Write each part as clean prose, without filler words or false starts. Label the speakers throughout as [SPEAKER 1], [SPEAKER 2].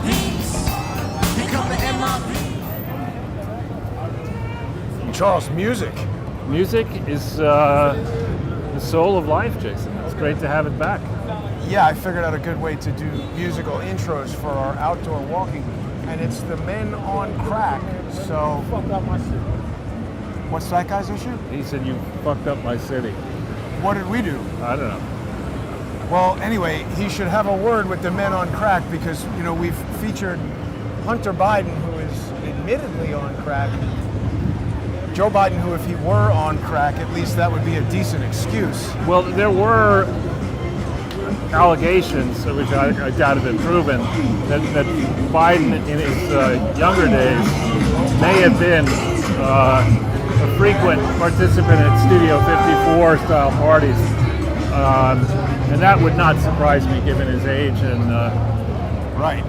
[SPEAKER 1] peace. Here come the MIP.
[SPEAKER 2] Charles, music.
[SPEAKER 3] Music is the soul of life, Jason. It's great to have it back.
[SPEAKER 2] Yeah, I figured out a good way to do musical intros for our outdoor walking, and it's the Men on Crack. So, what's that guy's issue?
[SPEAKER 3] He said, "You fucked up my city."
[SPEAKER 2] What did we do?
[SPEAKER 3] I don't know.
[SPEAKER 2] Well, anyway, he should have a word with the Men on Crack because, you know, we've featured Hunter Biden, who is admittedly on crack. Joe Biden, who if he were on crack, at least that would be a decent excuse.
[SPEAKER 3] Well, there were allegations, which I doubt have been proven, that Biden in his younger days may have been a frequent participant at Studio 54 style parties. And that would not surprise me given his age and
[SPEAKER 2] Right.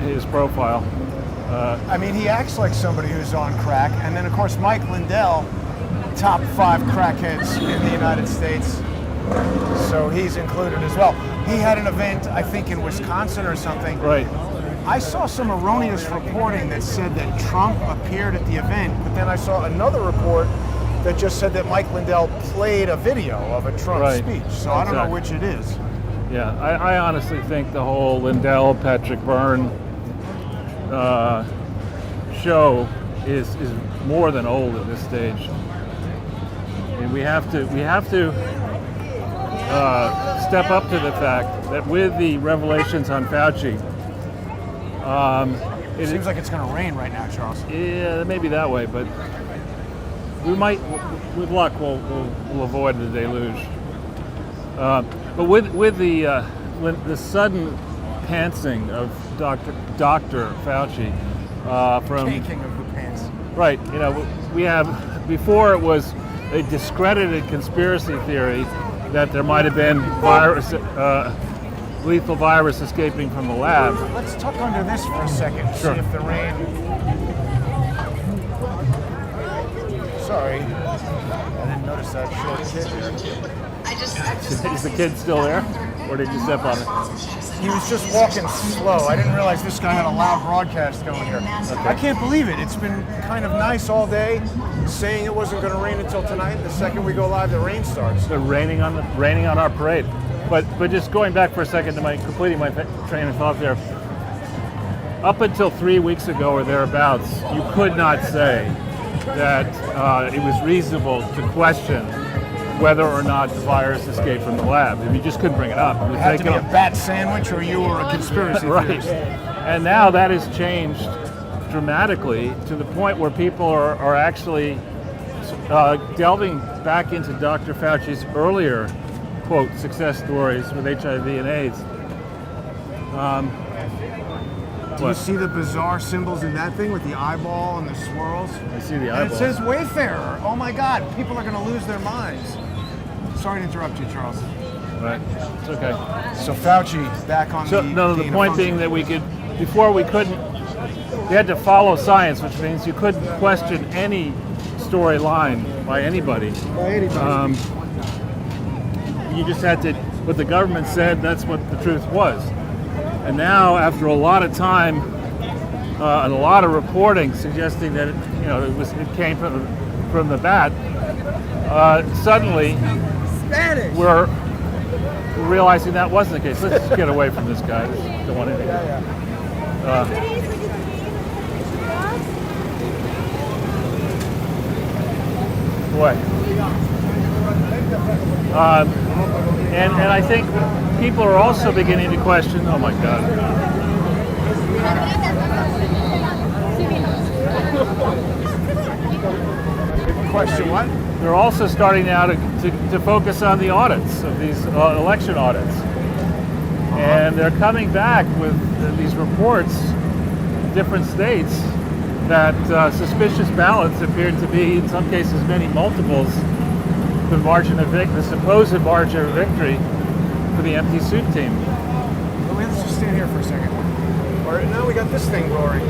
[SPEAKER 3] his profile.
[SPEAKER 2] I mean, he acts like somebody who's on crack. And then, of course, Mike Lindell, top 5 crackheads in the United States. So he's included as well. He had an event, I think, in Wisconsin or something.
[SPEAKER 3] Right.
[SPEAKER 2] I saw some erroneous reporting that said that Trump appeared at the event, but then I saw another report that just said that Mike Lindell played a video of a Trump speech. So I don't know which it is.
[SPEAKER 3] Yeah, I honestly think the whole Lindell, Patrick Byrne show is more than old at this stage. I mean, we have to step up to the fact that with the revelations on Fauci,
[SPEAKER 2] It seems like it's going to rain right now, Charles.
[SPEAKER 3] Yeah, it may be that way, but we might, with luck, we'll avoid the deluge. But with the sudden pantsing of Dr. Fauci from
[SPEAKER 2] Taking of the pants.
[SPEAKER 3] Right, you know, we have, before it was a discredited conspiracy theory that there might have been lethal virus escaping from the lab.
[SPEAKER 2] Let's tuck under this for a second.
[SPEAKER 3] Sure.
[SPEAKER 2] See if the rain. Sorry, I didn't notice that short kid there.
[SPEAKER 3] Is the kid still there, or did you step on it?
[SPEAKER 2] He was just walking slow. I didn't realize this guy had a loud broadcast going here.
[SPEAKER 3] Okay.
[SPEAKER 2] I can't believe it. It's been kind of nice all day, saying it wasn't going to rain until tonight. The second we go live, the rain starts.
[SPEAKER 3] It's raining on our parade. But just going back for a second to completing my train of thought there. Up until 3 weeks ago or thereabouts, you could not say that it was reasonable to question whether or not the virus escaped from the lab. You just couldn't bring it up.
[SPEAKER 2] It had to be a bat sandwich or you were a conspiracy theorist.
[SPEAKER 3] Right. And now that has changed dramatically to the point where people are actually delving back into Dr. Fauci's earlier, quote, success stories with HIV and AIDS.
[SPEAKER 2] Do you see the bizarre symbols in that thing with the eyeball and the swirls?
[SPEAKER 3] I see the
[SPEAKER 2] And
[SPEAKER 3] eyeball.
[SPEAKER 2] it says Wayfarer. Oh my God, people are going to lose their minds. Sorry to interrupt you, Charles.
[SPEAKER 3] Right, it's okay.
[SPEAKER 2] So Fauci back on
[SPEAKER 3] So,
[SPEAKER 2] the
[SPEAKER 3] the
[SPEAKER 2] gain of
[SPEAKER 3] point
[SPEAKER 2] function.
[SPEAKER 3] being that we had to follow science, which means you couldn't question any storyline by anybody.
[SPEAKER 2] By anybody.
[SPEAKER 3] You just had to, what the government said, that's what the truth was. And now, after a lot of time and a lot of reporting suggesting that it came from the bat, suddenly we're realizing that wasn't the case. Let's just get away from this guy. Don't want anything. Boy. And I think people are also beginning to question, oh my God.
[SPEAKER 2] Question what?
[SPEAKER 3] They're also starting now to focus on the audits of these election audits. And they're coming back with these reports, different states, that suspicious ballots appeared to be, in some cases, many multiples the margin of the supposed margin of victory for the empty suit team.
[SPEAKER 2] Let's just stand here for a second. All right, now we got this thing roaring.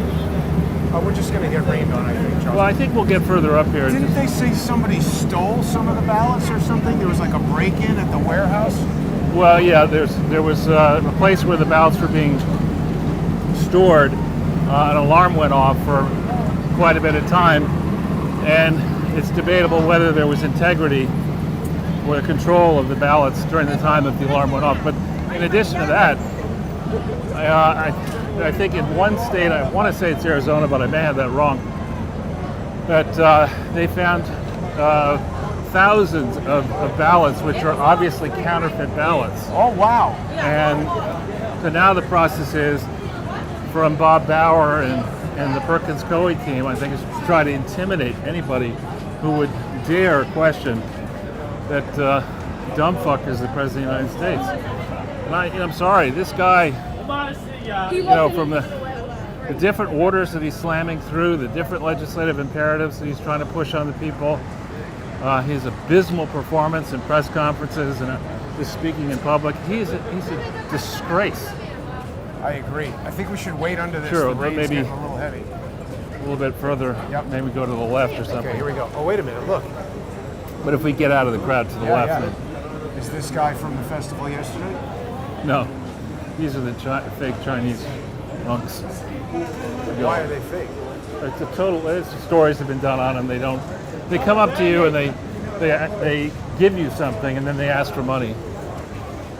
[SPEAKER 2] We're just going to get rained on, I think, Charles.
[SPEAKER 3] Well, I think we'll get further up here.
[SPEAKER 2] Didn't they say somebody stole some of the ballots or something? There was like a break-in at the warehouse?
[SPEAKER 3] Well, yeah, there was a place where the ballots were being stored, an alarm went off for quite a bit of time, and it's debatable whether there was integrity or control of the ballots during the time that the alarm went off. But in addition to that, I think in one state, I want to say it's Arizona, but I may have that wrong, that they found thousands of ballots which are obviously counterfeit ballots.
[SPEAKER 2] Oh, wow.
[SPEAKER 3] And so now the process is from Bob Bauer and the Perkins Coie team, I think, is to try to intimidate anybody who would dare question that dumb fuck is the President of the United States. And I'm sorry, this guy, from the different orders that he's slamming through, the different legislative imperatives that he's trying to push on the people, his abysmal performance in press conferences and his speaking in public, he's a disgrace.
[SPEAKER 2] I agree. I think we should wait under this.
[SPEAKER 3] Sure,
[SPEAKER 2] the
[SPEAKER 3] but
[SPEAKER 2] rain's
[SPEAKER 3] maybe
[SPEAKER 2] getting a little heavy.
[SPEAKER 3] A little bit further, maybe go to the left or something.
[SPEAKER 2] Okay, here we go. Oh, wait a minute, look.
[SPEAKER 3] But if we get out of the crowd to the left,
[SPEAKER 2] Yeah. Is this guy from the festival yesterday?
[SPEAKER 3] No, these are the fake Chinese monks.
[SPEAKER 2] Why are they fake?
[SPEAKER 3] It's a total. Stories have been done on them. They come up to you and they give you something and then they ask for money.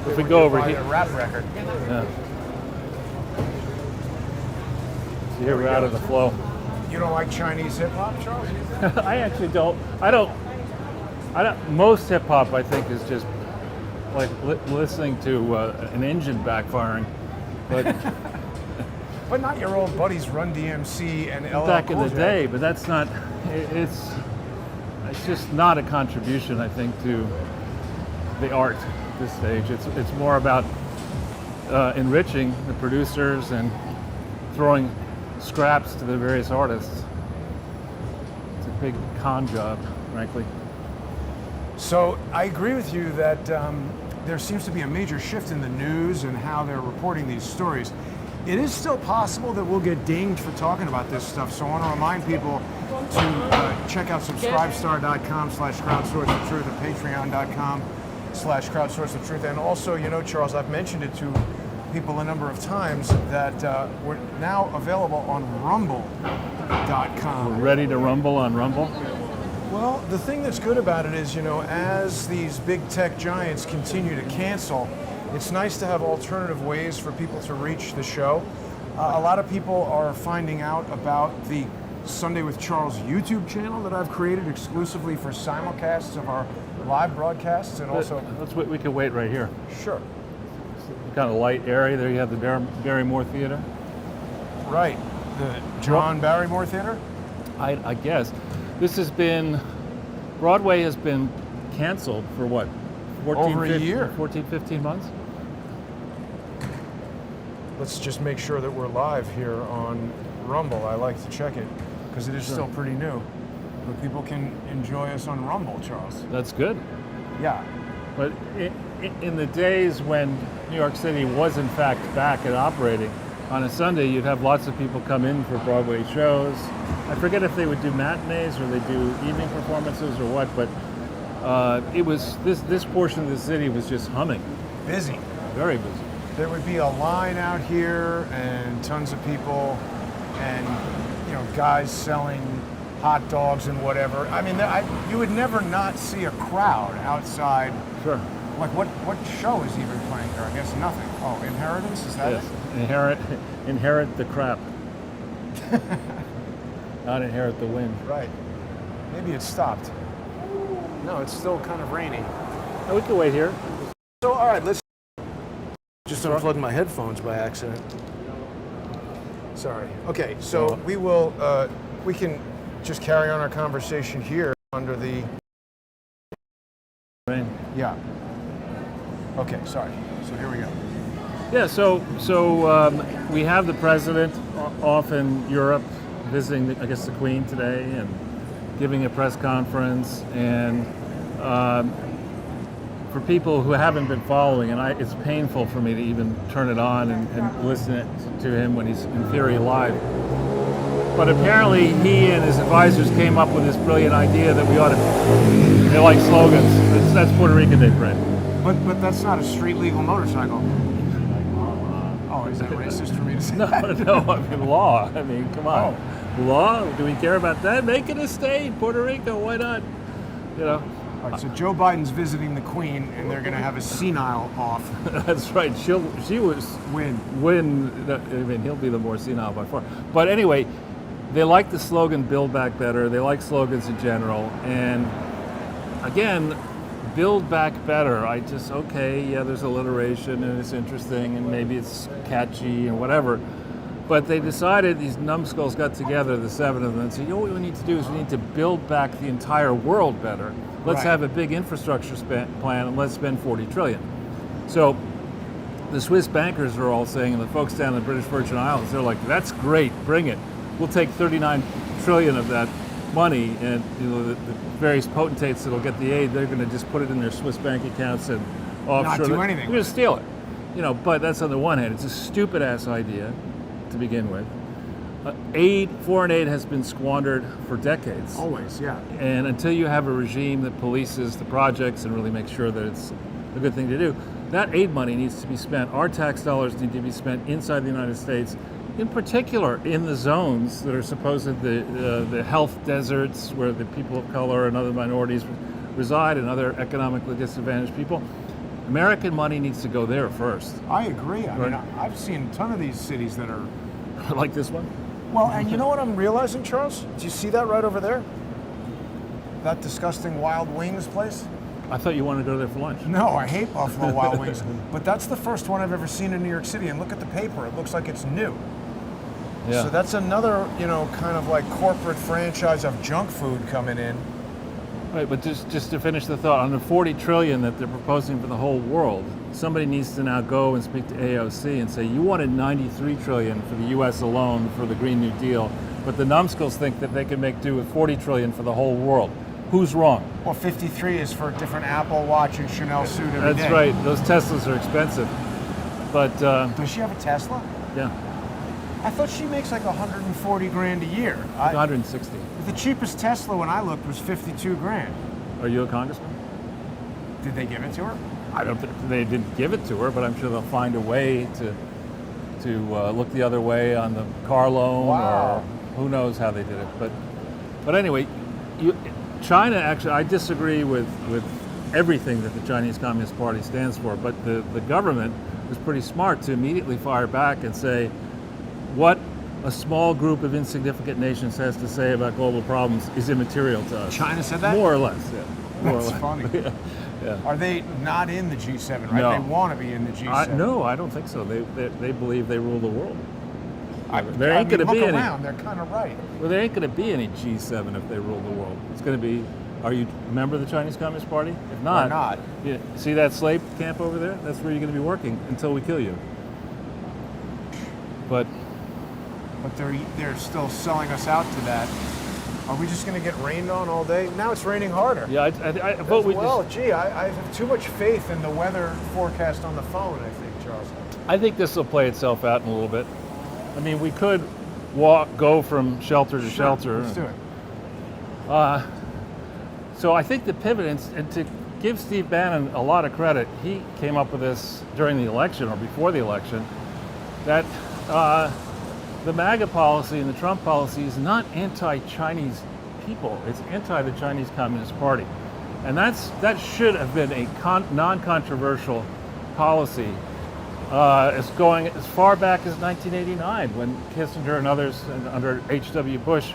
[SPEAKER 3] If we go over here,
[SPEAKER 2] a rap record.
[SPEAKER 3] yeah. So here we're out of the flow.
[SPEAKER 2] You don't like Chinese hip hop, Charles?
[SPEAKER 3] I actually don't. I don't. Most hip hop, I think, is just like listening to an engine backfiring. But
[SPEAKER 2] But not your old buddies Run DMC and LL
[SPEAKER 3] back in
[SPEAKER 2] Cool
[SPEAKER 3] the
[SPEAKER 2] J.
[SPEAKER 3] day, but that's not. It's just not a contribution, I think, to the art at this stage. It's more about enriching the producers and throwing scraps to the various artists. It's a big con job, frankly.
[SPEAKER 2] So I agree with you that there seems to be a major shift in the news and how they're reporting these stories. It is still possible that we'll get dinged for talking about this stuff, so I want to remind people to check out subscribestar.com/crowdsourcethetruth and patreon.com/crowdsourcethetruth. And also, Charles, I've mentioned it to people a number of times that we're now available on rumble.com.
[SPEAKER 3] We're ready to rumble on Rumble.
[SPEAKER 2] Well, the thing that's good about it is, as these big tech giants continue to cancel, it's nice to have alternative ways for people to reach the show. A lot of people are finding out about the Sunday with Charles YouTube channel that I've created exclusively for simulcasts of our live broadcasts, and also...
[SPEAKER 3] We could wait right here.
[SPEAKER 2] Sure.
[SPEAKER 3] Kind of light area. There you have the Barrymore Theater.
[SPEAKER 2] Right. The John Barrymore Theater?
[SPEAKER 3] I guess. Broadway has been canceled for what? 14, 15 months?
[SPEAKER 2] Let's just make sure that we're live here on Rumble. I like to check it because it is still pretty new. But people can enjoy us on Rumble, Charles.
[SPEAKER 3] That's good.
[SPEAKER 2] Yeah.
[SPEAKER 3] But in the days when New York City was in fact back and operating, on a Sunday you'd have lots of people come in for Broadway shows. I forget if they would do matinees or they do evening performances or what, but it was this portion of the city was just humming.
[SPEAKER 2] Busy.
[SPEAKER 3] Very busy.
[SPEAKER 2] There would be a line out here and tons of people and guys selling hot dogs and whatever. I mean, you would never not see a crowd outside.
[SPEAKER 3] Sure.
[SPEAKER 2] Like what show is even playing here? I guess nothing. Oh, Inheritance, is that
[SPEAKER 3] Yes.
[SPEAKER 2] it?
[SPEAKER 3] Inherit the crap. Not inherit the wind.
[SPEAKER 2] Right. Maybe it stopped. No, it's still kind of rainy.
[SPEAKER 3] Oh, we can wait here.
[SPEAKER 2] So, all right, let's just unplug my headphones by accident. Sorry. Okay, so we can just carry on our conversation here under the
[SPEAKER 3] Rain.
[SPEAKER 2] Yeah. Okay, sorry. So here we go.
[SPEAKER 3] Yeah, so we have the president off in Europe visiting, I guess, the Queen today and giving a press conference. And for people who haven't been following, and it's painful for me to even turn it on and listen to him when he's in theory live. But apparently he and his advisors came up with this brilliant idea that we ought to, they like slogans. That's Puerto Rican Day, Fred.
[SPEAKER 2] But that's not a street legal motorcycle. Oh, is that racist for me to say
[SPEAKER 3] No,
[SPEAKER 2] that?
[SPEAKER 3] no, I mean law. I mean, come on. Law? Do we care about that? Make it a state, Puerto Rico. Why not? You know.
[SPEAKER 2] All right, so Joe Biden's visiting the Queen, and they're going to have a senile off.
[SPEAKER 3] That's right. She was
[SPEAKER 2] Win.
[SPEAKER 3] I mean, he'll be the more senile by far. But anyway, they like the slogan "Build Back Better." They like slogans in general, and again, "Build Back Better." There's alliteration and it's interesting, and maybe it's catchy and whatever. But they decided, these numbskulls got together, the 7 of them, and said, you know what we need to do is we need to build back the entire world better. Let's
[SPEAKER 2] Right.
[SPEAKER 3] have a big infrastructure plan and let's spend 40 trillion. So the Swiss bankers are all saying, and the folks down in the British Virgin Islands, they're like, that's great, bring it. We'll take 39 trillion of that money, and the various potentates that'll get the aid, they're going to just put it in their Swiss bank accounts and offshore.
[SPEAKER 2] Not do anything.
[SPEAKER 3] They're going to steal it. But that's on the one hand. It's a stupid ass idea to begin with. Foreign aid has been squandered for decades.
[SPEAKER 2] Always, yeah.
[SPEAKER 3] And until you have a regime that polices the projects and really makes sure that it's a good thing to do, that aid money needs to be spent. Our tax dollars need to be spent inside the United States, in particular in the zones that are supposed the health deserts where the people of color and other minorities reside and other economically disadvantaged people. American money needs to go there first.
[SPEAKER 2] I agree. I mean,
[SPEAKER 3] Right.
[SPEAKER 2] I've seen a ton of these cities that are...
[SPEAKER 3] Like this one?
[SPEAKER 2] Well, and you know what I'm realizing, Charles? Do you see that right over there? That disgusting Wild Wings place?
[SPEAKER 3] I thought you wanted to go there for lunch.
[SPEAKER 2] No, I hate Buffalo Wild Wings. But that's the first one I've ever seen in New York City. And look at the paper. It looks like it's new.
[SPEAKER 3] Yeah.
[SPEAKER 2] So that's another, kind of like corporate franchise of junk food coming in.
[SPEAKER 3] Right, but just to finish the thought, on the 40 trillion that they're proposing for the whole world, somebody needs to now go and speak to AOC and say, you wanted 93 trillion for the US alone for the Green New Deal, but the numbskulls think that they can make do with 40 trillion for the whole world. Who's wrong?
[SPEAKER 2] Well, 53 is for a different Apple Watch and Chanel suit every day.
[SPEAKER 3] That's right, those Teslas are expensive. But,
[SPEAKER 2] Does she have a Tesla?
[SPEAKER 3] yeah,
[SPEAKER 2] I thought she makes like 140 grand a year.
[SPEAKER 3] 160.
[SPEAKER 2] The cheapest Tesla when I looked was 52 grand.
[SPEAKER 3] Are you a congressman?
[SPEAKER 2] Did they give it to her?
[SPEAKER 3] I don't think they didn't give it to her, but I'm sure they'll find a way to look the other way on the car loan,
[SPEAKER 2] Wow.
[SPEAKER 3] or who knows how they did it. But anyway, China actually, I disagree with everything that the Chinese Communist Party stands for, but the government was pretty smart to immediately fire back and say, what a small group of insignificant nations has to say about global problems is immaterial to us.
[SPEAKER 2] China said that?
[SPEAKER 3] More or less, yeah. More or
[SPEAKER 2] That's
[SPEAKER 3] less.
[SPEAKER 2] funny.
[SPEAKER 3] Yeah.
[SPEAKER 2] Are they not in the G7, right?
[SPEAKER 3] No.
[SPEAKER 2] They want to be in the G7.
[SPEAKER 3] No, I don't think so. They believe they rule the world. There
[SPEAKER 2] I
[SPEAKER 3] ain't going to
[SPEAKER 2] mean,
[SPEAKER 3] be
[SPEAKER 2] look
[SPEAKER 3] any.
[SPEAKER 2] around, they're kind of right.
[SPEAKER 3] Well, there ain't going to be any G7 if they rule the world. It's going to be. Are you a member of the Chinese Communist Party? If not,
[SPEAKER 2] We're not.
[SPEAKER 3] Yeah, see that slave camp over there? That's where you're going to be working until we kill you. But
[SPEAKER 2] they're still selling us out to that. Are we just going to get rained on all day? Now it's raining harder.
[SPEAKER 3] yeah, I vote we just.
[SPEAKER 2] Gee, I have too much faith in the weather forecast on the phone, I think, Charles.
[SPEAKER 3] I think this will play itself out in a little bit. I mean, we could go from shelter to shelter.
[SPEAKER 2] Let's do it.
[SPEAKER 3] So I think the pivot, and to give Steve Bannon a lot of credit, he came up with this during the election or before the election, that the MAGA policy and the Trump policy is not anti-Chinese people, it's anti the Chinese Communist Party. And that should have been a non-controversial policy as going as far back as 1989, when Kissinger and others under H.W. Bush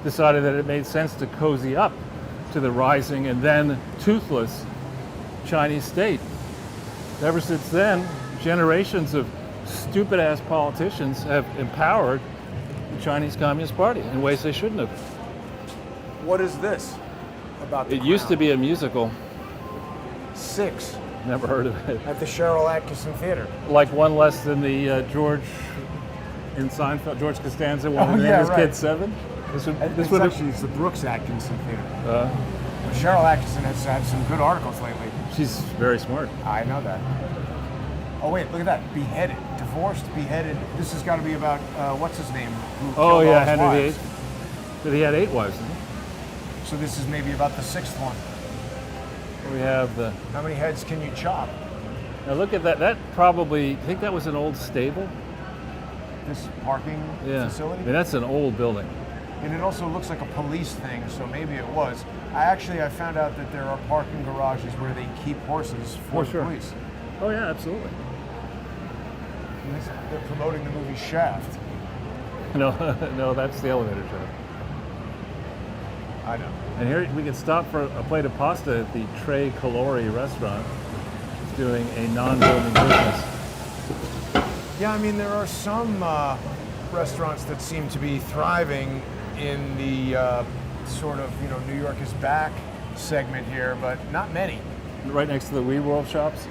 [SPEAKER 3] decided that it made sense to cozy up to the rising and then toothless Chinese state. Ever since then, generations of stupid-ass politicians have empowered the Chinese Communist Party in ways they shouldn't have.
[SPEAKER 2] What is this about the
[SPEAKER 3] It used to be a musical.
[SPEAKER 2] 6
[SPEAKER 3] Never heard of it.
[SPEAKER 2] at the Cheryl Atkinson Theater.
[SPEAKER 3] Like one less than the George in Seinfeld, George Costanza one.
[SPEAKER 2] Oh,
[SPEAKER 3] His
[SPEAKER 2] yeah,
[SPEAKER 3] name is
[SPEAKER 2] right.
[SPEAKER 3] Kid 7. This
[SPEAKER 2] It's the Brooks Atkinson Theater. Cheryl Atkinson has had some good articles lately.
[SPEAKER 3] She's very smart.
[SPEAKER 2] I know that. Oh wait, look at that. Beheaded. Divorced, beheaded. This has got to be about, what's his name? Who
[SPEAKER 3] Oh
[SPEAKER 2] killed all
[SPEAKER 3] yeah,
[SPEAKER 2] his
[SPEAKER 3] Henry
[SPEAKER 2] wives.
[SPEAKER 3] VIII. But he had 8 wives, didn't he?
[SPEAKER 2] So this is maybe about the 6th one.
[SPEAKER 3] We have the
[SPEAKER 2] How many heads can you chop?
[SPEAKER 3] Now look at that. That probably, I think that was an old stable.
[SPEAKER 2] This parking
[SPEAKER 3] Yeah.
[SPEAKER 2] facility.
[SPEAKER 3] I mean, that's an old building.
[SPEAKER 2] And it also looks like a police thing, so maybe it was. I found out that there are parking garages where they keep horses for the
[SPEAKER 3] sure.
[SPEAKER 2] police.
[SPEAKER 3] Oh yeah, absolutely.
[SPEAKER 2] They're promoting the movie Shaft.
[SPEAKER 3] No, no, that's the elevator shaft.
[SPEAKER 2] I know.
[SPEAKER 3] And here we can stop for a plate of pasta at the Tre Colori restaurant. It's doing a non-building business.
[SPEAKER 2] Yeah, I mean, there are some restaurants that seem to be thriving in the sort of, New York is back segment here, but not many.
[SPEAKER 3] Right next to the WeWorld shops.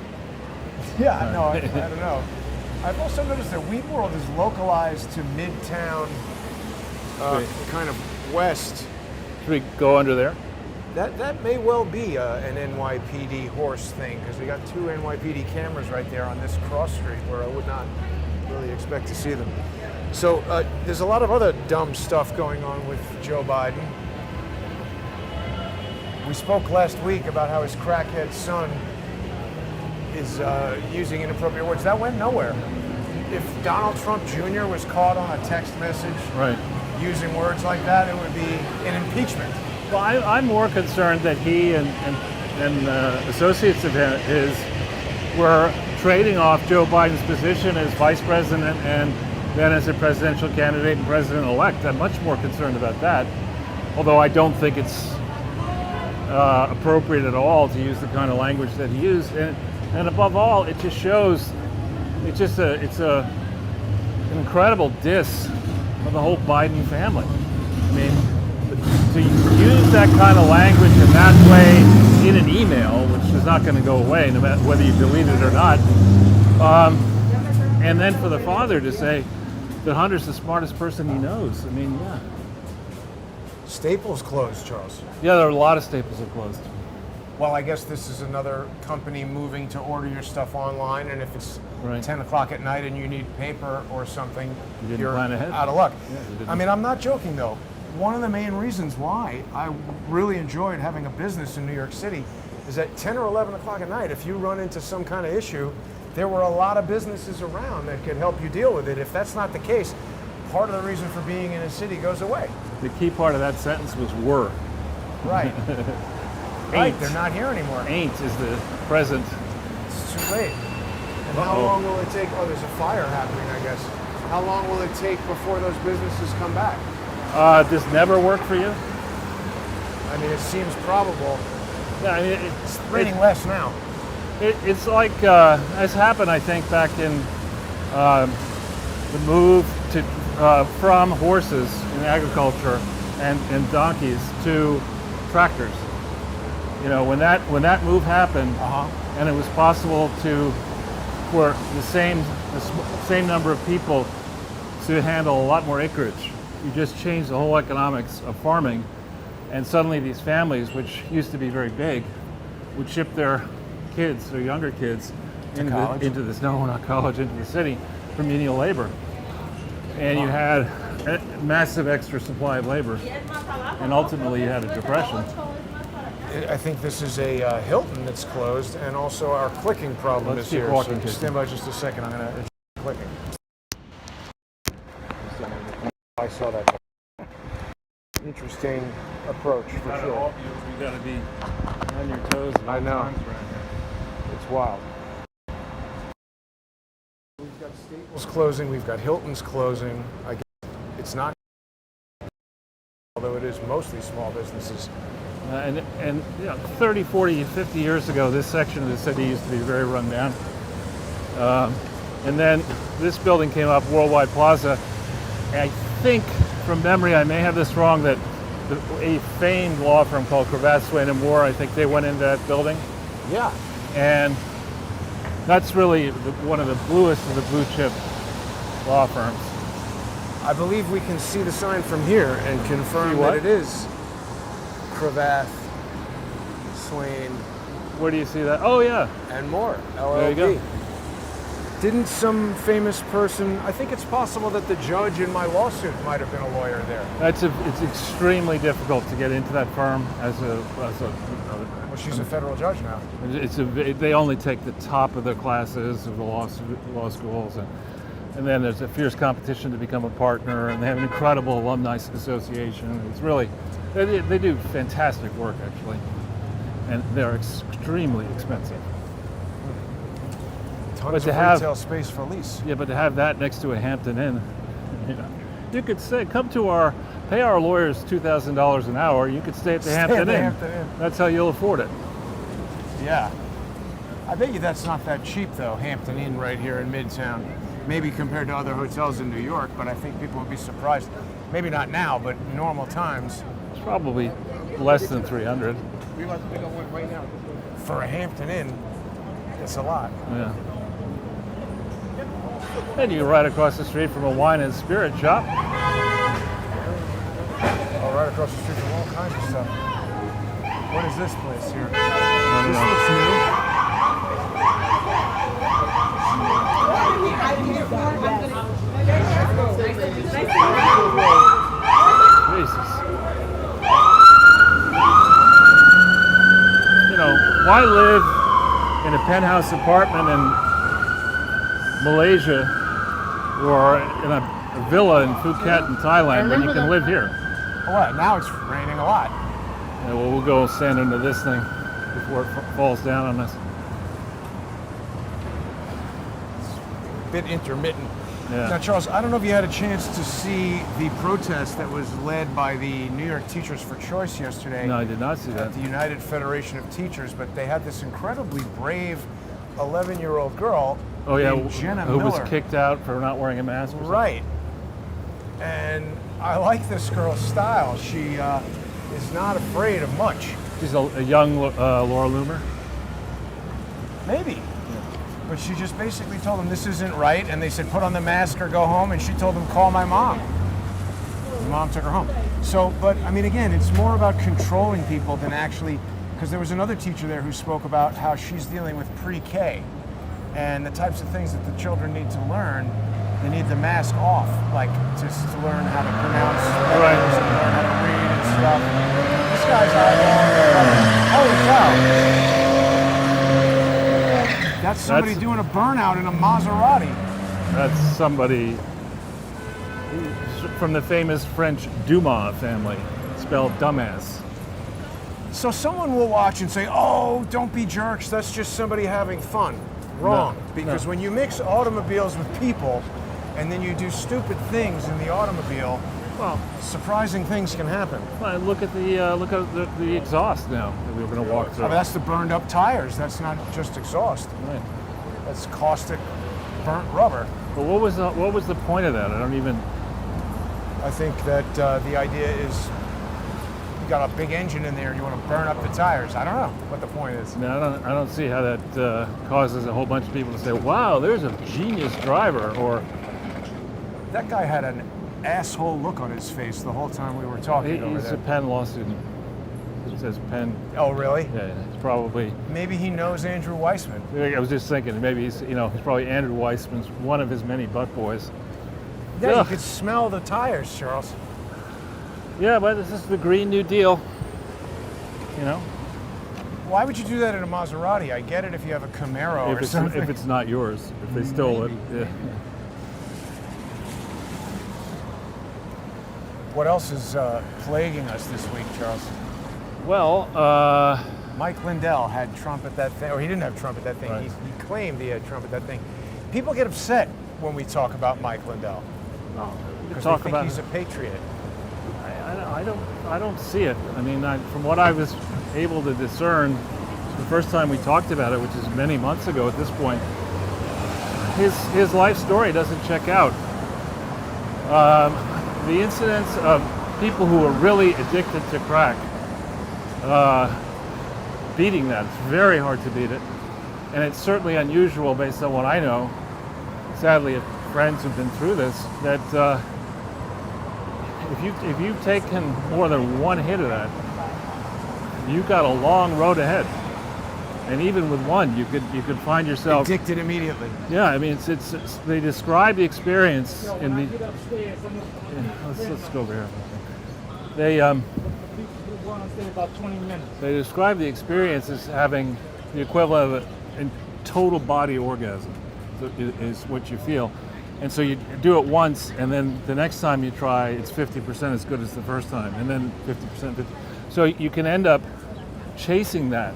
[SPEAKER 2] Yeah, no, I don't know. I've also noticed that WeWorld is localized to Midtown, kind of west.
[SPEAKER 3] Should we go under there?
[SPEAKER 2] That may well be an NYPD horse thing, because we got 2 NYPD cameras right there on this cross street where I would not really expect to see them. So there's a lot of other dumb stuff going on with Joe Biden. We spoke last week about how his crackhead son is using inappropriate words. That went nowhere. If Donald Trump Jr. was caught on a text message using words like that, it would be an impeachment.
[SPEAKER 3] Well, I'm more concerned that he and associates of his were trading off Joe Biden's position as vice president and then as a presidential candidate and president-elect. I'm much more concerned about that, although I don't think it's appropriate at all to use the kind of language that he used. And above all, it just shows, it's an incredible diss of the whole Biden family. I mean, to use that kind of language in that way in an email, which is not going to go away no matter whether you delete it or not, and then for the father to say that Hunter's the smartest person he knows. I mean, yeah.
[SPEAKER 2] Staples closed, Charles.
[SPEAKER 3] Yeah, there are a lot of Staples that closed.
[SPEAKER 2] Well, I guess this is another company moving to order your stuff online, and if it's 10 o'clock at night and you need paper or something, you're
[SPEAKER 3] plan ahead.
[SPEAKER 2] out of luck.
[SPEAKER 3] Yeah,
[SPEAKER 2] I mean, I'm not joking, though. One of the main reasons why I really enjoyed having a business in New York City is at 10 or 11 o'clock at night, if you run into some kind of issue, there were a lot of businesses around that could help you deal with it. If that's not the case, part of the reason for being in a city goes away.
[SPEAKER 3] The key part of that sentence was were.
[SPEAKER 2] Right. Right, they're not here anymore.
[SPEAKER 3] Ain't is the present.
[SPEAKER 2] It's too late. And how long will it take? Oh, there's a fire happening, I guess. How long will it take before those businesses come back?
[SPEAKER 3] Does never work for you?
[SPEAKER 2] I mean, it seems probable.
[SPEAKER 3] Yeah, I mean,
[SPEAKER 2] It's raining less now.
[SPEAKER 3] It's like, has happened, I think, back in the move to from horses in agriculture and donkeys to tractors. You know, when that move happened, and it was possible for the same number of people to handle a lot more acreage. You just changed the whole economics of farming, and suddenly these families, which used to be very big, would ship their kids, their younger kids, into this, no, not college, into the city for menial labor. And you had a massive extra supply of labor, and ultimately you had a depression.
[SPEAKER 2] I think this is a Hilton that's closed, and also our clicking problem
[SPEAKER 3] Let's
[SPEAKER 2] is
[SPEAKER 3] keep
[SPEAKER 2] here.
[SPEAKER 3] walking,
[SPEAKER 2] So
[SPEAKER 3] kid.
[SPEAKER 2] stand by just a second. I'm going to clicking. I saw that. Interesting approach for sure.
[SPEAKER 3] You got to be on your toes.
[SPEAKER 2] I know. It's wild. We've got Staples closing. We've got Hilton's closing. I guess it's not, although it is mostly small businesses.
[SPEAKER 3] And you know, 30, 40, 50 years ago, this section of the city used to be very run down. And then this building came up, Worldwide Plaza. And I think, from memory, I may have this wrong, that a famed law firm called Crowdsource, Swain & Moore, I think they went into that building.
[SPEAKER 2] Yeah.
[SPEAKER 3] And that's really one of the bluest of the blue chip law firms.
[SPEAKER 2] I believe we can see the sign from here and confirm that it is Cravath, Swain,
[SPEAKER 3] Where do you see that? Oh, yeah.
[SPEAKER 2] and Moore, LLP.
[SPEAKER 3] There you go.
[SPEAKER 2] Didn't some famous person, I think it's possible that the judge in my lawsuit might have been a lawyer there.
[SPEAKER 3] It's extremely difficult to get into that firm as a
[SPEAKER 2] Well, she's a federal judge now.
[SPEAKER 3] They only take the top of their classes of the law schools, and then there's a fierce competition to become a partner, and they have an incredible alumni association. It's really, they do fantastic work, actually, and they're extremely expensive.
[SPEAKER 2] Tons of retail space for lease.
[SPEAKER 3] Yeah, but to have that next to a Hampton Inn, you could say, pay our lawyers $2,000 an hour. You could stay at the Hampton Inn. That's how you'll afford it.
[SPEAKER 2] Yeah, I bet you that's not that cheap though. Hampton Inn right here in Midtown, maybe compared to other hotels in New York, but I think people would be surprised. Maybe not now, but normal times.
[SPEAKER 3] It's probably less than 300.
[SPEAKER 2] For a Hampton Inn, it's a lot.
[SPEAKER 3] Yeah. And you're right across the street from a wine and spirit shop.
[SPEAKER 2] Oh, right across the street from all kinds of stuff. What is this place here? This
[SPEAKER 3] know.
[SPEAKER 2] looks new.
[SPEAKER 3] Jesus. You know, why live in a penthouse apartment in Malaysia or in a villa in Phuket in Thailand when you can live here?
[SPEAKER 2] What? Now it's raining a lot.
[SPEAKER 3] Yeah, well, we'll go stand under this thing before it falls down on us.
[SPEAKER 2] It's a bit intermittent.
[SPEAKER 3] Yeah.
[SPEAKER 2] Now, Charles, I don't know if you had a chance to see the protest that was led by the New York Teachers for Choice yesterday.
[SPEAKER 3] No, I did not see that.
[SPEAKER 2] At the United Federation of Teachers, but they had this incredibly brave 11-year-old girl.
[SPEAKER 3] Oh yeah,
[SPEAKER 2] named Jenna
[SPEAKER 3] who was
[SPEAKER 2] Miller.
[SPEAKER 3] kicked out for not wearing a mask. Or something.
[SPEAKER 2] Right. And I like this girl's style. She is not afraid of much.
[SPEAKER 3] She's a young Laura Loomer.
[SPEAKER 2] Maybe. But she just basically told them this isn't right, and they said put on the mask or go home, and she told them call my mom. The mom took her home. So, but I mean, again, it's more about controlling people than actually, because there was another teacher there who spoke about how she's dealing with pre-K and the types of things that the children need to learn. They need the mask off, like just to learn how to pronounce letters and learn how to read and stuff. This guy's eyeballing. Holy cow! That's somebody doing a burnout in a Maserati.
[SPEAKER 3] That's somebody from the famous French Dumas family, spelled dumbass.
[SPEAKER 2] So someone will watch and say, "Oh, don't be jerks. That's just somebody having fun." Wrong, because when you mix automobiles with people, and then you do stupid things in the automobile, well, surprising things can happen.
[SPEAKER 3] Well, look at the exhaust now that we were going to walk through.
[SPEAKER 2] Oh, that's the burned up tires. That's not just exhaust.
[SPEAKER 3] Right.
[SPEAKER 2] That's caustic, burnt rubber.
[SPEAKER 3] But what was the point of that? I don't even.
[SPEAKER 2] I think that the idea is you got a big engine in there and you want to burn up the tires. I don't know what the point is.
[SPEAKER 3] No, I don't see how that causes a whole bunch of people to say, "Wow, there's a genius driver," or
[SPEAKER 2] that guy had an asshole look on his face the whole time we were talking over
[SPEAKER 3] he's
[SPEAKER 2] there.
[SPEAKER 3] a Penn law student. It says Penn.
[SPEAKER 2] Oh, really?
[SPEAKER 3] Yeah, it's probably.
[SPEAKER 2] Maybe he knows Andrew Weissman.
[SPEAKER 3] I was just thinking, maybe he's probably Andrew Weissman's one of his many butt boys.
[SPEAKER 2] Yeah, you could smell the tires, Charles.
[SPEAKER 3] Yeah, but this is the Green New Deal. You know?
[SPEAKER 2] Why would you do that in a Maserati? I get it if you have a Camaro or something.
[SPEAKER 3] If it's not yours, if they stole it. Yeah.
[SPEAKER 2] What else is plaguing us this week, Charles?
[SPEAKER 3] Well,
[SPEAKER 2] Mike Lindell had Trump at that thing, or he didn't have Trump at that thing.
[SPEAKER 3] Right.
[SPEAKER 2] He claimed he had Trump at that thing. People get upset when we talk about Mike Lindell because they think he's a patriot.
[SPEAKER 3] I don't see it. I mean, from what I was able to discern, the first time we talked about it, which is many months ago at this point, his life story doesn't check out. The incidents of people who are really addicted to crack, beating that, it's very hard to beat it. And it's certainly unusual based on what I know, sadly, of friends who've been through this, that if you've taken more than one hit of that, you've got a long road ahead. And even with one, you could find yourself
[SPEAKER 2] addicted immediately.
[SPEAKER 3] Yeah, I mean, it's they describe the experience in the. Let's go over here.
[SPEAKER 4] want to say about 20 minutes.
[SPEAKER 3] They describe the experience as having the equivalent of a total body orgasm, is what you feel. And so you do it once, and then the next time you try, it's 50% as good as the first time, and then 50%. So you can end up chasing that,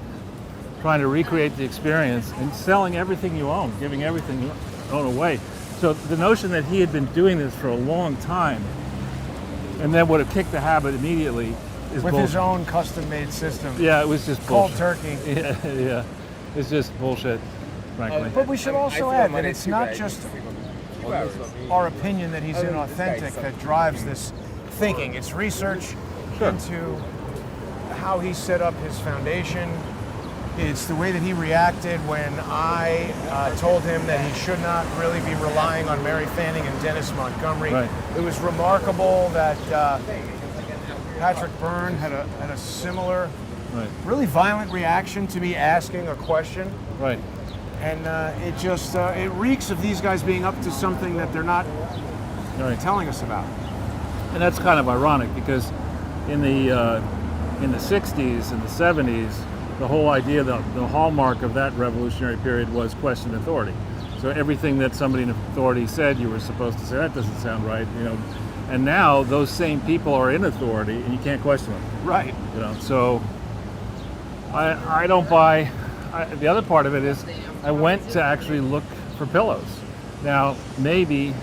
[SPEAKER 3] trying to recreate the experience, and selling everything you own, giving everything you own away. So the notion that he had been doing this for a long time, and then would have kicked the habit immediately, is
[SPEAKER 2] With
[SPEAKER 3] bullshit.
[SPEAKER 2] his own custom-made system.
[SPEAKER 3] Yeah, it was just
[SPEAKER 2] Cold
[SPEAKER 3] bullshit.
[SPEAKER 2] turkey.
[SPEAKER 3] Yeah, it's just bullshit, frankly.
[SPEAKER 2] But we should also add that it's not just our opinion that he's inauthentic that drives this thinking. It's research into how he set up his foundation. It's the way that he reacted when I told him that he should not really be relying on Mary Fanning and Dennis Montgomery.
[SPEAKER 3] Right.
[SPEAKER 2] It was remarkable that Patrick Byrne had a similar, really violent reaction to me asking a question.
[SPEAKER 3] Right.
[SPEAKER 2] And it reeks of these guys being up to something that they're not telling us about.
[SPEAKER 3] And that's kind of ironic because in the 60s and the 70s, the whole idea, the hallmark of that revolutionary period was question authority. So everything that somebody in authority said, you were supposed to say, that doesn't sound right, And now those same people are in authority, and you can't question them.
[SPEAKER 2] Right.
[SPEAKER 3] So I don't buy. The other part of it is, I went to actually look for pillows. Now maybe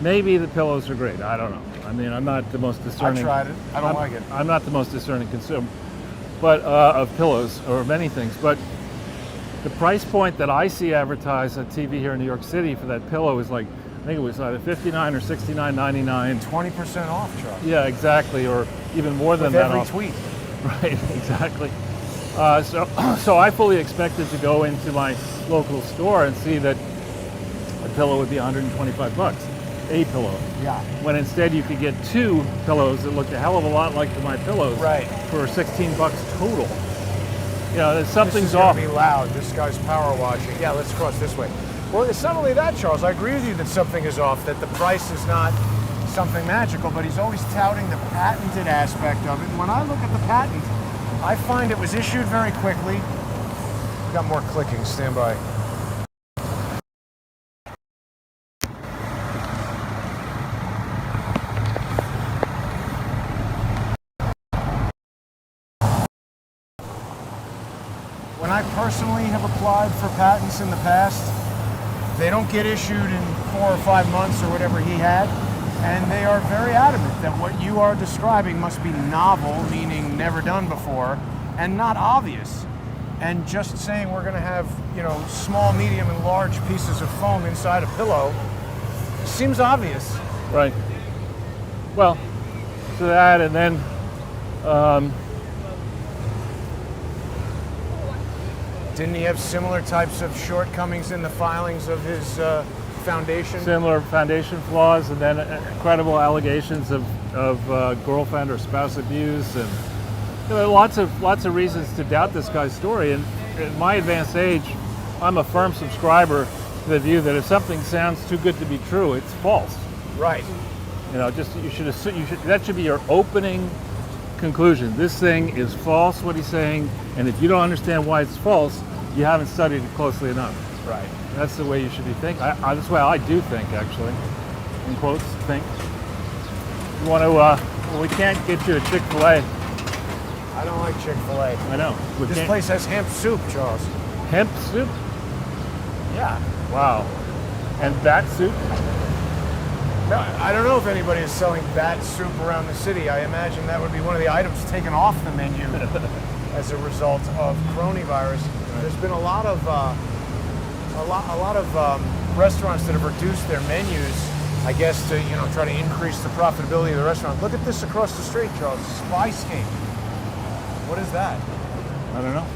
[SPEAKER 3] the pillows are great. I don't know. I mean, I'm not the most discerning.
[SPEAKER 2] I tried it. I don't like it.
[SPEAKER 3] I'm not the most discerning consumer, but of pillows or many things. But the price point that I see advertised on TV here in New York City for that pillow is like, I think it was either $59 or $69.99.
[SPEAKER 2] 20% off, Charles.
[SPEAKER 3] Yeah, exactly, or even more than
[SPEAKER 2] With
[SPEAKER 3] that.
[SPEAKER 2] every
[SPEAKER 3] off.
[SPEAKER 2] tweet.
[SPEAKER 3] Right, exactly. So I fully expected to go into my local store and see that a pillow would be $125, a pillow.
[SPEAKER 2] Yeah.
[SPEAKER 3] When instead you could get two pillows that looked a hell of a lot like my pillows.
[SPEAKER 2] Right.
[SPEAKER 3] For $16 total. Something's
[SPEAKER 2] This is
[SPEAKER 3] off.
[SPEAKER 2] gonna be loud. This guy's power washing. Yeah, let's cross this way. Well, it's not only that, Charles. I agree with you that something is off, that the price is not something magical, but he's always touting the patented aspect of it. And when I look at the patent, I find it was issued very quickly. Got more clicking. Stand by. When I personally have applied for patents in the past, they don't get issued in 4 or 5 months or whatever he had, and they are very adamant that what you are describing must be novel, meaning never done before, and not obvious. And just saying we're going to have, small, medium, and large pieces of foam inside a pillow seems obvious.
[SPEAKER 3] Right. Well, to that, and then
[SPEAKER 2] Didn't he have similar types of shortcomings in the filings of his foundation?
[SPEAKER 3] similar foundation flaws, and then incredible allegations of girlfriend or spouse abuse, and lots of reasons to doubt this guy's story. And at my advanced age, I'm a firm subscriber to the view that if something sounds too good to be true, it's false.
[SPEAKER 2] Right.
[SPEAKER 3] You should assume, that should be your opening conclusion. This thing is false, what he's saying, and if you don't understand why it's false, you haven't studied it closely enough.
[SPEAKER 2] Right.
[SPEAKER 3] That's the way you should be thinking. That's the way I do think, actually. In quotes, think. You want to? We can't get you a Chick-fil-A.
[SPEAKER 2] I don't like Chick-fil-A.
[SPEAKER 3] I know.
[SPEAKER 2] This place has hemp soup, Charles.
[SPEAKER 3] Hemp soup?
[SPEAKER 2] Yeah.
[SPEAKER 3] Wow. And bat soup?
[SPEAKER 2] No, I don't know if anybody is selling bat soup around the city. I imagine that would be one of the items taken off the menu as a result of coronavirus. There's been a lot of restaurants that have reduced their menus, I guess, to try to increase the profitability of the restaurant. Look at this across the street, Charles. Spyscape. What is that?
[SPEAKER 3] I don't know.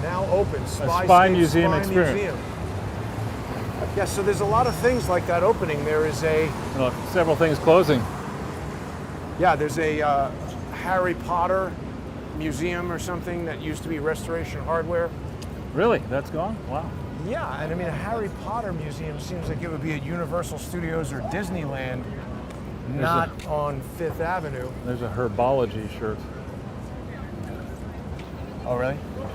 [SPEAKER 2] Now open.
[SPEAKER 3] Spy Museum Experience.
[SPEAKER 2] Museum. Yeah, so there's a lot of things like that opening. There is
[SPEAKER 3] Several things closing.
[SPEAKER 2] there's a Harry Potter museum or something that used to be Restoration Hardware.
[SPEAKER 3] Really? That's gone? Wow.
[SPEAKER 2] Yeah, and I mean, a Harry Potter museum seems like it would be at Universal Studios or Disneyland, not on Fifth Avenue.
[SPEAKER 3] There's a herbology shirt.
[SPEAKER 2] Oh, really? Well,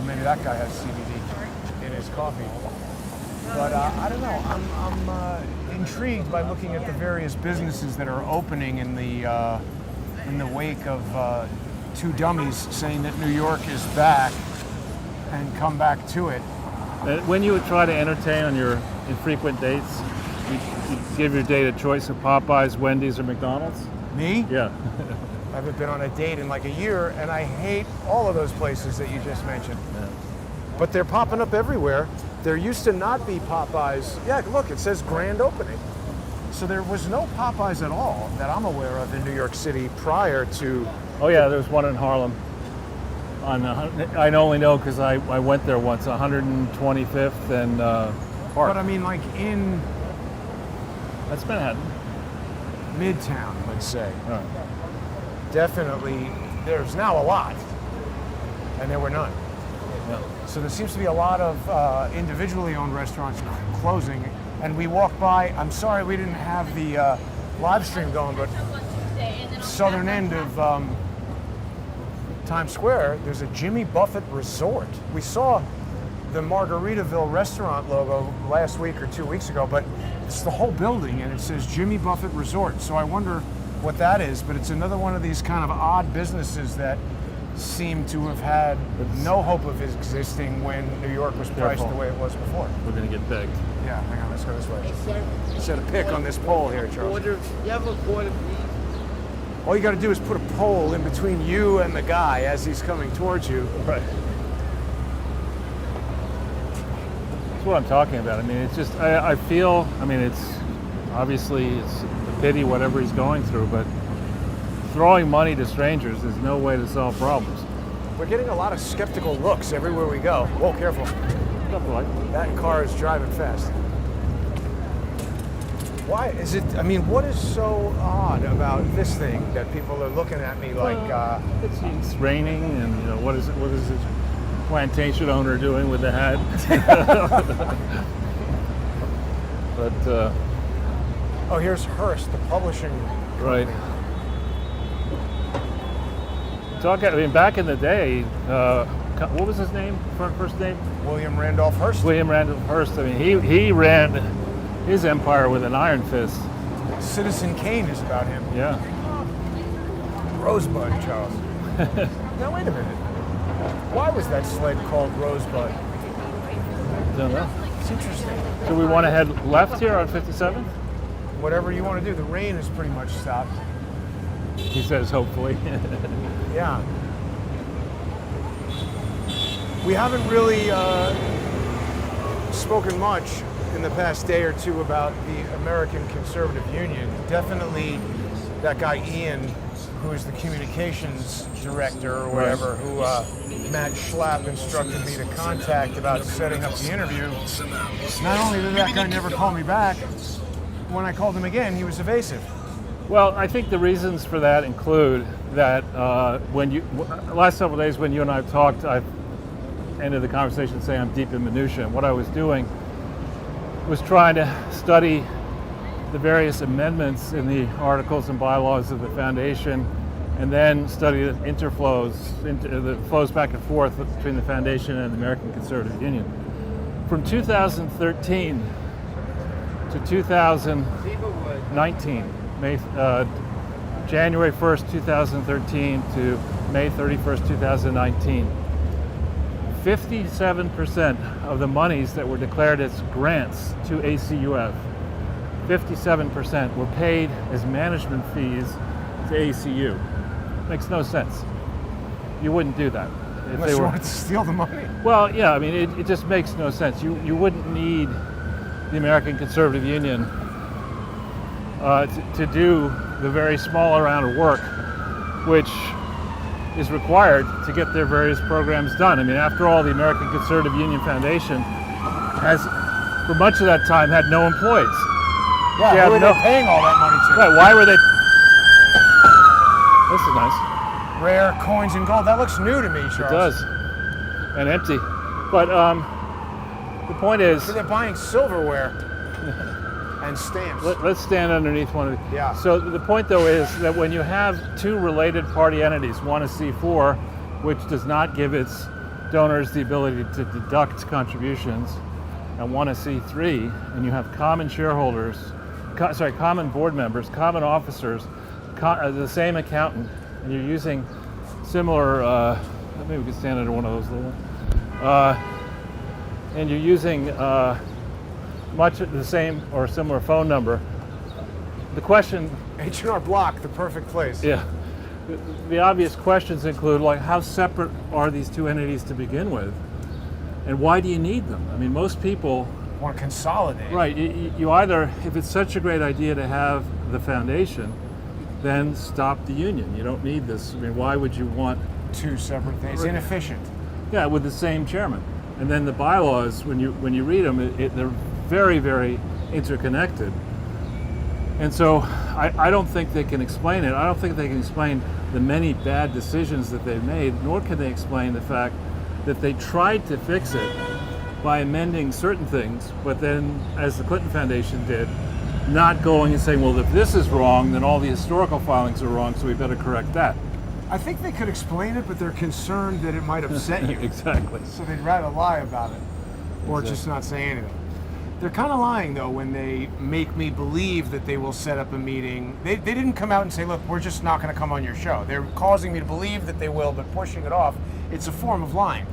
[SPEAKER 2] maybe that guy has CBD in his coffee. But I don't know. I'm intrigued by looking at the various businesses that are opening in the wake of two dummies saying that New York is back and come back to it.
[SPEAKER 3] When you would try to entertain on your infrequent dates, you give your date a choice of Popeyes, Wendy's, or McDonald's?
[SPEAKER 2] Me?
[SPEAKER 3] Yeah.
[SPEAKER 2] I haven't been on a date in like a year, and I hate all of those places that you just mentioned.
[SPEAKER 3] Yeah.
[SPEAKER 2] But they're popping up everywhere. There used to not be Popeyes. Yeah, look, it says grand opening. So there was no Popeyes at all that I'm aware of in New York City prior to...
[SPEAKER 3] Oh yeah, there's one in Harlem. I only know because I went there once, 125th and Park.
[SPEAKER 2] But I mean, like in
[SPEAKER 3] That's Manhattan.
[SPEAKER 2] Midtown, let's say.
[SPEAKER 3] Oh.
[SPEAKER 2] Definitely, there's now a lot, and there were none.
[SPEAKER 3] Yeah.
[SPEAKER 2] So there seems to be a lot of individually owned restaurants closing. And we walked by, I'm sorry we didn't have the live stream going, but southern end of Times Square, there's a Jimmy Buffett Resort. We saw the Margaritaville restaurant logo last week or 2 weeks ago, but it's the whole building and it says Jimmy Buffett Resort. So I wonder what that is, but it's another one of these kind of odd businesses that seem to have had no hope of existing when New York was priced
[SPEAKER 3] Careful.
[SPEAKER 2] the way it was before.
[SPEAKER 3] We're going to get begged.
[SPEAKER 2] Yeah, hang on, let's go this way. Set a pick on this pole here, Charles.
[SPEAKER 4] You have a quarter, please?
[SPEAKER 2] All you got to do is put a pole in between you and the guy as he's coming towards you.
[SPEAKER 3] Right. That's what I'm talking about. I mean, it's just, I feel, I mean, it's obviously it's a pity whatever he's going through, but throwing money to strangers is no way to solve problems.
[SPEAKER 2] We're getting a lot of skeptical looks everywhere we go. Whoa, careful.
[SPEAKER 3] Nothing like
[SPEAKER 2] That car is driving fast. Why is it, I mean, what is so odd about this thing that people are looking at me like,
[SPEAKER 3] it's raining, and you know what is this plantation owner doing with the hat? But
[SPEAKER 2] oh, here's Hearst, the publishing
[SPEAKER 3] right. I mean, back in the day, what was his name? First name?
[SPEAKER 2] William Randolph Hearst.
[SPEAKER 3] William Randolph Hearst. I mean, he ran his empire with an iron fist.
[SPEAKER 2] Citizen Kane is about him.
[SPEAKER 3] Yeah.
[SPEAKER 2] Rosebud, Charles. Now wait a minute. Why was that sled called Rosebud?
[SPEAKER 3] Don't know.
[SPEAKER 2] It's interesting.
[SPEAKER 3] So we want to head left here on 57th?
[SPEAKER 2] Whatever you want to do. The rain is pretty much stopped.
[SPEAKER 3] He says, hopefully.
[SPEAKER 2] Yeah. We haven't really spoken much in the past day or two about the American Conservative Union. Definitely that guy Ian, who is the communications director or whatever, who Matt Schlapp instructed me to contact about setting up the interview. Not only did that guy never call me back, when I called him again, he was evasive.
[SPEAKER 3] Well, I think the reasons for that include that last several days when you and I have talked, I've ended the conversation saying I'm deep in minutia. And what I was doing was trying to study the various amendments in the articles and bylaws of the foundation, and then study the interflows, the flows back and forth between the foundation and the American Conservative Union. From 2013 to 2019, January 1st, 2013 to May 31st, 2019, 57% of the monies that were declared as grants to ACUF, 57% were paid as management fees to ACU. Makes no sense. You wouldn't do that.
[SPEAKER 2] Unless you wanted to steal the money.
[SPEAKER 3] Well, yeah, I mean, it just makes no sense. You wouldn't need the American Conservative Union to do the very small amount of work which is required to get their various programs done. I mean, after all, the American Conservative Union Foundation has, for much of that time, had no employees.
[SPEAKER 2] Yeah, who were they paying all that money to?
[SPEAKER 3] Right, why were they? This is nice.
[SPEAKER 2] Rare coins and gold. That looks new to me, Charles.
[SPEAKER 3] It does. And empty. But the point is...
[SPEAKER 2] So they're buying silverware and stamps.
[SPEAKER 3] Let's stand underneath one of these.
[SPEAKER 2] Yeah.
[SPEAKER 3] So the point, though, is that when you have two related party entities, one a C4, which does not give its donors the ability to deduct contributions, and one a C3, and you have common shareholders, common board members, common officers, the same accountant, and you're using similar, maybe we could stand under one of those little ones, and you're using much the same or similar phone number. The question...
[SPEAKER 2] H&R Block, the perfect place.
[SPEAKER 3] Yeah. The obvious questions include, like, how separate are these two entities to begin with? And why do you need them? I mean, most people
[SPEAKER 2] want to consolidate.
[SPEAKER 3] Right. You either, if it's such a great idea to have the foundation, then stop the union. You don't need this. I mean, why would you want
[SPEAKER 2] two separate things? It's inefficient.
[SPEAKER 3] Yeah, with the same chairman. And then the bylaws, when you read them, they're very, very interconnected. And so I don't think they can explain it. I don't think they can explain the many bad decisions that they've made, nor can they explain the fact that they tried to fix it by amending certain things, but then, as the Clinton Foundation did, not going and saying, well, if this is wrong, then all the historical filings are wrong, so we better correct that.
[SPEAKER 2] I think they could explain it, but they're concerned that it might upset you.
[SPEAKER 3] Exactly.
[SPEAKER 2] So they'd rather lie about it, or just not say anything. They're kind of lying, though, when they make me believe that they will set up a meeting. They didn't come out and say, look, we're just not going to come on your show. They're causing me to believe that they will, but pushing it off. It's a form of lying.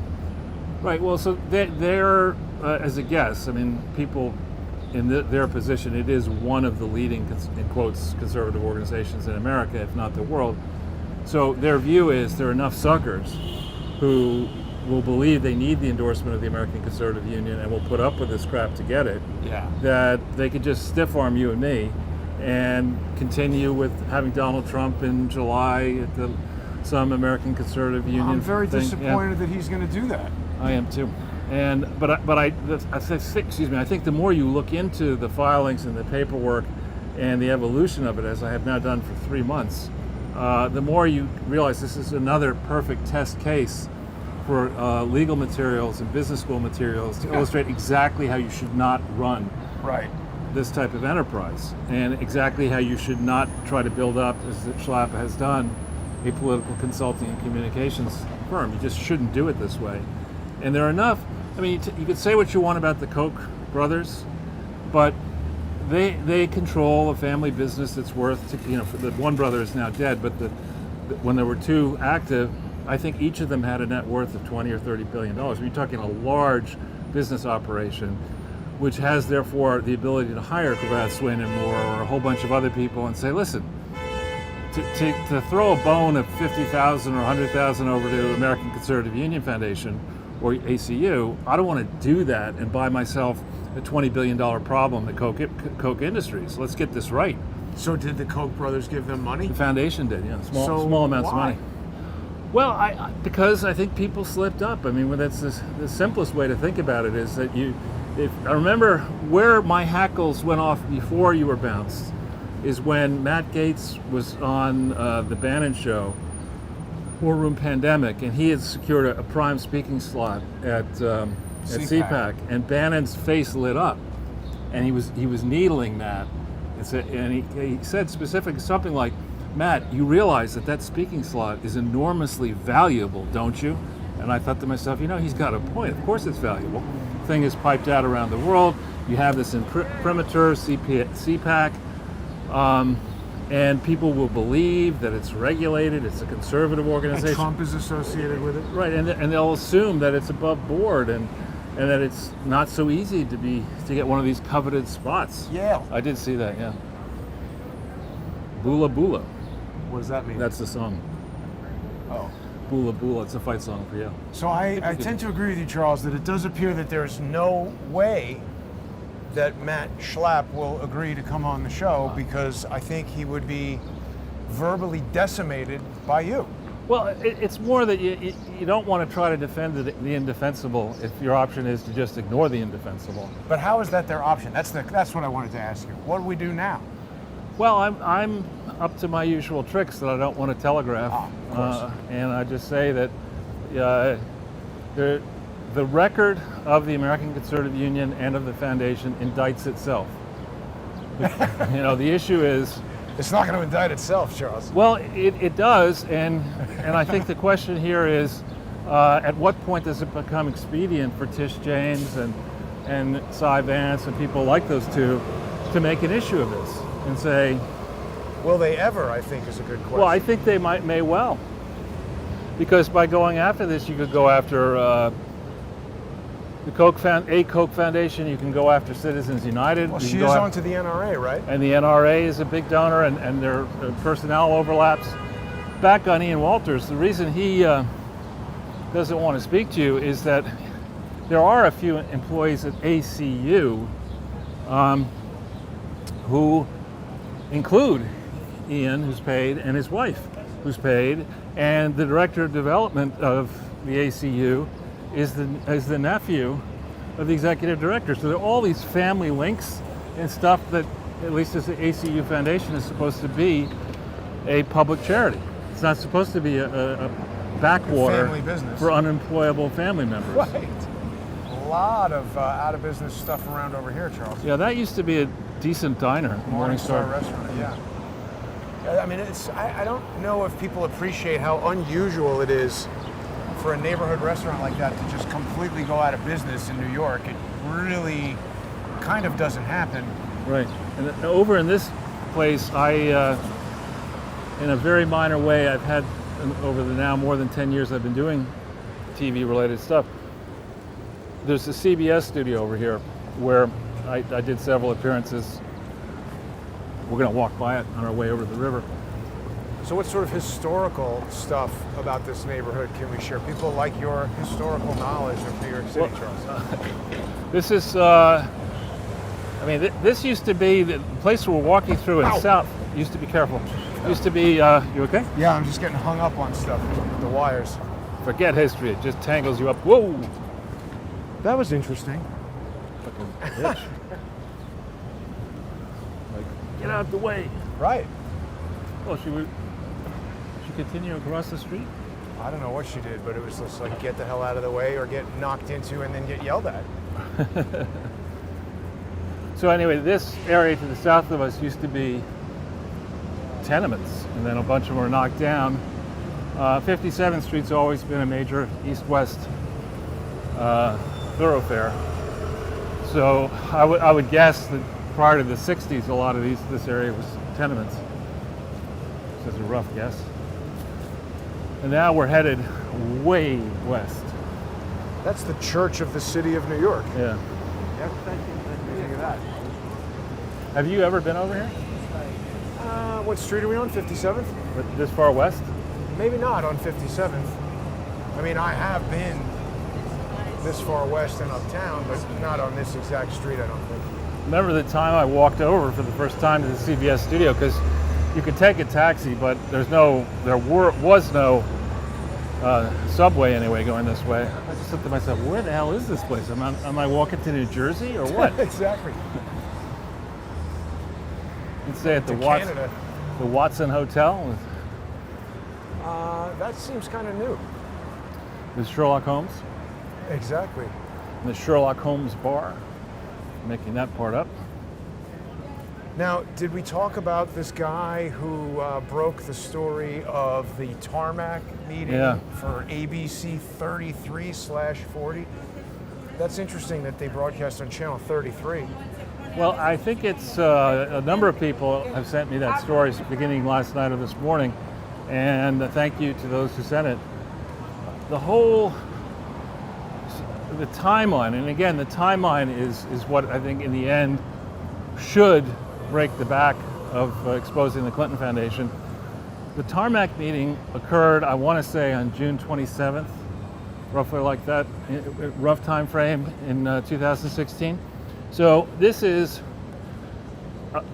[SPEAKER 3] Right, well, so they're as a guess, I mean, people in their position, it is one of the leading, in quotes, conservative organizations in America, if not the world. So their view is there are enough suckers who will believe they need the endorsement of the American Conservative Union and will put up with this crap to get it, that they could just stiff arm you and me and continue with having Donald Trump in July at some American Conservative Union.
[SPEAKER 2] I'm very disappointed that he's going to do that.
[SPEAKER 3] I am too. I think the more you look into the filings and the paperwork and the evolution of it, as I have now done for 3 months, the more you realize this is another perfect test case for legal materials and business school materials to illustrate exactly how you should not run this type of enterprise, and exactly how you should not try to build up, as Schlappa has done, a political consulting and communications firm. You just shouldn't do it this way. And there are enough, I mean, you could say what you want about the Koch brothers, but they control a family business that's worth, the one brother is now dead, but when there were two active, I think each of them had a net worth of $20 or $30 billion. You're talking a large business operation, which has therefore the ability to hire Gravatt, Swain and Moore or a whole bunch of other people and say, listen, to throw a bone of 50,000 or 100,000 over to American Conservative Union Foundation or ACU, I don't want to do that and buy myself a $20 billion problem at Koch Industries. Let's get this right.
[SPEAKER 2] So did the Koch brothers give them money?
[SPEAKER 3] The foundation did, small amounts of money. Well, because I think people slipped up. I mean, that's the simplest way to think about it is that I remember where my hackles went off before you were bounced is when Matt Gaetz was on the Bannon show, War Room Pandemic, and he had secured a prime speaking slot at CPAC, and Bannon's face lit up, and he was needling Matt, and he said specifically something like, Matt, you realize that speaking slot is enormously valuable, don't you? And I thought to myself, he's got a point. Of course it's valuable. The thing is piped out around the world. You have this imprimatur, CPAC, and people will believe that it's regulated, it's a conservative organization.
[SPEAKER 2] And Trump is associated with it.
[SPEAKER 3] Right, and they'll assume that it's above board and that it's not so easy to get one of these coveted spots.
[SPEAKER 2] Yale.
[SPEAKER 3] I did see that, yeah. Bula Bula.
[SPEAKER 2] What does that mean?
[SPEAKER 3] That's the song.
[SPEAKER 2] Oh.
[SPEAKER 3] Bula Bula, it's a fight song for Yale.
[SPEAKER 2] So I tend to agree with you, Charles, that it does appear that there's no way that Matt Schlapp will agree to come on the show because I think he would be verbally decimated by you.
[SPEAKER 3] Well, it's more that you don't want to try to defend the indefensible if your option is to just ignore the indefensible.
[SPEAKER 2] But how is that their option? That's what I wanted to ask you. What do we do now?
[SPEAKER 3] Well, I'm up to my usual tricks that I don't want to telegraph,
[SPEAKER 2] of course.
[SPEAKER 3] and I just say that the record of the American Conservative Union and of the foundation indicts itself. The issue is
[SPEAKER 2] It's not going to indict itself, Charles.
[SPEAKER 3] Well, it does, and I think the question here is, at what point does it become expedient for Tish James and Cy Vance and people like those two to make an issue of this and say,
[SPEAKER 2] will they ever, I think, is a good question.
[SPEAKER 3] well, I think they may well. Because by going after this, you could go after the Koch Foundation, you can go after Citizens United.
[SPEAKER 2] Well,
[SPEAKER 3] you
[SPEAKER 2] she
[SPEAKER 3] can
[SPEAKER 2] is
[SPEAKER 3] go
[SPEAKER 2] on to the NRA, right?
[SPEAKER 3] And the NRA is a big donor, and their personnel overlaps. Back on Ian Walters, the reason he doesn't want to speak to you is that there are a few employees at ACU who include Ian, who's paid, and his wife, who's paid, and the director of development of the ACU is the nephew of the executive director. So there are all these family links and stuff that, at least as the ACU Foundation, is supposed to be a public charity. It's not supposed to be a backwater
[SPEAKER 2] family business
[SPEAKER 3] for unemployable family members.
[SPEAKER 2] Right. A lot of out-of-business stuff around over here, Charles.
[SPEAKER 3] Yeah, that used to be a decent diner,
[SPEAKER 2] Morningstar restaurant, yeah. I mean, I don't know if people appreciate how unusual it is for a neighborhood restaurant like that to just completely go out of business in New York. It really kind of doesn't happen.
[SPEAKER 3] Right. And over in this place, in a very minor way, I've had, over the now more than 10 years I've been doing TV-related stuff, there's a CBS studio over here where I did several appearances. We're going to walk by it on our way over the river.
[SPEAKER 2] So what sort of historical stuff about this neighborhood can we share? People like your historical knowledge of New York City, Charles.
[SPEAKER 3] This is, this used to be the place we're walking through in South. Used to be careful. Used to be, you okay?
[SPEAKER 2] Yeah, I'm just getting hung up on stuff with the wires.
[SPEAKER 3] Forget history, it just tangles you up. Whoa!
[SPEAKER 2] That was interesting.
[SPEAKER 3] Fucking bitch. Like, get out the way.
[SPEAKER 2] Right.
[SPEAKER 3] Well, she continue across the street?
[SPEAKER 2] I don't know what she did, but it was just like, get the hell out of the way or get knocked into and then get yelled at.
[SPEAKER 3] So anyway, this area to the south of us used to be tenements, and then a bunch of them were knocked down. 57th Street's always been a major east-west thoroughfare. So I would guess that prior to the 60s, a lot of this area was tenements. That's a rough guess. And now we're headed way west.
[SPEAKER 2] That's the Church of the City of New York.
[SPEAKER 3] Yeah.
[SPEAKER 2] Yep, thank you. Look at that.
[SPEAKER 3] Have you ever been over here?
[SPEAKER 2] What street are we on? 57th?
[SPEAKER 3] This far west?
[SPEAKER 2] Maybe not on 57th. I mean, I have been this far west and uptown, but not on this exact street, I don't think.
[SPEAKER 3] Remember the time I walked over for the first time to the CBS studio, because you could take a taxi, but there was no subway anyway going this way. I just thought to myself, where the hell is this place? Am I walking to New Jersey or what?
[SPEAKER 2] Exactly.
[SPEAKER 3] You'd stay at the Watson Hotel
[SPEAKER 2] That seems kind of new.
[SPEAKER 3] with Sherlock Holmes.
[SPEAKER 2] Exactly.
[SPEAKER 3] And the Sherlock Holmes bar. Making that part up.
[SPEAKER 2] Now, did we talk about this guy who broke the story of the tarmac meeting for ABC 33/40? That's interesting that they broadcast on channel 33.
[SPEAKER 3] Well, I think it's a number of people have sent me that story beginning last night or this morning, and thank you to those who sent it. The timeline, and again, the timeline is what I think in the end should break the back of exposing the Clinton Foundation. The tarmac meeting occurred, I want to say, on June 27th, roughly like that, rough time frame in 2016. So this is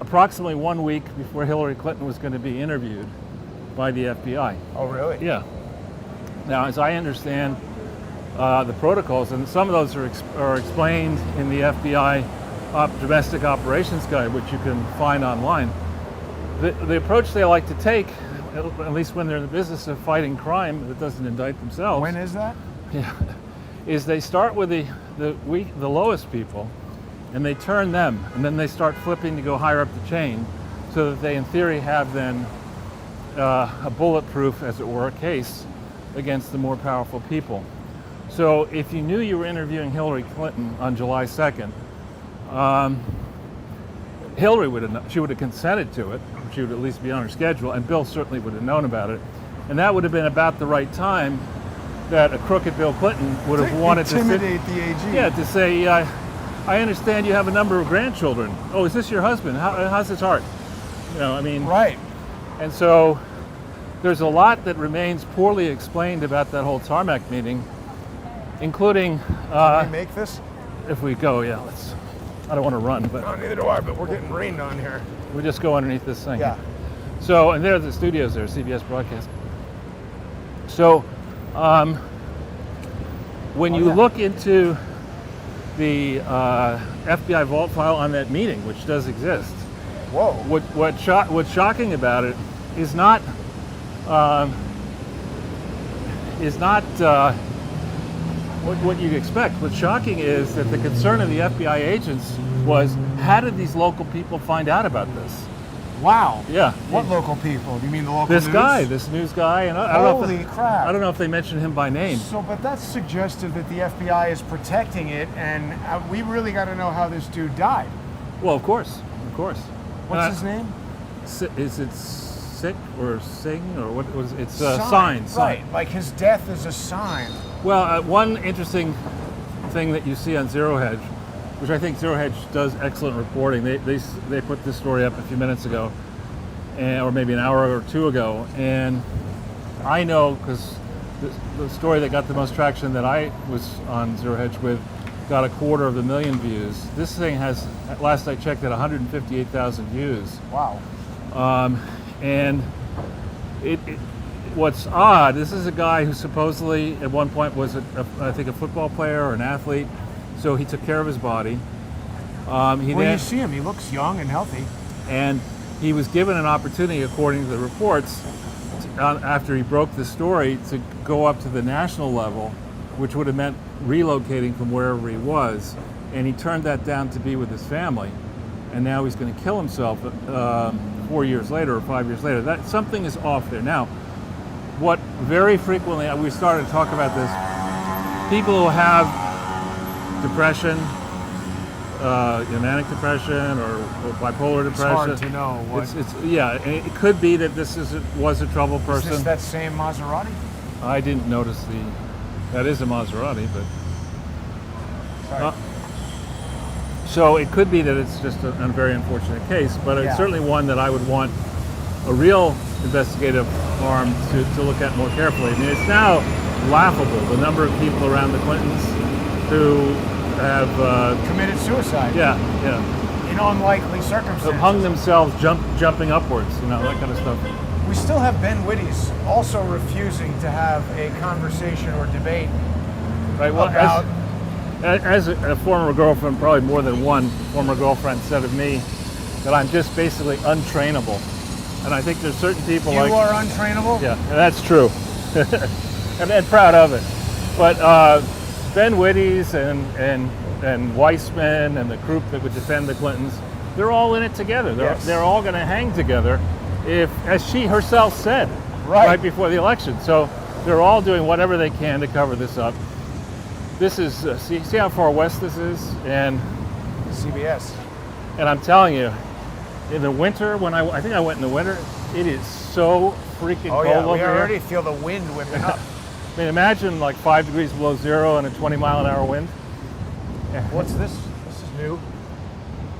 [SPEAKER 3] approximately 1 week before Hillary Clinton was going to be interviewed by the FBI.
[SPEAKER 2] Oh, really?
[SPEAKER 3] Yeah. Now, as I understand the protocols, and some of those are explained in the FBI Domestic Operations Guide, which you can find online. The approach they like to take, at least when they're in the business of fighting crime that doesn't indict themselves.
[SPEAKER 2] When is that?
[SPEAKER 3] Yeah, is they start with the lowest people, and they turn them, and then they start flipping to go higher up the chain so that they, in theory, have then a bulletproof, as it were, case against the more powerful people. So if you knew you were interviewing Hillary Clinton on July 2nd, Hillary would have consented to it. She would at least be on her schedule, and Bill certainly would have known about it. And that would have been about the right time that a crooked Bill Clinton would have wanted to
[SPEAKER 2] intimidate the AG.
[SPEAKER 3] Yeah, to say, I understand you have a number of grandchildren. Oh, is this your husband? How's his heart? You know, I mean,
[SPEAKER 2] Right.
[SPEAKER 3] and so there's a lot that remains poorly explained about that whole tarmac meeting, including
[SPEAKER 2] Can we make this?
[SPEAKER 3] if we go, yeah, let's. I don't want to run, but
[SPEAKER 2] No, neither do I, but we're getting rained on here.
[SPEAKER 3] we just go underneath this thing.
[SPEAKER 2] Yeah.
[SPEAKER 3] So, and there are the studios there, CBS Broadcast. So, when you
[SPEAKER 2] yeah.
[SPEAKER 3] look into the FBI vault file on that meeting, which does exist,
[SPEAKER 2] Whoa.
[SPEAKER 3] what's shocking about it is not what you'd expect. What's shocking is that the concern of the FBI agents was, how did these local people find out about this?
[SPEAKER 2] Wow.
[SPEAKER 3] Yeah.
[SPEAKER 2] What local people? Do you mean the local
[SPEAKER 3] This
[SPEAKER 2] news?
[SPEAKER 3] guy, this news guy, and I don't know
[SPEAKER 2] Holy crap.
[SPEAKER 3] I don't know if they mentioned him by name.
[SPEAKER 2] So, but that's suggestive that the FBI is protecting it, and we really got to know how this dude died.
[SPEAKER 3] Well, of course.
[SPEAKER 2] What's his name?
[SPEAKER 3] Is it Sick or Sing or what was it? It's Sign.
[SPEAKER 2] Right, like his death is a sign.
[SPEAKER 3] Well, one interesting thing that you see on Zero Hedge, which I think Zero Hedge does excellent reporting. They put this story up a few minutes ago, or maybe an hour or two ago, and I know because the story that got the most traction that I was on Zero Hedge with got 250,000 views. This thing has, at last I checked, at 158,000 views.
[SPEAKER 2] Wow.
[SPEAKER 3] And what's odd, this is a guy who supposedly at one point was, I think, a football player or an athlete, so he took care of his body.
[SPEAKER 2] You see him, he looks young and healthy.
[SPEAKER 3] And he was given an opportunity, according to the reports, after he broke the story, to go up to the national level, which would have meant relocating from wherever he was. And he turned that down to be with his family. And now he's going to kill himself 4 years later or 5 years later. That something is off there. Now, what very frequently, we started to talk about this, people who have depression, manic depression or bipolar depression.
[SPEAKER 2] It's hard to know what.
[SPEAKER 3] Yeah, and it could be that this was a troubled person.
[SPEAKER 2] Is this that same Maserati?
[SPEAKER 3] I didn't notice that is a Maserati, but.
[SPEAKER 2] Sorry.
[SPEAKER 3] So it could be that it's just a very unfortunate case, but it's certainly one that I would want a real investigative arm to look at more carefully. I mean, it's now laughable, the number of people around the Clintons who have
[SPEAKER 2] Committed suicide.
[SPEAKER 3] Yeah.
[SPEAKER 2] In unlikely circumstances.
[SPEAKER 3] Have hung themselves jumping upwards, that kind of stuff.
[SPEAKER 2] We still have Ben Wittes also refusing to have a conversation or debate
[SPEAKER 3] Right. Well,
[SPEAKER 2] about.
[SPEAKER 3] as a former girlfriend, probably more than one former girlfriend said of me that I'm just basically untrainable. And I think there's certain people
[SPEAKER 2] You are untrainable?
[SPEAKER 3] Yeah, and that's true. and proud of it. But Ben Wittes and Weissman and the group that would defend the Clintons, they're all in it together. They're all going to hang together, as she herself said right before the election. So they're all doing whatever they can to cover this up. This is, see how far west this is? And
[SPEAKER 2] CBS.
[SPEAKER 3] And I'm telling you, in the winter, I think I went in the winter, it is so freaking cold over
[SPEAKER 2] we
[SPEAKER 3] here.
[SPEAKER 2] already feel the wind whipping up.
[SPEAKER 3] I mean, imagine like 5 degrees below zero and a 20-mile-an-hour wind.
[SPEAKER 2] What's this? This is new.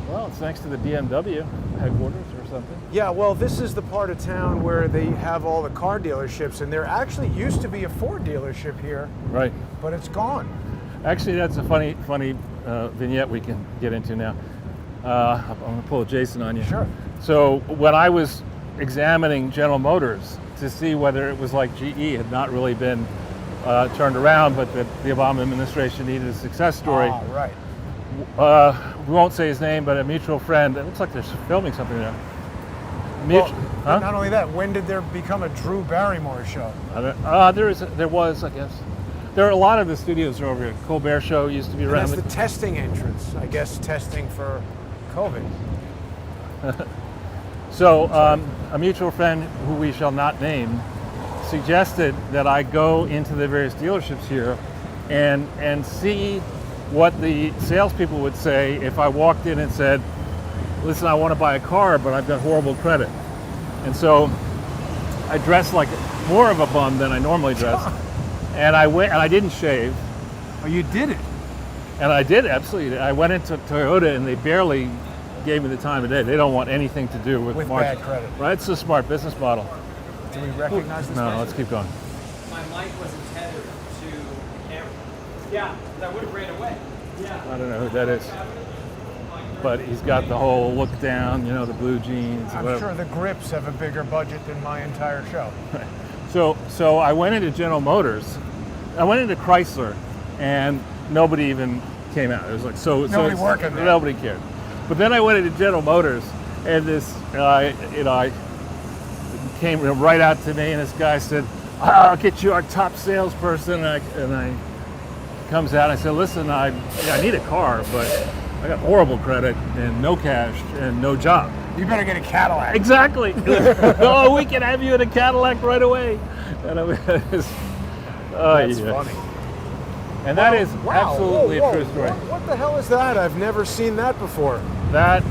[SPEAKER 3] Well, it's next to the BMW headquarters or something.
[SPEAKER 2] Yeah, well, this is the part of town where they have all the car dealerships, and there actually used to be a Ford dealership here.
[SPEAKER 3] Right.
[SPEAKER 2] But it's gone.
[SPEAKER 3] Actually, that's a funny vignette we can get into now. I'm going to pull a Jason on you.
[SPEAKER 2] Sure.
[SPEAKER 3] So when I was examining General Motors to see whether it was like GE had not really been turned around, but that the Obama administration needed a success story.
[SPEAKER 2] Right.
[SPEAKER 3] We won't say his name, but a mutual friend. It looks like they're filming something there.
[SPEAKER 2] Not only that, when did there become a Drew Barrymore show?
[SPEAKER 3] There was, I guess. There are a lot of the studios are over here. Colbert Show used to be around.
[SPEAKER 2] That's the testing entrance, I guess, testing for COVID.
[SPEAKER 3] So a mutual friend who we shall not name suggested that I go into the various dealerships here and see what the salespeople would say if I walked in and said, listen, I want to buy a car, but I've got horrible credit. And so I dressed like more of a bum than I normally dress. And I went, and I didn't shave.
[SPEAKER 2] Oh, you did it.
[SPEAKER 3] And I did, absolutely. I went into Toyota and they barely gave me the time of day. They don't want anything to do with
[SPEAKER 2] bad credit.
[SPEAKER 3] Right, it's a smart business model.
[SPEAKER 2] Do we recognize this?
[SPEAKER 3] No,
[SPEAKER 2] person?
[SPEAKER 3] let's keep going.
[SPEAKER 4] My mic wasn't tethered to the camera. Yeah, that would have ran away. Yeah.
[SPEAKER 3] I don't know who that is. But he's got the whole look down, you know, the blue jeans.
[SPEAKER 2] I'm
[SPEAKER 3] whatever.
[SPEAKER 2] sure the Grips have a bigger budget than my entire show.
[SPEAKER 3] So I went into General Motors. I went into Chrysler, and nobody even came out. It was like
[SPEAKER 2] Nobody working there.
[SPEAKER 3] Nobody cared. But then I went into General Motors, and this, I came right out to me, and this guy said, "I'll get you our top salesperson." And I comes out. And I said, "Listen, I need a car, but I got horrible credit and no cash and no job."
[SPEAKER 2] You better get a Cadillac.
[SPEAKER 3] Exactly. Oh, we can have you in a Cadillac right away. And I was,
[SPEAKER 2] That's
[SPEAKER 3] yeah.
[SPEAKER 2] funny.
[SPEAKER 3] And that is
[SPEAKER 2] Wow.
[SPEAKER 3] absolutely
[SPEAKER 2] Whoa,
[SPEAKER 3] a true story.
[SPEAKER 2] What the hell is that? I've never seen that before.
[SPEAKER 3] That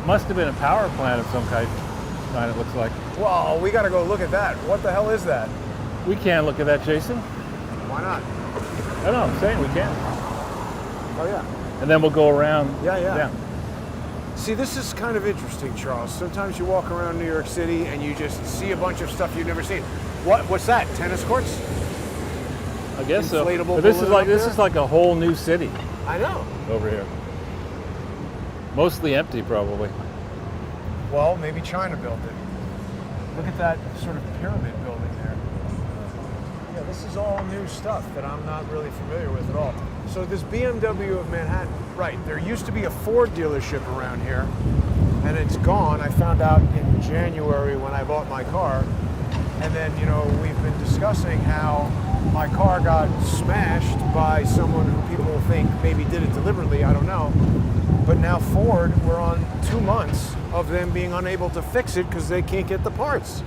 [SPEAKER 3] must have been a power plant of some kind, it looks like.
[SPEAKER 2] Well, we got to go look at that. What the hell is that?
[SPEAKER 3] We can look at that, Jason.
[SPEAKER 2] Why not?
[SPEAKER 3] I don't know, I'm saying we can.
[SPEAKER 2] Oh, yeah.
[SPEAKER 3] And then we'll go around.
[SPEAKER 2] Yeah. See, this is kind of interesting, Charles. Sometimes you walk around New York City and you just see a bunch of stuff you've never seen. What's that? Tennis courts?
[SPEAKER 3] I guess so.
[SPEAKER 2] Inflatable
[SPEAKER 3] But this
[SPEAKER 2] balloon
[SPEAKER 3] is like
[SPEAKER 2] up
[SPEAKER 3] this
[SPEAKER 2] there?
[SPEAKER 3] is like a whole new city
[SPEAKER 2] I know.
[SPEAKER 3] over here. Mostly empty, probably.
[SPEAKER 2] Well, maybe China built it. Look at that sort of pyramid building there. Yeah, this is all new stuff that I'm not really familiar with at all. So this BMW of Manhattan, right, there used to be a Ford dealership around here, and it's gone. I found out in January when I bought my car. And then, we've been discussing how my car got smashed by someone who people think maybe did it deliberately, I don't know. But now Ford, we're on 2 months of them being unable to fix it because they can't get the parts.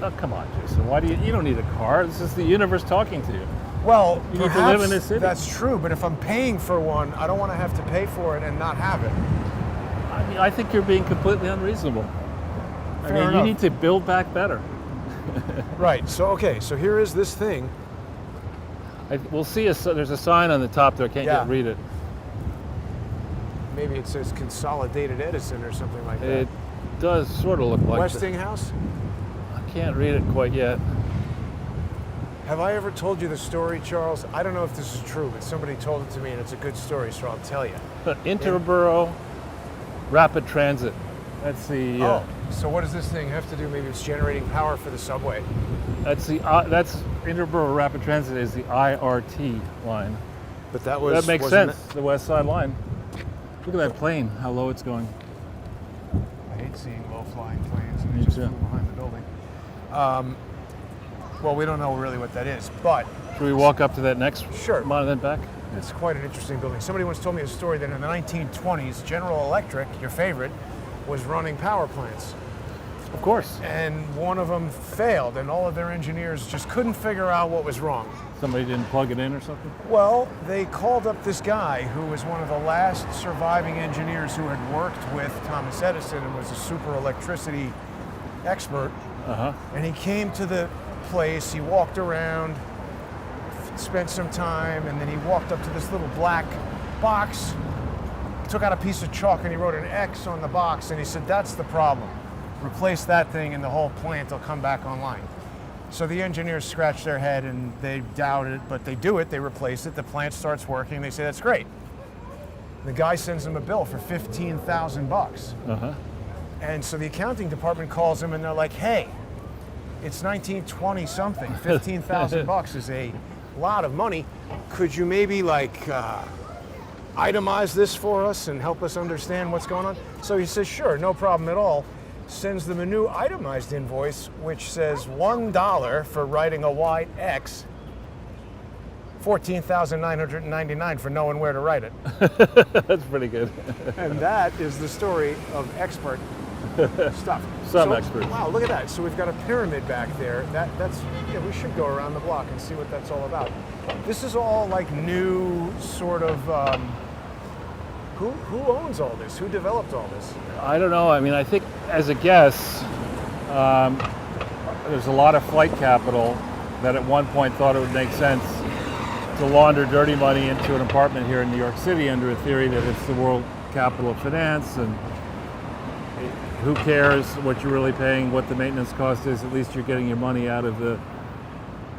[SPEAKER 3] Oh, come on, Jason. Why do you don't need a car. This is the universe talking to you.
[SPEAKER 2] Well,
[SPEAKER 3] You need to live in this city.
[SPEAKER 2] That's true, but if I'm paying for one, I don't want to have to pay for it and not have it.
[SPEAKER 3] I mean, I think you're being completely unreasonable. I
[SPEAKER 2] Fair
[SPEAKER 3] mean,
[SPEAKER 2] enough.
[SPEAKER 3] you need to build back better.
[SPEAKER 2] Right, so here is this thing.
[SPEAKER 3] We'll see, there's a sign on the top there. I can't
[SPEAKER 2] Yeah.
[SPEAKER 3] yet read it.
[SPEAKER 2] Maybe it says Consolidated Edison or something like that.
[SPEAKER 3] It does sort of look like
[SPEAKER 2] Westinghouse?
[SPEAKER 3] I can't read it quite yet.
[SPEAKER 2] Have I ever told you the story, Charles? I don't know if this is true, but somebody told it to me and it's a good story, so I'll tell you.
[SPEAKER 3] Interborough Rapid Transit. That's the
[SPEAKER 2] So what does this thing have to do? Maybe it's generating power for the subway.
[SPEAKER 3] that's Interborough Rapid Transit is the IRT line.
[SPEAKER 2] But that was
[SPEAKER 3] That makes
[SPEAKER 2] wasn't
[SPEAKER 3] sense. The West Side line. Look at that plane. How low it's going.
[SPEAKER 2] I hate seeing low-flying planes. And
[SPEAKER 3] Me
[SPEAKER 2] they just
[SPEAKER 3] too.
[SPEAKER 2] flew behind the building. Well, we don't know really what that is, but
[SPEAKER 3] Should we walk up to that next
[SPEAKER 2] Sure.
[SPEAKER 3] one and then back?
[SPEAKER 2] it's quite an interesting building. Somebody once told me a story that in the 1920s, General Electric, your favorite, was running power plants.
[SPEAKER 3] Of course.
[SPEAKER 2] And one of them failed, and all of their engineers just couldn't figure out what was wrong.
[SPEAKER 3] Somebody didn't plug it in or something?
[SPEAKER 2] Well, they called up this guy who was one of the last surviving engineers who had worked with Thomas Edison and was a super electricity expert.
[SPEAKER 3] Uh-huh.
[SPEAKER 2] And he came to the place, he walked around, spent some time, and then he walked up to this little black box, took out a piece of chalk and he wrote an X on the box, and he said, "That's the problem. Replace that thing and the whole plant will come back online." So the engineers scratch their head and they doubt it, but they do it, they replace it, the plant starts working, they say, "That's great." The guy sends them a bill for $15,000.
[SPEAKER 3] Uh-huh.
[SPEAKER 2] And so the accounting department calls him and they're like, "Hey, it's 1920 something. $15,000 is a lot of money. Could you maybe itemize this for us and help us understand what's going on?" So he says, "Sure, no problem at all." Sends them a new itemized invoice, which says $1 for writing a white X, $14,999 for knowing where to write it.
[SPEAKER 3] That's pretty good.
[SPEAKER 2] And that is the story of Expert. stuff.
[SPEAKER 3] Some experts.
[SPEAKER 2] Wow, look at that. So we've got a pyramid back there. That's yeah. We should go around the block and see what that's all about. This is all like new sort of. Who owns all this? Who developed all this?
[SPEAKER 3] I don't know. I mean, I think as a guess, there's a lot of flight capital that at one point thought it would make sense to launder dirty money into an apartment here in New York City under a theory that it's the world capital of finance and who cares what you're really paying, what the maintenance cost is, at least you're getting your money out of the,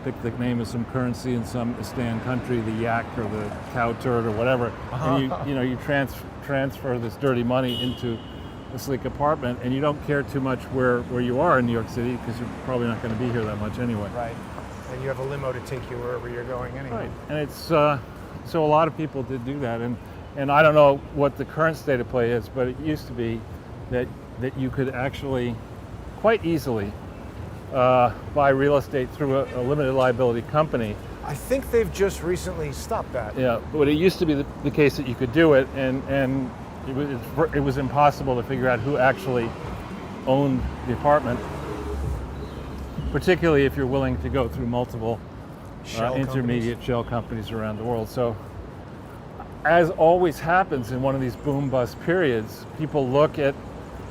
[SPEAKER 3] pick the name of some currency in some Istan country, the yak or the cow turd or whatever, and you transfer this dirty money into a sleek apartment, and you don't care too much where you are in New York City because you're probably not going to be here that much anyway.
[SPEAKER 2] Right. And you have a limo to take you wherever you're going anyway.
[SPEAKER 3] Right. And it's so a lot of people did do that, and I don't know what the current state of play is, but it used to be that you could actually quite easily buy real estate through a limited liability company.
[SPEAKER 2] I think they've just recently stopped that.
[SPEAKER 3] Yeah, but it used to be the case that you could do it, and it was impossible to figure out who actually owned the apartment, particularly if you're willing to go through multiple intermediate shell companies around the world. So, as always happens in one of these boom bust periods, people look at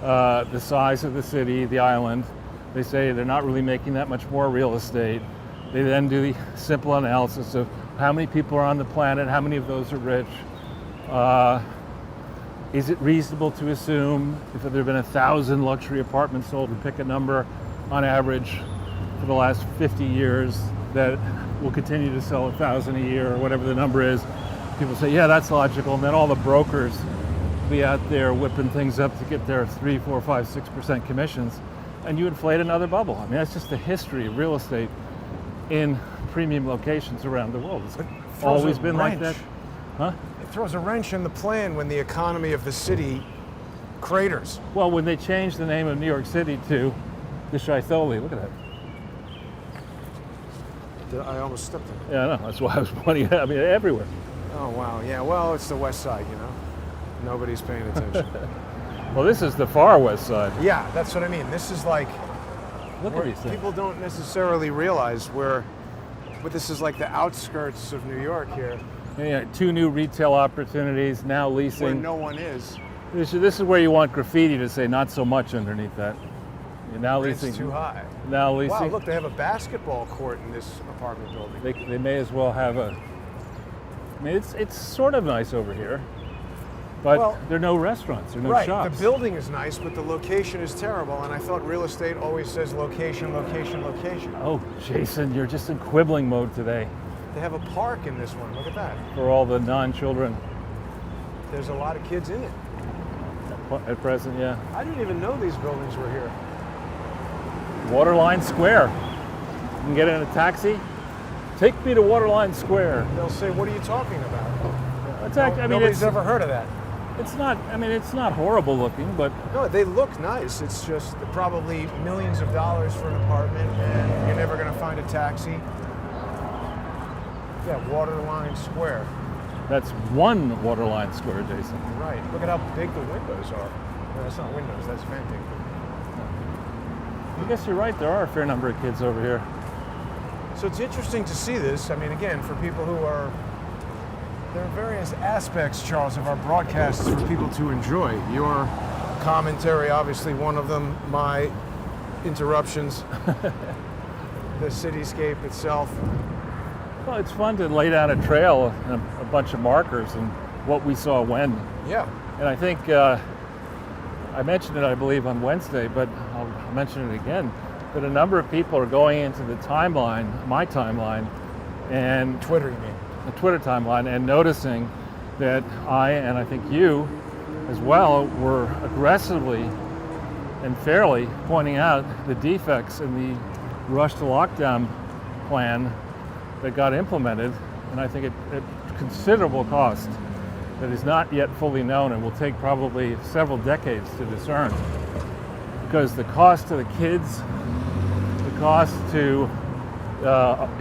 [SPEAKER 3] the size of the city, the island. They say they're not really making that much more real estate. They then do the simple analysis of how many people are on the planet, how many of those are rich. Is it reasonable to assume if there have been 1,000 luxury apartments sold, and pick a number on average for the last 50 years, that will continue to sell 1,000 a year or whatever the number is? People say, yeah, that's logical. And then all the brokers will be out there whipping things up to get their 3, 4, 5, 6% commissions. And you inflate another bubble. I mean, that's just the history of real estate in premium locations around the world. It's always been like that. Huh?
[SPEAKER 2] It throws a wrench in the plan when the economy of the city craters.
[SPEAKER 3] Well, when they changed the name of New York City to the Shitholi, look at that.
[SPEAKER 2] I almost stepped in it.
[SPEAKER 3] Yeah, I know. That's why I was pointing at. I mean, everywhere.
[SPEAKER 2] Oh, wow. Yeah, well, it's the west side, you know. Nobody's paying attention.
[SPEAKER 3] Well, this is the far west side.
[SPEAKER 2] Yeah, that's what I mean. This is like,
[SPEAKER 3] Look at these things.
[SPEAKER 2] people don't necessarily realize but this is like the outskirts of New York here.
[SPEAKER 3] Yeah, 2 new retail opportunities, now leasing.
[SPEAKER 2] Where no one is.
[SPEAKER 3] This is where you want graffiti to say not so much underneath that. You're now leasing.
[SPEAKER 2] It's too high.
[SPEAKER 3] Now leasing.
[SPEAKER 2] Wow, look, they have a basketball court in this apartment building.
[SPEAKER 3] They may as well have a. I mean, it's sort of nice over here, but there are no restaurants, there are no shops.
[SPEAKER 2] The building is nice, but the location is terrible. And I thought real estate always says location, location, location.
[SPEAKER 3] Oh, Jason, you're just in quibbling mode today.
[SPEAKER 2] They have a park in this one. Look at that.
[SPEAKER 3] For all the non-children.
[SPEAKER 2] There's a lot of kids in it.
[SPEAKER 3] At present, yeah.
[SPEAKER 2] I didn't even know these buildings were here.
[SPEAKER 3] Waterline Square. You can get in a taxi. Take me to Waterline Square.
[SPEAKER 2] They'll say, "What are you talking about?"
[SPEAKER 3] Nobody's
[SPEAKER 2] ever heard of that.
[SPEAKER 3] It's not. I mean, it's not horrible looking, but
[SPEAKER 2] no, they look nice. It's just probably millions of dollars for an apartment, and you're never going to find a taxi. Yeah, Waterline Square.
[SPEAKER 3] That's one Waterline Square, Jason.
[SPEAKER 2] Right. Look at how big the windows are. No, that's not windows. That's venting.
[SPEAKER 3] I guess you're right. There are a fair number of kids over here.
[SPEAKER 2] So it's interesting to see this. I mean, again, for people who are, there are various aspects, Charles, of our broadcasts for people to enjoy. Your commentary, obviously one of them, my interruptions, the cityscape itself.
[SPEAKER 3] Well, it's fun to lay down a trail and a bunch of markers and what we saw when.
[SPEAKER 2] Yeah.
[SPEAKER 3] And I think I mentioned it, I believe, on Wednesday, but I'll mention it again. That a number of people are going into the timeline, my timeline, and
[SPEAKER 2] Twitter, you mean?
[SPEAKER 3] The Twitter timeline, and noticing that I, and I think you as well, were aggressively and fairly pointing out the defects in the rush to lockdown plan that got implemented, and I think at considerable cost that is not yet fully known and will take probably several decades to discern. Because the cost to the kids, the cost to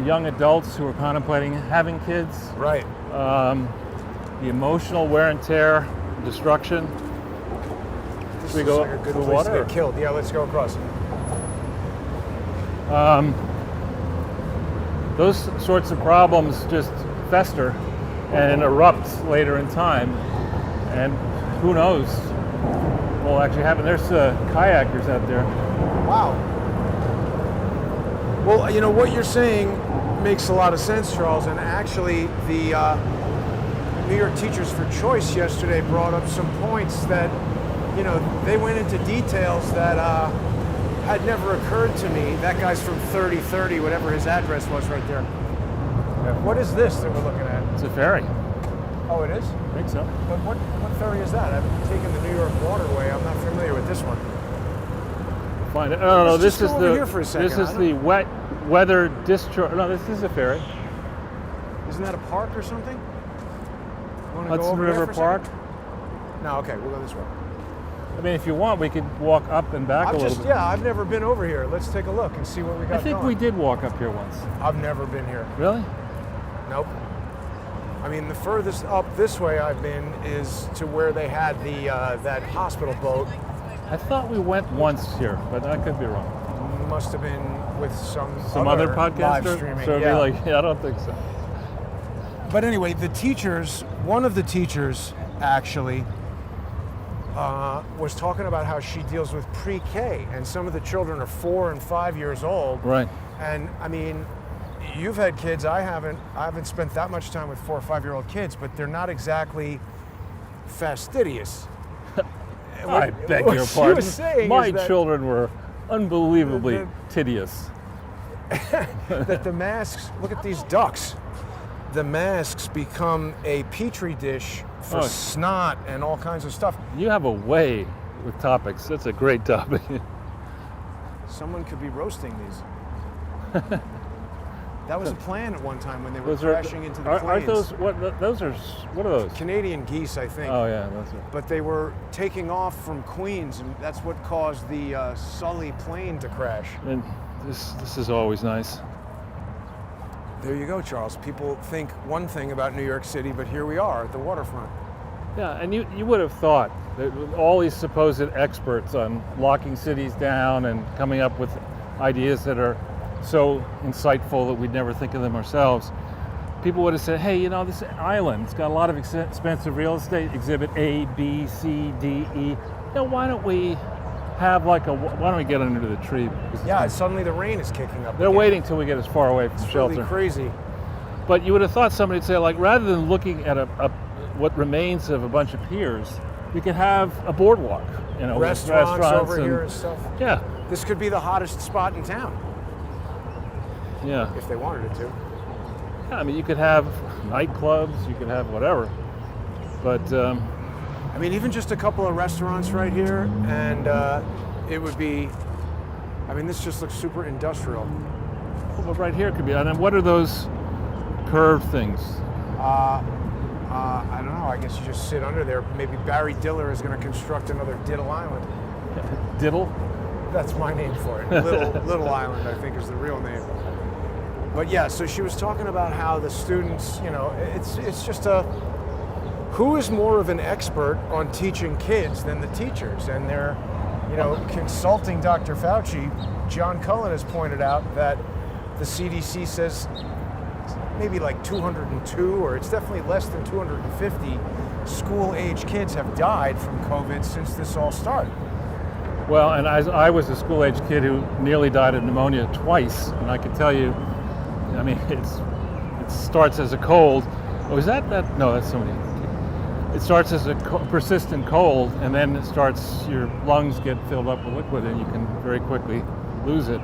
[SPEAKER 3] young adults who are contemplating having kids,
[SPEAKER 2] right?
[SPEAKER 3] The emotional wear and tear, destruction.
[SPEAKER 2] This
[SPEAKER 3] Should we
[SPEAKER 2] looks
[SPEAKER 3] go
[SPEAKER 2] like a good
[SPEAKER 3] to the
[SPEAKER 2] place
[SPEAKER 3] water,
[SPEAKER 2] to
[SPEAKER 3] or-
[SPEAKER 2] get killed. Yeah, let's go across.
[SPEAKER 3] Those sorts of problems just fester and erupt later in time, and who knows what will actually happen. There's kayakers out there.
[SPEAKER 2] Wow. Well, you know, what you're saying makes a lot of sense, Charles, and actually the New York Teachers for Choice yesterday brought up some points that, you know, they went into details that had never occurred to me. That guy's from 3030, whatever his address was right there. What is this that we're looking at?
[SPEAKER 3] It's a ferry.
[SPEAKER 2] Oh, it is?
[SPEAKER 3] I think so.
[SPEAKER 2] But what ferry is that? I've taken the New York Waterway. I'm not familiar with this one.
[SPEAKER 3] Find it. No,
[SPEAKER 2] Let's
[SPEAKER 3] this
[SPEAKER 2] just
[SPEAKER 3] is
[SPEAKER 2] go over
[SPEAKER 3] the
[SPEAKER 2] here for a second.
[SPEAKER 3] this is
[SPEAKER 2] I don't-
[SPEAKER 3] the wet weather discharge. No, this is a ferry.
[SPEAKER 2] Isn't that a park or something? Wanna go
[SPEAKER 3] Hudson
[SPEAKER 2] over there
[SPEAKER 3] River
[SPEAKER 2] for a
[SPEAKER 3] Park.
[SPEAKER 2] second? No, okay, we'll go this way.
[SPEAKER 3] I mean, if you want, we could walk up and back a little bit.
[SPEAKER 2] Yeah, I've never been over here. Let's take a look and see what we got
[SPEAKER 3] I think
[SPEAKER 2] going.
[SPEAKER 3] we did walk up here once.
[SPEAKER 2] I've never been here.
[SPEAKER 3] Really?
[SPEAKER 2] Nope. I mean, the furthest up this way I've been is to where they had the that hospital boat.
[SPEAKER 3] I thought we went once here, but I could be wrong.
[SPEAKER 2] Must have been with some
[SPEAKER 3] Other
[SPEAKER 2] live
[SPEAKER 3] podcaster?
[SPEAKER 2] streaming.
[SPEAKER 3] So it'd
[SPEAKER 2] yeah.
[SPEAKER 3] be like, yeah, I don't think so.
[SPEAKER 2] But anyway, the teachers, one of the teachers actually was talking about how she deals with pre-K, and some of the children are 4 and 5 years old.
[SPEAKER 3] Right.
[SPEAKER 2] And I mean, you've had kids. I haven't spent that much time with 4 or 5 year old kids, but they're not exactly fastidious.
[SPEAKER 3] I beg
[SPEAKER 2] what
[SPEAKER 3] your
[SPEAKER 2] she
[SPEAKER 3] pardon.
[SPEAKER 2] was saying
[SPEAKER 3] My
[SPEAKER 2] is that-
[SPEAKER 3] children were unbelievably tedious.
[SPEAKER 2] that the masks, look at these ducks. The masks become a petri dish for
[SPEAKER 3] Oh.
[SPEAKER 2] snot and all kinds of stuff.
[SPEAKER 3] You have a way with topics. That's a great topic.
[SPEAKER 2] Someone could be roasting these. That was a plan at one time when they were
[SPEAKER 3] Those are,
[SPEAKER 2] crashing into the
[SPEAKER 3] aren't
[SPEAKER 2] planes.
[SPEAKER 3] those what? Those are what are those?
[SPEAKER 2] Canadian geese, I think.
[SPEAKER 3] Oh yeah, those are.
[SPEAKER 2] But they were taking off from Queens, and that's what caused the Sully plane to crash.
[SPEAKER 3] And this is always nice.
[SPEAKER 2] There you go, Charles. People think one thing about New York City, but here we are at the waterfront.
[SPEAKER 3] Yeah, and you would have thought that with all these supposed experts on locking cities down and coming up with ideas that are so insightful that we'd never think of them ourselves, people would have said, hey, you know, this island, it's got a lot of expensive real estate, exhibit A, B, C, D, E. You know, why don't we why don't we get under the tree? Because
[SPEAKER 2] Yeah, suddenly the rain is kicking up.
[SPEAKER 3] they're
[SPEAKER 2] again.
[SPEAKER 3] waiting till we get as far away from
[SPEAKER 2] It's
[SPEAKER 3] shelter.
[SPEAKER 2] really crazy.
[SPEAKER 3] But you would have thought somebody'd say, like, rather than looking at what remains of a bunch of piers, we could have a boardwalk, you know, with
[SPEAKER 2] Restaurants over
[SPEAKER 3] and,
[SPEAKER 2] here and stuff.
[SPEAKER 3] Yeah,
[SPEAKER 2] This could be the hottest spot in town
[SPEAKER 3] yeah.
[SPEAKER 2] if they wanted it to.
[SPEAKER 3] I mean, you could have nightclubs, you could have whatever. But
[SPEAKER 2] I mean, even just a couple of restaurants right here, and it would be. I mean, this just looks super industrial.
[SPEAKER 3] well, right here could be. And then what are those curved things?
[SPEAKER 2] I don't know. I guess you just sit under there. Maybe Barry Diller is going to construct another Diddle Island.
[SPEAKER 3] Diddle?
[SPEAKER 2] That's my name for it. Little Island, I think, is the real name. But yeah, so she was talking about how the students, you know, it's just who is more of an expert on teaching kids than the teachers? And they're, you know, consulting Dr. Fauci. John Cullen has pointed out that the CDC says maybe like 202, or it's definitely less than 250 school-age kids have died from COVID since this all started.
[SPEAKER 3] Well, and I was a school-age kid who nearly died of pneumonia twice, and I can tell you, I mean, it starts as a cold. Oh, is that? No, that's somebody. It starts as a persistent cold, and then your lungs get filled up with liquid, and you can very quickly lose it.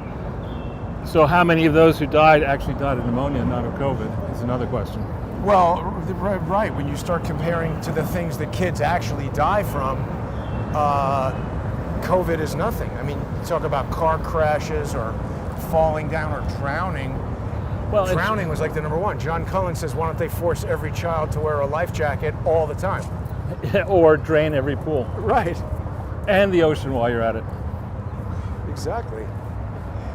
[SPEAKER 3] So how many of those who died actually died of pneumonia, not of COVID, is another question.
[SPEAKER 2] Well, right. When you start comparing to the things that kids actually die from, COVID is nothing. I mean, you talk about car crashes or falling down or drowning.
[SPEAKER 3] Well,
[SPEAKER 2] Drowning was like the number one. John Cullen says, why don't they force every child to wear a life jacket all the time?
[SPEAKER 3] or drain every pool.
[SPEAKER 2] Right.
[SPEAKER 3] And the ocean while you're at it.
[SPEAKER 2] Exactly.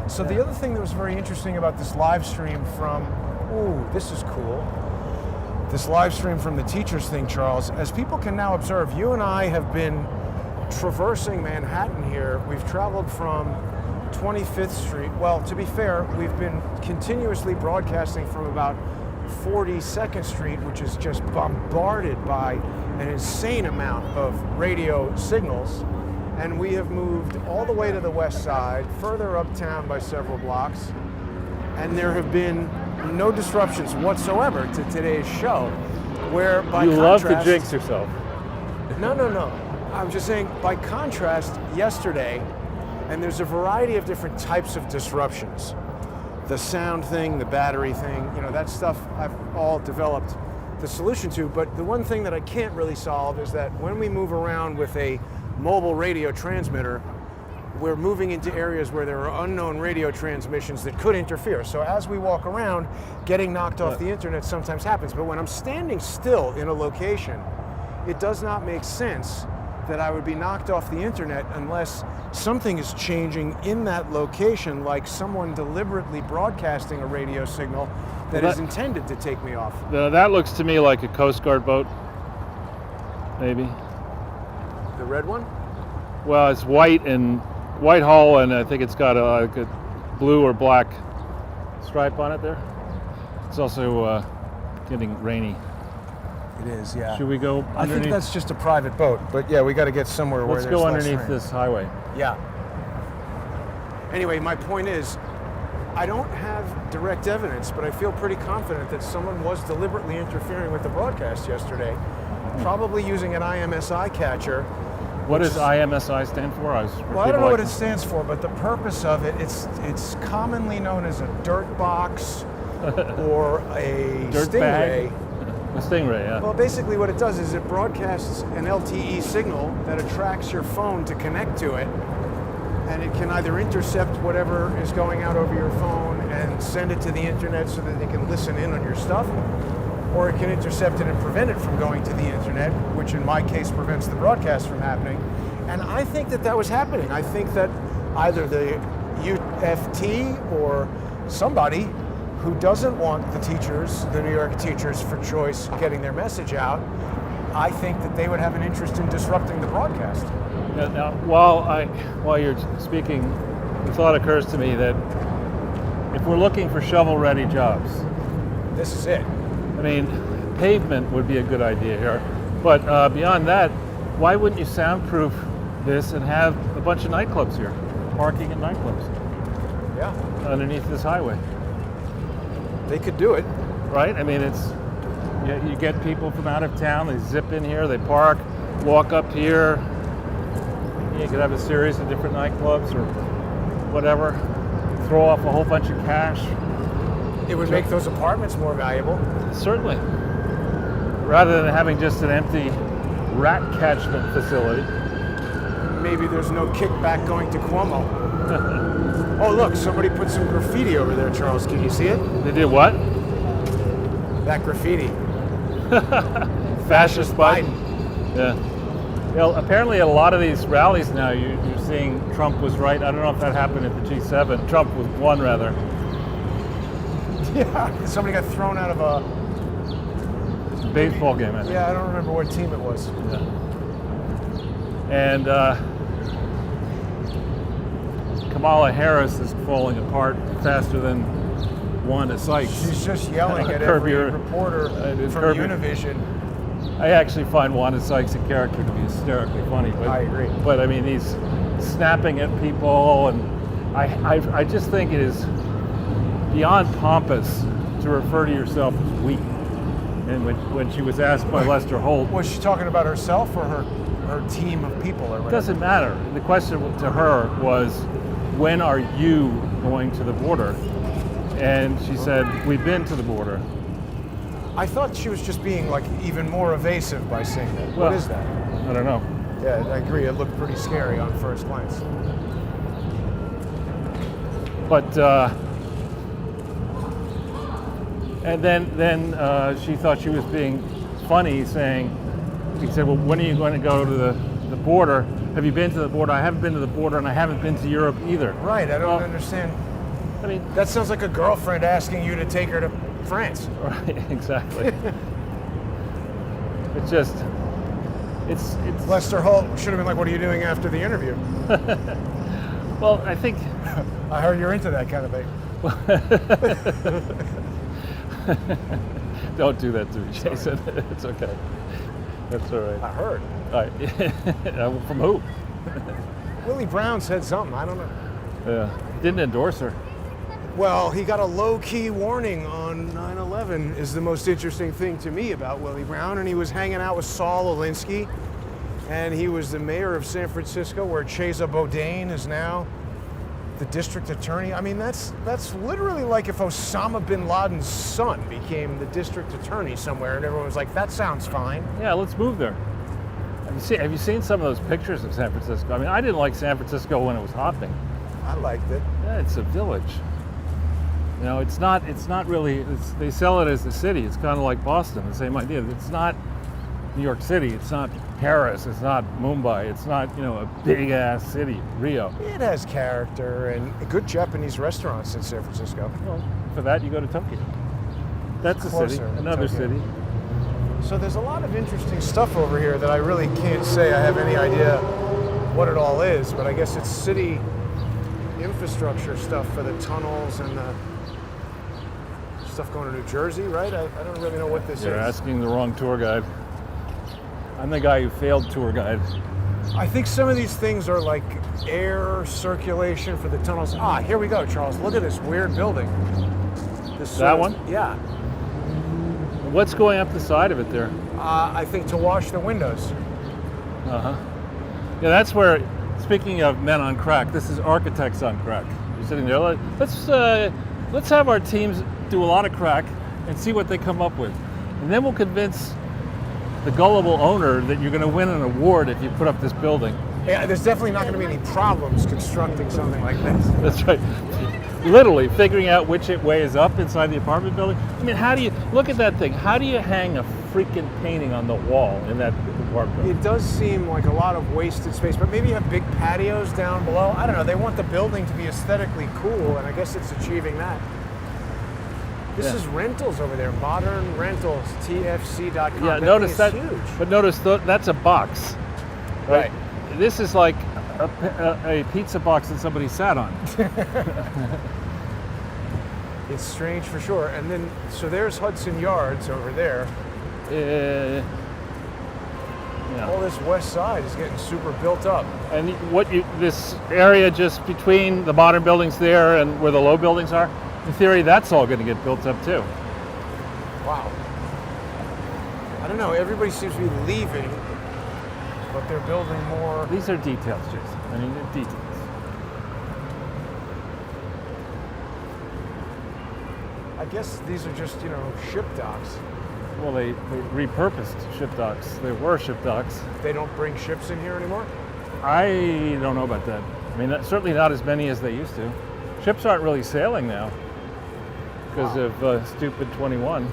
[SPEAKER 2] So the other thing that was very interesting about this live stream from, this is cool. This live stream from the teachers thing, Charles, as people can now observe, you and I have been traversing Manhattan here, we've traveled from 25th Street. Well, to be fair, we've been continuously broadcasting from about 42nd Street, which is just bombarded by an insane amount of radio signals. And we have moved all the way to the west side, further uptown by several blocks. And there have been no disruptions whatsoever to today's show. Where by
[SPEAKER 3] You love
[SPEAKER 2] contrast,
[SPEAKER 3] to jinx yourself.
[SPEAKER 2] No. I'm just saying, by contrast, yesterday, and there's a variety of different types of disruptions. The sound thing, the battery thing, that stuff I've all developed the solution to. But the one thing that I can't really solve is that when we move around with a mobile radio transmitter, we're moving into areas where there are unknown radio transmissions that could interfere. So as we walk around, getting knocked off the internet sometimes happens. But when I'm standing still in a location, it does not make sense that I would be knocked off the internet unless something is changing in that location, like someone deliberately broadcasting a radio signal that is intended to take me off.
[SPEAKER 3] That looks to me like a Coast Guard boat, maybe.
[SPEAKER 2] The red one?
[SPEAKER 3] Well, it's white hull, and I think it's got a blue or black stripe on it there. It's also getting rainy.
[SPEAKER 2] It is, yeah.
[SPEAKER 3] Should we go underneath?
[SPEAKER 2] I think that's just a private boat, but yeah, we got to get somewhere where
[SPEAKER 3] Let's
[SPEAKER 2] there's
[SPEAKER 3] go
[SPEAKER 2] less
[SPEAKER 3] underneath
[SPEAKER 2] rain.
[SPEAKER 3] this highway.
[SPEAKER 2] Yeah. Anyway, my point is, I don't have direct evidence, but I feel pretty confident that someone was deliberately interfering with the broadcast yesterday, probably using an IMSI catcher.
[SPEAKER 3] What does IMSI stand for?
[SPEAKER 2] Well, I don't know what it stands for, but the purpose of it, it's commonly known as a dirt box or a
[SPEAKER 3] Dirt
[SPEAKER 2] stingray.
[SPEAKER 3] bag? A stingray, yeah.
[SPEAKER 2] Well, basically what it does is it broadcasts an LTE signal that attracts your phone to connect to it, and it can either intercept whatever is going out over your phone and send it to the internet so that they can listen in on your stuff, or it can intercept it and prevent it from going to the internet, which in my case prevents the broadcast from happening. And I think that was happening. I think that either the UFT or somebody who doesn't want the teachers, the New York teachers for choice, getting their message out, I think that they would have an interest in disrupting the broadcast.
[SPEAKER 3] Now, while you're speaking, the thought occurs to me that if we're looking for shovel-ready jobs,
[SPEAKER 2] This is it.
[SPEAKER 3] I mean, pavement would be a good idea here. But beyond that, why wouldn't you soundproof this and have a bunch of nightclubs here, parking at nightclubs
[SPEAKER 2] Yeah,
[SPEAKER 3] underneath this highway?
[SPEAKER 2] they could do it.
[SPEAKER 3] Right? I mean, you get people from out of town, they zip in here, they park, walk up here. You could have a series of different nightclubs or whatever, throw off a whole bunch of cash.
[SPEAKER 2] It would make those apartments more valuable.
[SPEAKER 3] Certainly. Rather than having just an empty rat catchment facility.
[SPEAKER 2] Maybe there's no kickback going to Cuomo. Oh, look, somebody put some graffiti over there, Charles. Can you see it?
[SPEAKER 3] They did what?
[SPEAKER 2] That graffiti.
[SPEAKER 3] Fascist Biden.
[SPEAKER 2] Biden.
[SPEAKER 3] Yeah. Well, apparently at a lot of these rallies now, you're seeing Trump was right. I don't know if that happened at the G7. Trump won, rather.
[SPEAKER 2] Yeah, somebody got thrown out of a...
[SPEAKER 3] Baseball game, I think.
[SPEAKER 2] Yeah, I don't remember what team it was.
[SPEAKER 3] Yeah. And Kamala Harris is falling apart faster than Wanda Sykes.
[SPEAKER 2] She's just yelling at
[SPEAKER 3] Curb
[SPEAKER 2] every
[SPEAKER 3] your-
[SPEAKER 2] reporter from
[SPEAKER 3] curb your-
[SPEAKER 2] Univision.
[SPEAKER 3] I actually find Wanda Sykes a character to be hysterically funny. But,
[SPEAKER 2] I agree.
[SPEAKER 3] But I mean, he's snapping at people, and I just think it is beyond pompous to refer to yourself as weak. And when she was asked by Lester Holt,
[SPEAKER 2] Was she talking about herself or her team of people or
[SPEAKER 3] it
[SPEAKER 2] whatever?
[SPEAKER 3] doesn't matter. The question to her was, when are you going to the border? And she said, we've been to the border.
[SPEAKER 2] I thought she was just being like even more evasive by saying that.
[SPEAKER 3] Well,
[SPEAKER 2] What is that?
[SPEAKER 3] I don't know.
[SPEAKER 2] Yeah, I agree. It looked pretty scary on first glance.
[SPEAKER 3] But and then she thought she was being funny, saying, he said, well, when are you going to go to the border? Have you been to the border? I haven't been to the border, and I haven't been to Europe either.
[SPEAKER 2] Right, I don't understand.
[SPEAKER 3] I mean,
[SPEAKER 2] That sounds like a girlfriend asking you to take her to France.
[SPEAKER 3] right, exactly. It's just, It's
[SPEAKER 2] Lester Holt should have been like, "What are you doing after the interview?"
[SPEAKER 3] well, I think
[SPEAKER 2] I heard you're into that kind of thing.
[SPEAKER 3] don't do that to me, Jason. It's okay. That's all right.
[SPEAKER 2] I heard.
[SPEAKER 3] All right. From who?
[SPEAKER 2] Willie Brown said something. I don't know.
[SPEAKER 3] Yeah. Didn't endorse her.
[SPEAKER 2] Well, he got a low-key warning on 9/11 is the most interesting thing to me about Willie Brown. And he was hanging out with Saul Alinsky, and he was the mayor of San Francisco, where Chesa Boudin is now the district attorney. I mean, that's literally like if Osama bin Laden's son became the district attorney somewhere, and everyone was like, that sounds fine.
[SPEAKER 3] Yeah, let's move there. Have you seen some of those pictures of San Francisco? I mean, I didn't like San Francisco when it was hopping.
[SPEAKER 2] I liked it.
[SPEAKER 3] Yeah, it's a village. You know, it's not really, they sell it as a city. It's kind of like Boston, the same idea. It's not New York City, it's not Paris, it's not Mumbai, it's not, you know, a big ass city, Rio.
[SPEAKER 2] It has character and good Japanese restaurants in San Francisco.
[SPEAKER 3] Well, for that you go to Tokyo. That's a city,
[SPEAKER 2] Closer to
[SPEAKER 3] another
[SPEAKER 2] Tokyo.
[SPEAKER 3] city.
[SPEAKER 2] So there's a lot of interesting stuff over here that I really can't say I have any idea what it all is, but I guess it's city infrastructure stuff for the tunnels and the stuff going to New Jersey, right? I don't really know what this
[SPEAKER 3] You're
[SPEAKER 2] is.
[SPEAKER 3] asking the wrong tour guide. I'm the guy who failed tour guide.
[SPEAKER 2] I think some of these things are like air circulation for the tunnels. Ah, here we go, Charles. Look at this weird building. This
[SPEAKER 3] That one?
[SPEAKER 2] Yeah.
[SPEAKER 3] What's going up the side of it there?
[SPEAKER 2] I think to wash the windows.
[SPEAKER 3] Uh-huh. Yeah, that's where, speaking of men on crack, this is architects on crack. You're sitting there, let's have our teams do a lot of crack and see what they come up with. And then we'll convince the gullible owner that you're going to win an award if you put up this building.
[SPEAKER 2] Yeah, there's definitely not going to be any problems constructing something like this.
[SPEAKER 3] That's right. Literally figuring out which way is up inside the apartment building. I mean, how do you, look at that thing, how do you hang a freaking painting on the wall in that apartment building?
[SPEAKER 2] It does seem like a lot of wasted space, but maybe you have big patios down below. I don't know, they want the building to be aesthetically cool, and I guess it's achieving that. This is rentals over there, modern rentals, tfc.com.
[SPEAKER 3] Yeah,
[SPEAKER 2] That
[SPEAKER 3] notice
[SPEAKER 2] thing
[SPEAKER 3] that,
[SPEAKER 2] is huge.
[SPEAKER 3] but notice that's a box.
[SPEAKER 2] Right.
[SPEAKER 3] This is like a pizza box that somebody sat on.
[SPEAKER 2] It's strange for sure. And then, so there's Hudson Yards over there.
[SPEAKER 3] Yeah.
[SPEAKER 2] All this west side is getting super built up.
[SPEAKER 3] And this area just between the modern buildings there and where the low buildings are, in theory, that's all going to get built up too.
[SPEAKER 2] Wow. I don't know, everybody seems to be leaving, but they're building more.
[SPEAKER 3] These are details, Jason. I mean, they're details.
[SPEAKER 2] I guess these are just, ship docks.
[SPEAKER 3] Well, they repurposed ship docks. They were ship docks.
[SPEAKER 2] They don't bring ships in here anymore?
[SPEAKER 3] I don't know about that. I mean, certainly not as many as they used to. Ships aren't really sailing now because of stupid 21.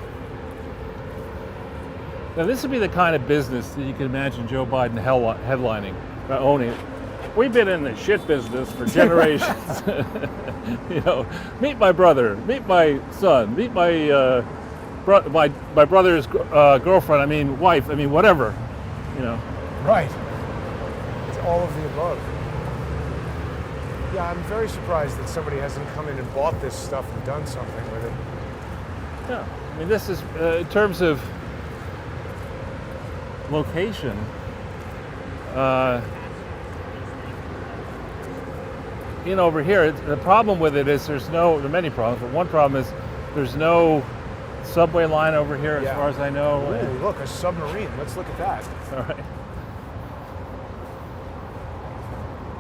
[SPEAKER 3] Now, this would be the kind of business that you can imagine Joe Biden headlining, owning. We've been in the shit business for generations. Meet my brother, meet my son, meet my my brother's girlfriend. I mean, wife. I mean, whatever.
[SPEAKER 2] Right. It's all of the above. Yeah, I'm very surprised that somebody hasn't come in and bought this stuff and done something with it.
[SPEAKER 3] Yeah, I mean, this is in terms of location. Over here, the problem with it is there are many problems, but one problem is there's no subway line over here as far as I know.
[SPEAKER 2] Ooh, look, a submarine. Let's look at that.
[SPEAKER 3] All right.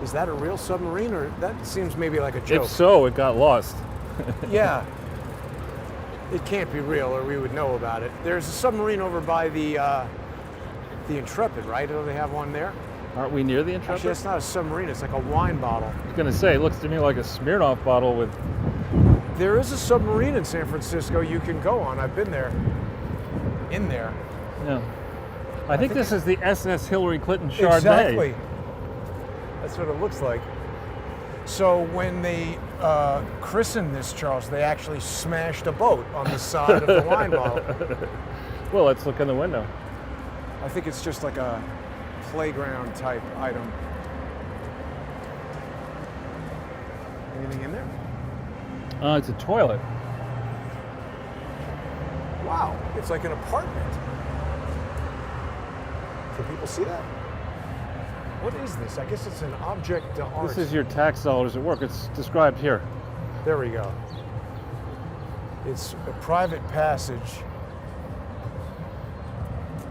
[SPEAKER 2] Is that a real submarine, or that seems maybe like a joke?
[SPEAKER 3] If so, it got lost.
[SPEAKER 2] Yeah. It can't be real, or we would know about it. There's a submarine over by the Intrepid, right? Do they have one there?
[SPEAKER 3] Aren't we near the Intrepid?
[SPEAKER 2] Actually, that's not a submarine. It's like a wine bottle.
[SPEAKER 3] I was going to say, it looks to me like a Smirnoff bottle with...
[SPEAKER 2] There is a submarine in San Francisco you can go on. I've been there. In there.
[SPEAKER 3] Yeah. I think this is the SS Hillary Clinton Chardonnay.
[SPEAKER 2] Exactly. That's what it looks like. So when they christened this, Charles, they actually smashed a boat on the side of the wine bottle.
[SPEAKER 3] Well, let's look in the window.
[SPEAKER 2] I think it's just like a playground type item. Anything in there?
[SPEAKER 3] It's a toilet.
[SPEAKER 2] Wow, it's like an apartment. Can people see that? What is this? I guess it's an object to art.
[SPEAKER 3] This is your tax dollars at work. It's described here.
[SPEAKER 2] There we go. It's a private passage.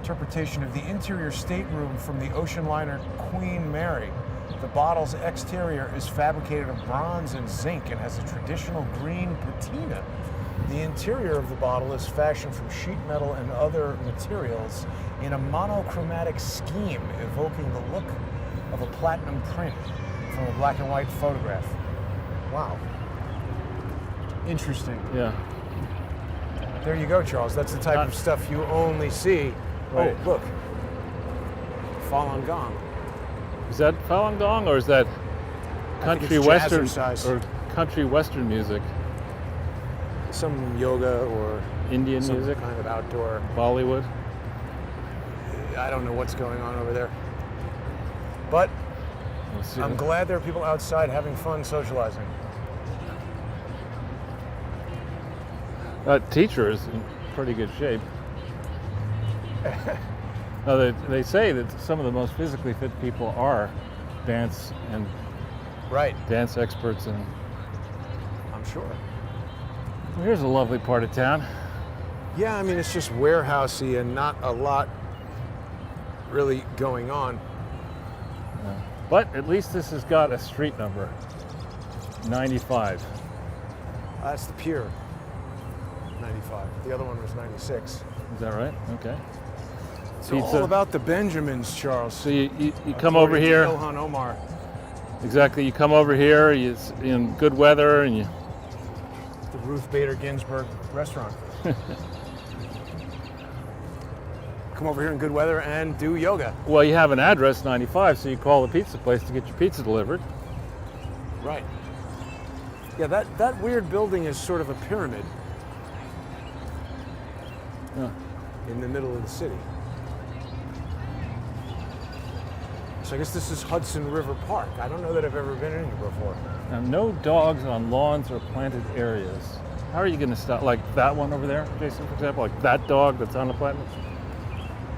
[SPEAKER 2] Interpretation of the interior stateroom from the ocean liner Queen Mary. The bottle's exterior is fabricated of bronze and zinc and has a traditional green patina. The interior of the bottle is fashioned from sheet metal and other materials in a monochromatic scheme evoking the look of a platinum print from a black and white photograph. Wow. Interesting.
[SPEAKER 3] Yeah.
[SPEAKER 2] There you go, Charles. That's the type of stuff you only see.
[SPEAKER 3] Right.
[SPEAKER 2] Oh, look. Falun Gong.
[SPEAKER 3] Is that Falun Gong or is that country
[SPEAKER 2] it's
[SPEAKER 3] western
[SPEAKER 2] jazzercise.
[SPEAKER 3] or country western music?
[SPEAKER 2] Some yoga or
[SPEAKER 3] Indian
[SPEAKER 2] some
[SPEAKER 3] music?
[SPEAKER 2] kind of outdoor.
[SPEAKER 3] Bollywood?
[SPEAKER 2] I don't know what's going on over there. But
[SPEAKER 3] Let's see.
[SPEAKER 2] I'm glad there are people outside having fun socializing.
[SPEAKER 3] That teacher is in pretty good shape. No, they say that some of the most physically fit people are dance and
[SPEAKER 2] Right,
[SPEAKER 3] dance experts. And
[SPEAKER 2] I'm sure.
[SPEAKER 3] well, here's a lovely part of town.
[SPEAKER 2] Yeah, I mean, it's just warehousey and not a lot really going on.
[SPEAKER 3] But at least this has got a street number, 95.
[SPEAKER 2] That's the pier, 95. The other one was 96.
[SPEAKER 3] Is that right? Okay.
[SPEAKER 2] It's
[SPEAKER 3] Pizza.
[SPEAKER 2] all about the Benjamins, Charles.
[SPEAKER 3] So you come over
[SPEAKER 2] According to
[SPEAKER 3] here.
[SPEAKER 2] Ilhan Omar.
[SPEAKER 3] Exactly. You come over here. It's in good weather, and you.
[SPEAKER 2] The Ruth Bader Ginsburg restaurant. Come over here in good weather and do yoga.
[SPEAKER 3] Well, you have an address, 95, so you call the pizza place to get your pizza delivered.
[SPEAKER 2] Right. Yeah, that weird building is sort of a pyramid
[SPEAKER 3] Yeah.
[SPEAKER 2] in the middle of the city. So I guess this is Hudson River Park. I don't know that I've ever been in here before.
[SPEAKER 3] Now, no dogs on lawns or planted areas. How are you going to stop? Like that one over there, Jason, for example? Like that dog that's on the platinum?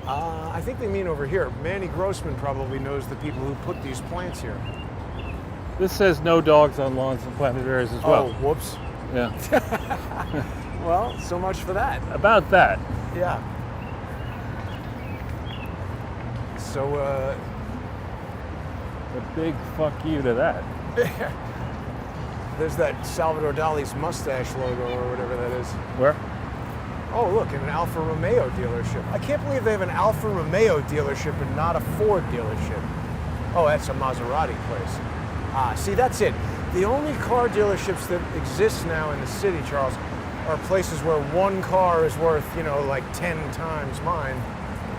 [SPEAKER 2] I think they mean over here. Manny Grossman probably knows the people who put these plants here.
[SPEAKER 3] This says no dogs on lawns and planted areas as well.
[SPEAKER 2] Oh, whoops.
[SPEAKER 3] Yeah.
[SPEAKER 2] Well, so much for that.
[SPEAKER 3] About that.
[SPEAKER 2] Yeah. So,
[SPEAKER 3] A big fuck you to that.
[SPEAKER 2] there's that Salvador Dali's mustache logo or whatever that is.
[SPEAKER 3] Where?
[SPEAKER 2] Oh, look, and an Alfa Romeo dealership. I can't believe they have an Alfa Romeo dealership and not a Ford dealership. Oh, that's a Maserati place. See, that's it. The only car dealerships that exist now in the city, Charles, are places where one car is worth, like 10 times mine,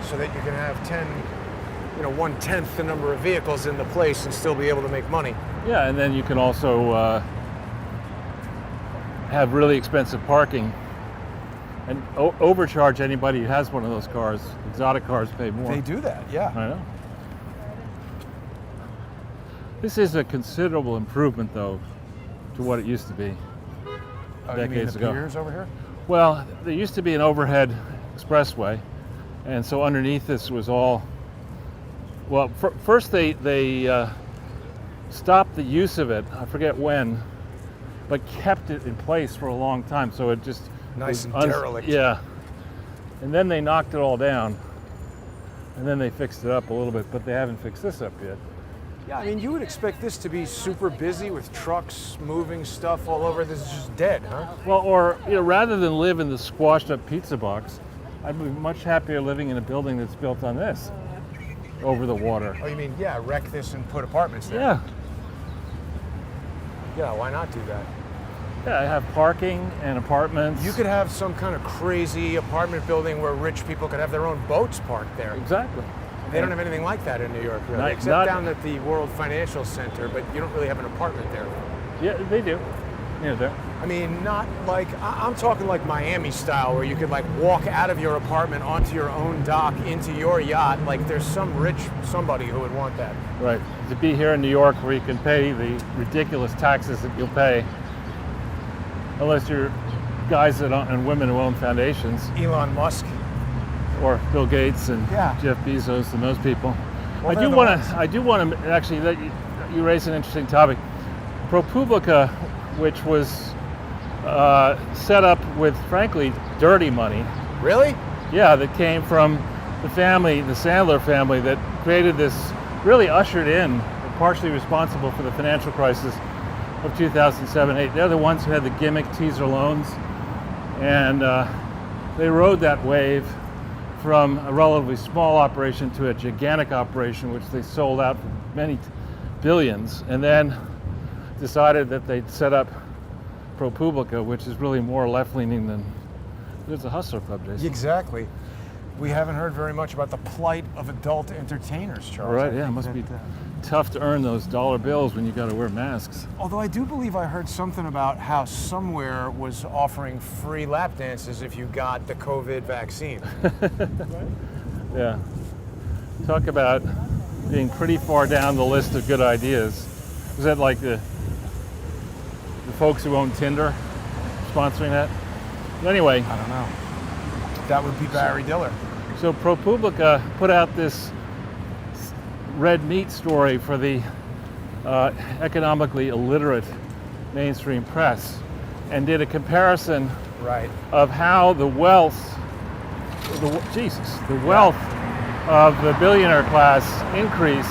[SPEAKER 2] so that you can have 1/10 the number of vehicles in the place and still be able to make money.
[SPEAKER 3] Yeah, and then you can also have really expensive parking and overcharge anybody who has one of those cars. Exotic cars pay more.
[SPEAKER 2] They do that, yeah.
[SPEAKER 3] I know. This is a considerable improvement, though, to what it used to be
[SPEAKER 2] You mean
[SPEAKER 3] decades
[SPEAKER 2] the
[SPEAKER 3] ago.
[SPEAKER 2] piers over here?
[SPEAKER 3] Well, there used to be an overhead expressway, and so underneath this was all. Well, first they stopped the use of it. I forget when, but kept it in place for a long time. So it just
[SPEAKER 2] Nice
[SPEAKER 3] was
[SPEAKER 2] and derelict.
[SPEAKER 3] Yeah, and then they knocked it all down, and then they fixed it up a little bit, but they haven't fixed this up yet.
[SPEAKER 2] Yeah, I mean, you would expect this to be super busy with trucks moving stuff all over. This is just dead, huh?
[SPEAKER 3] Well, or rather than live in the squashed up pizza box, I'd be much happier living in a building that's built on this, over the water.
[SPEAKER 2] Oh, you mean, yeah, wreck this and put apartments there?
[SPEAKER 3] Yeah,
[SPEAKER 2] Yeah, why not do that?
[SPEAKER 3] yeah. I have parking and apartments.
[SPEAKER 2] You could have some kind of crazy apartment building where rich people could have their own boats parked there.
[SPEAKER 3] Exactly.
[SPEAKER 2] They don't have anything like that in New York, really,
[SPEAKER 3] Not-
[SPEAKER 2] except
[SPEAKER 3] not-
[SPEAKER 2] down at the World Financial Center, but you don't really have an apartment there.
[SPEAKER 3] Yeah, they do. near there.
[SPEAKER 2] I mean, not like, I'm talking like Miami style, where you could like walk out of your apartment onto your own dock into your yacht. Like there's some rich somebody who would want that.
[SPEAKER 3] Right. To be here in New York where you can pay the ridiculous taxes that you'll pay, unless you're guys that and women who own foundations,
[SPEAKER 2] Elon Musk.
[SPEAKER 3] or Bill Gates and
[SPEAKER 2] Yeah.
[SPEAKER 3] Jeff Bezos and those people.
[SPEAKER 2] Well,
[SPEAKER 3] I
[SPEAKER 2] they're
[SPEAKER 3] do
[SPEAKER 2] the
[SPEAKER 3] want
[SPEAKER 2] ones.
[SPEAKER 3] to. I do want to actually. That you raise an interesting topic. ProPublica, which was set up with, frankly, dirty money.
[SPEAKER 2] Really?
[SPEAKER 3] Yeah, that came from the family, the Sandler family, that created this, really ushered in, partially responsible for the financial crisis of 2007-8. They're the ones who had the gimmick teaser loans, and they rode that wave from a relatively small operation to a gigantic operation, which they sold out for many billions, and then decided that they'd set up ProPublica, which is really more left-leaning than. There's a Hustler Club, Jason.
[SPEAKER 2] Exactly. We haven't heard very much about the plight of adult entertainers, Charles.
[SPEAKER 3] Right,
[SPEAKER 2] I
[SPEAKER 3] yeah, it
[SPEAKER 2] think
[SPEAKER 3] must be
[SPEAKER 2] that,
[SPEAKER 3] tough to earn those dollar bills when you got to wear masks.
[SPEAKER 2] although I do believe I heard something about how somewhere was offering free lap dances if you got the COVID vaccine.
[SPEAKER 3] Yeah. Talk about being pretty far down the list of good ideas. Was that like the folks who own Tinder sponsoring that? But anyway,
[SPEAKER 2] I don't know. That would be Barry Diller.
[SPEAKER 3] so ProPublica put out this red meat story for the economically illiterate mainstream press, and did a comparison
[SPEAKER 2] Right.
[SPEAKER 3] of how the wealth of the billionaire class increased,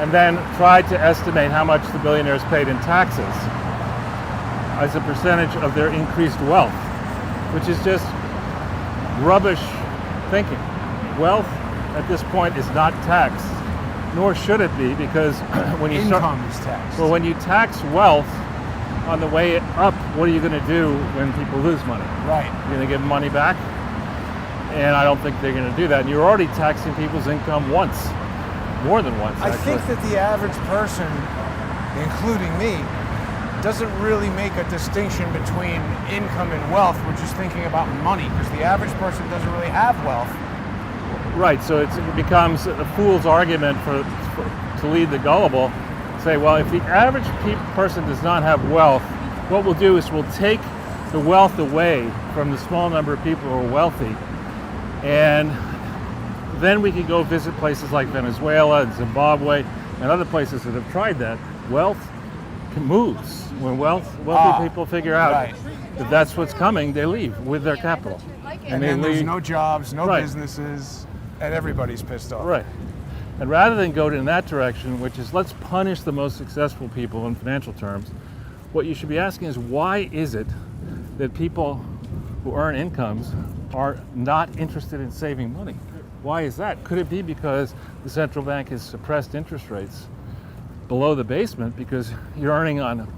[SPEAKER 3] and then tried to estimate how much the billionaires paid in taxes as a percentage of their increased wealth, which is just rubbish thinking. Wealth at this point is not taxed, nor should it be, because when you
[SPEAKER 2] Income is taxed.
[SPEAKER 3] well, when you tax wealth on the way up, what are you going to do when people lose money?
[SPEAKER 2] Right.
[SPEAKER 3] You're going to give them money back? And I don't think they're going to do that. And you're already taxing people's income once, more than once,
[SPEAKER 2] I
[SPEAKER 3] actually.
[SPEAKER 2] think that the average person, including me, doesn't really make a distinction between income and wealth. We're just thinking about money, because the average person doesn't really have wealth.
[SPEAKER 3] Right, so it becomes a fool's argument to lead the gullible. Say, well, if the average person does not have wealth, what we'll do is we'll take the wealth away from the small number of people who are wealthy, and then we can go visit places like Venezuela and Zimbabwe and other places that have tried that. Wealth moves. When wealthy people figure out
[SPEAKER 2] right.
[SPEAKER 3] that that's what's coming, they leave with their capital.
[SPEAKER 2] And
[SPEAKER 3] they
[SPEAKER 2] then there's
[SPEAKER 3] leave.
[SPEAKER 2] no jobs, no
[SPEAKER 3] Right.
[SPEAKER 2] businesses, and everybody's pissed off.
[SPEAKER 3] Right. And rather than go in that direction, which is let's punish the most successful people in financial terms, what you should be asking is, why is it that people who earn incomes are not interested in saving money? Why is that? Could it be because the central bank has suppressed interest rates below the basement because you're earning on a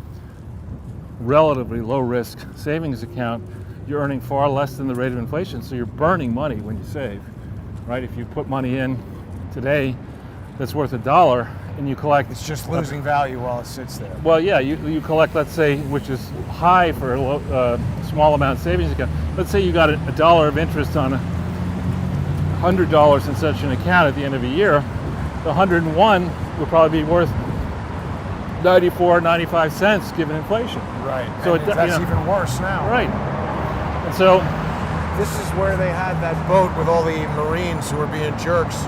[SPEAKER 3] relatively low risk savings account, you're earning far less than the rate of inflation, so you're burning money when you save, right? If you put money in today that's worth $1 and you collect,
[SPEAKER 2] It's just losing value while it sits there.
[SPEAKER 3] well, yeah, you collect, let's say, which is high for a small amount savings account. Let's say you got $1 of interest on $100 in such an account at the end of a year. The 101 would probably be worth 94, 95 cents given inflation.
[SPEAKER 2] Right.
[SPEAKER 3] So
[SPEAKER 2] And
[SPEAKER 3] it-
[SPEAKER 2] that's
[SPEAKER 3] you know-
[SPEAKER 2] even worse now.
[SPEAKER 3] Right. And so,
[SPEAKER 2] This is where they had that boat with all the Marines who were being jerks.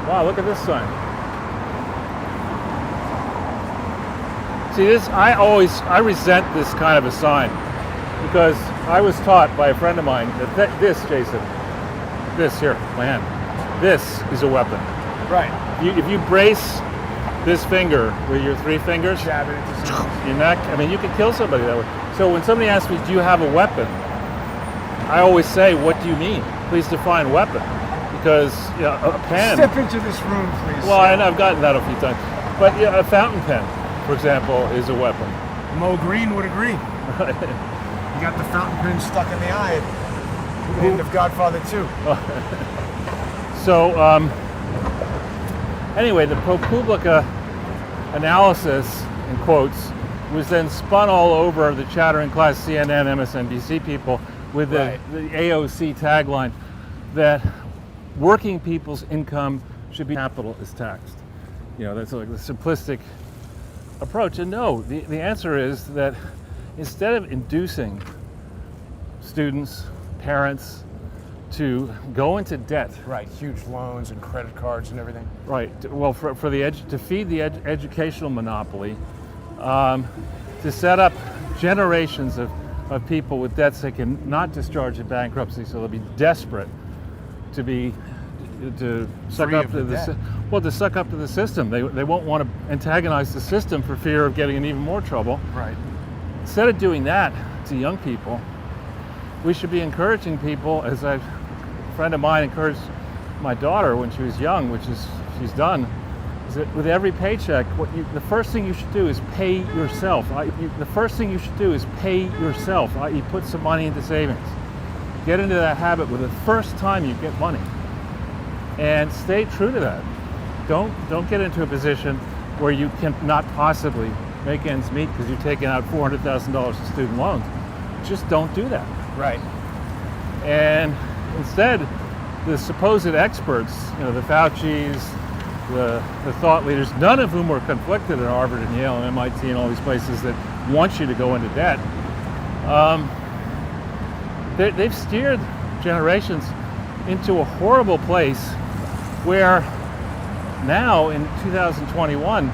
[SPEAKER 3] wow, look at this sign. See, this, I resent this kind of a sign, because I was taught by a friend of mine that this, Jason, this here, my hand, this is a weapon.
[SPEAKER 2] Right.
[SPEAKER 3] If you brace this finger with your 3 fingers,
[SPEAKER 2] Jab it into something.
[SPEAKER 3] your neck, I mean, you can kill somebody that way. So when somebody asks me, do you have a weapon? I always say, what do you mean? Please define weapon. Because a pen.
[SPEAKER 2] Step into this room, please.
[SPEAKER 3] Well, and I've gotten that a few times. But a fountain pen, for example, is a weapon.
[SPEAKER 2] Mo Green would agree. You got the fountain pen stuck in the eye at the end of Godfather 2.
[SPEAKER 3] So, anyway, the ProPublica analysis in quotes, was then spun all over the chattering class CNN, MSNBC people with the AOC tagline that working people's income should be capital is taxed. You know, that's like the simplistic approach. And no, the answer is that instead of inducing students, parents, to go into debt.
[SPEAKER 2] Right, huge loans and credit cards and everything.
[SPEAKER 3] Right, well, to feed the educational monopoly, to set up generations of people with debts they can not discharge in bankruptcy, so they'll be desperate to suck
[SPEAKER 2] Free
[SPEAKER 3] up
[SPEAKER 2] of
[SPEAKER 3] to
[SPEAKER 2] the
[SPEAKER 3] to suck up to the system. They won't want to antagonize the system for fear of getting in even more trouble.
[SPEAKER 2] Right.
[SPEAKER 3] Instead of doing that to young people, we should be encouraging people, as a friend of mine encouraged my daughter when she was young, which is she's done, is that with every paycheck, the first thing you should do is pay yourself. The first thing you should do is pay yourself, i.e. put some money into savings. Get into that habit with the first time you get money. And stay true to that. Don't get into a position where you cannot possibly make ends meet because you're taking out $400,000 in student loans. Just don't do that.
[SPEAKER 2] Right.
[SPEAKER 3] And instead, the supposed experts, you know, the Faucis, the thought leaders, none of whom were conflicted at Harvard and Yale and MIT and all these places that want you to go into debt, they've steered generations into a horrible place where now in 2021,